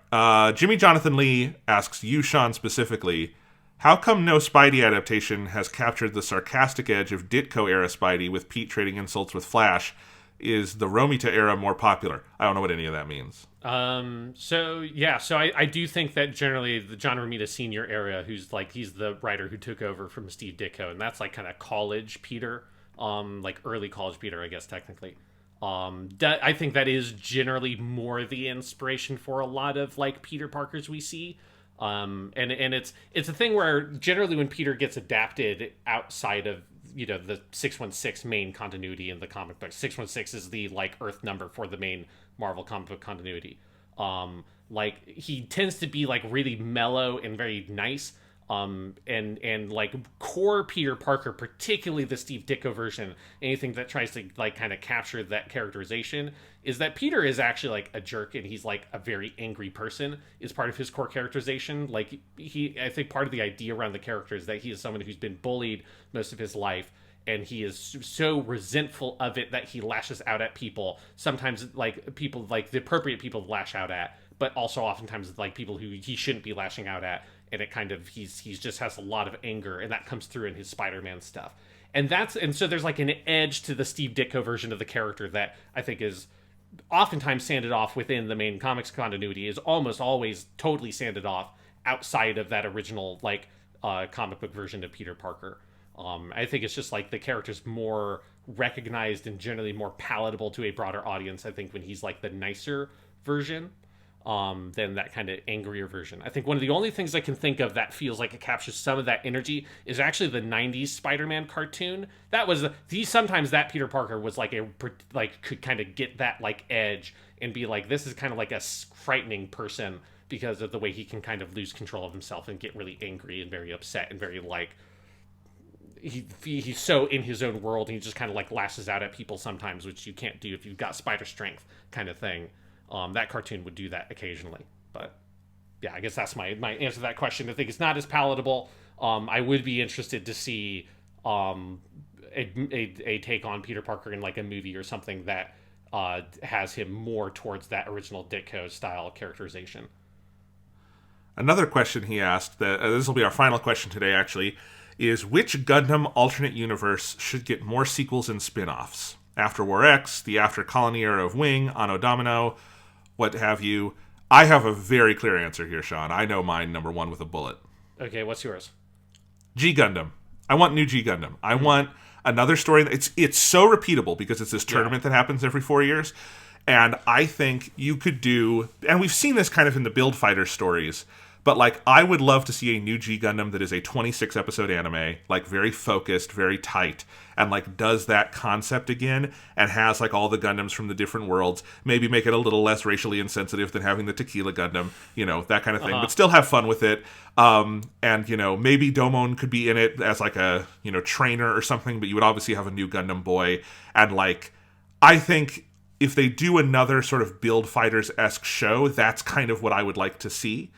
Jimmy Jonathan Lee asks you, Sean, specifically, how come no Spidey adaptation has captured the sarcastic edge of Ditko-era Spidey with Pete trading insults with Flash? Is the Romita era more popular? I don't know what any of that means. So I do think that generally the John Romita Sr. era, he's the writer who took over from Steve Ditko, and that's like kind of college Peter, like early college Peter, I guess, technically. I think that is generally more the inspiration for a lot of like Peter Parkers we see. And it's a thing where generally when Peter gets adapted outside of, you know, the 616 main continuity in the comic book, 616 is the like Earth number for the main Marvel comic book continuity. Like he tends to be like really mellow and very nice. And like core Peter Parker, particularly the Steve Ditko version, anything that tries to like kind of capture that characterization, is that Peter is actually like a jerk and he's like a very angry person is part of his core characterization. Like I think part of the idea around the character is that he is someone who's been bullied most of his life, and he is so resentful of it that he lashes out at people. Sometimes like people, like the appropriate people to lash out at, but also oftentimes like people who he shouldn't be lashing out at. And it kind of, he's just has a lot of anger, and that comes through in his Spider-Man stuff. And so there's like an edge to the Steve Ditko version of the character that I think is oftentimes sanded off within the main comics continuity, is almost always totally sanded off outside of that original like comic book version of Peter Parker. I think it's just like the character's more recognized and generally more palatable to a broader audience, I think, when he's like the nicer version. Than that kind of angrier version. I think one of the only things I can think of that feels like it captures some of that energy is actually the 90s Spider-Man cartoon. That was sometimes that Peter Parker was like could kind of get that like edge and be like, this is kind of like a frightening person because of the way he can kind of lose control of himself and get really angry and very upset and very like he's so in his own world, and he just kind of like lashes out at people sometimes, which you can't do if you've got spider strength kind of thing. That cartoon would do that occasionally. But yeah, I guess that's my answer to that question. I think it's not as palatable. I would be interested to see a take on Peter Parker in like a movie or something that has him more towards that original Ditko style characterization. Another question he asked, that this will be our final question today actually, is which Gundam alternate universe should get more sequels and spin-offs? After War X, the After Colony era of Wing, Anno Domino, what have you. I have a very clear answer here, Sean. I know mine, number one, with a bullet. Okay, what's yours? G Gundam. I want new G Gundam. I want another story. It's so repeatable because it's this tournament that happens every 4 years. And I think you could do, and we've seen this kind of in the Build Fighter stories, but like I would love to see a new G Gundam that is a 26 episode anime, like very focused, very tight, and like does that concept again and has like all the Gundams from the different worlds. Maybe make it a little less racially insensitive than having the Tequila Gundam, you know, that kind of thing, but still have fun with it. And you know, maybe Domon could be in it as like a, you know, trainer or something, but you would obviously have a new Gundam boy. And like, I think if they do another sort of Build Fighters-esque show, that's kind of what I would like to see.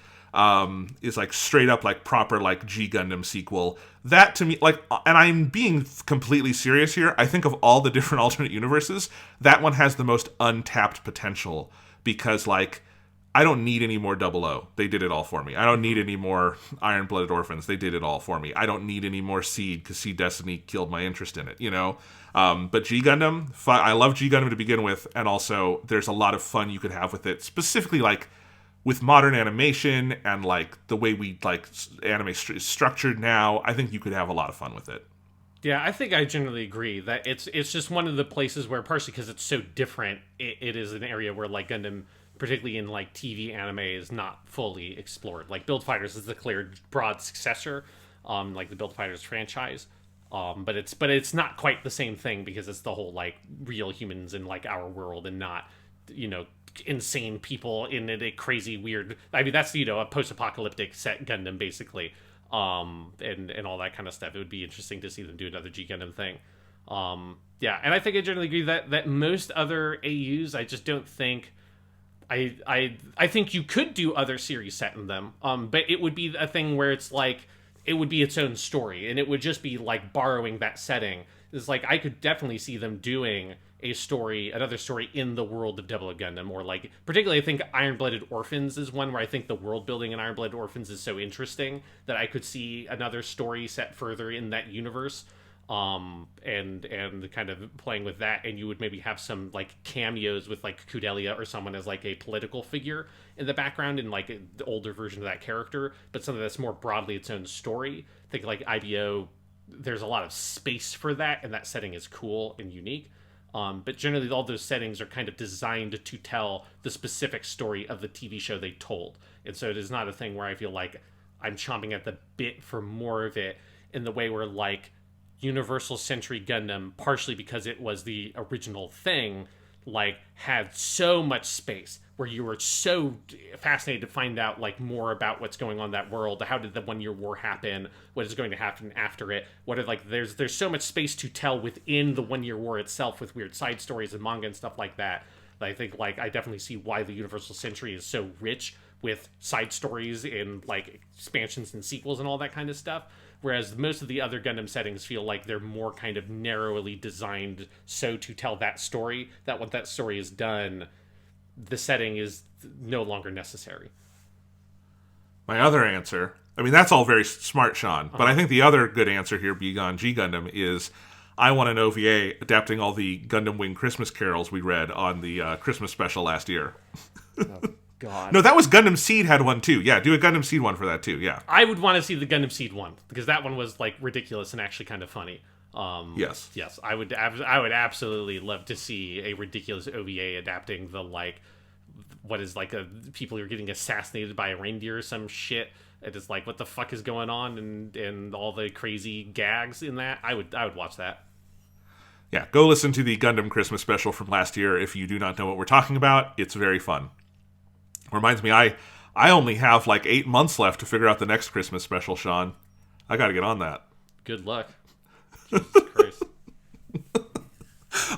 Is like straight up like proper like G Gundam sequel. That to me, like, and I'm being completely serious here, I think of all the different alternate universes, that one has the most untapped potential because like I don't need any more Double O. They did it all for me. I don't need any more Iron-Blooded Orphans. They did it all for me. I don't need any more Seed because Seed Destiny killed my interest in it, you know? But G Gundam, I love G Gundam to begin with, and also there's a lot of fun you could have with it, specifically like with modern animation and like the way we like anime is structured now. I think you could have a lot of fun with it. Yeah, I think I generally agree that it's just one of the places where, partially because it's so different, it is an area where like Gundam, particularly in like TV anime, is not fully explored. Like Build Fighters is the clear broad successor, like the Build Fighters franchise. But it's not quite the same thing because it's the whole like real humans in like our world and not, you know, insane people in a crazy weird, I mean, that's, you know, a post-apocalyptic set Gundam basically, and all that kind of stuff. It would be interesting to see them do another G Gundam thing. Yeah, and I think I generally agree that most other AUs, I just don't think, I think you could do other series set in them, but it would be a thing where it's like it would be its own story, and it would just be like borrowing that setting. It's like I could definitely see them doing another story in the world of Double O Gundam, or like particularly I think Iron-Blooded Orphans is one where I think the world building in Iron-Blooded Orphans is so interesting that I could see another story set further in that universe, and kind of playing with that, and you would maybe have some like cameos with like Kudelia or someone as like a political figure in the background in like the older version of that character, but something that's more broadly its own story. I think like IBO, there's a lot of space for that, and that setting is cool and unique. But generally, all those settings are kind of designed to tell the specific story of the TV show they told. And so it is not a thing where I feel like I'm chomping at the bit for more of it in the way where, like, Universal Century Gundam, partially because it was the original thing, like, had so much space where you were so fascinated to find out like more about what's going on in that world. How did the 1 year war happen? What is going to happen after it? What are like there's so much space to tell within the 1 year war itself with weird side stories and manga and stuff like that. I think like I definitely see why the Universal Century is so rich with side stories and like expansions and sequels and all that kind of stuff. Whereas most of the other Gundam settings feel like they're more kind of narrowly designed so to tell that story, that when that story is done, the setting is no longer necessary. My other answer, I mean, that's all very smart, Sean, but I think the other good answer here, beyond G Gundam, is I want an OVA adapting all the Gundam Wing Christmas carols we read on the Christmas special last year. Oh, God. No, that was Gundam Seed had one, too. Yeah, do a Gundam Seed one for that, too, yeah. I would want to see the Gundam Seed one, because that one was, like, ridiculous and actually kind of funny. Yes, I would absolutely love to see a ridiculous OVA adapting the like, what is like people are getting assassinated by a reindeer or some shit. It is like, what the fuck is going on, and all the crazy gags in that. I would watch that. Yeah, go listen to the Gundam Christmas special from last year if you do not know what we're talking about. It's very fun. Reminds me, I I only have like 8 months left to figure out the next Christmas special, Sean. I got to get on that. Good luck. Jesus Christ.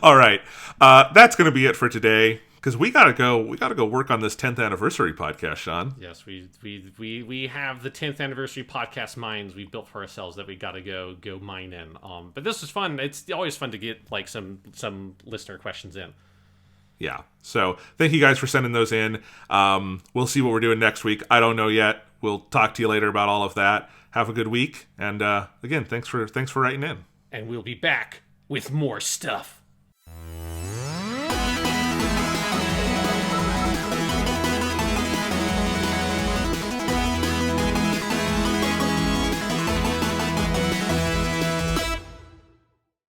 All right, that's going to be it for today. Because we gotta go work on this 10th anniversary podcast, Sean. Yes, we have the 10th anniversary podcast mines we built for ourselves that we gotta go mine in. But this was fun. It's always fun to get like some listener questions in. Yeah. So thank you guys for sending those in. We'll see what we're doing next week. I don't know yet. We'll talk to you later about all of that. Have a good week. And again, thanks for writing in. And we'll be back with more stuff.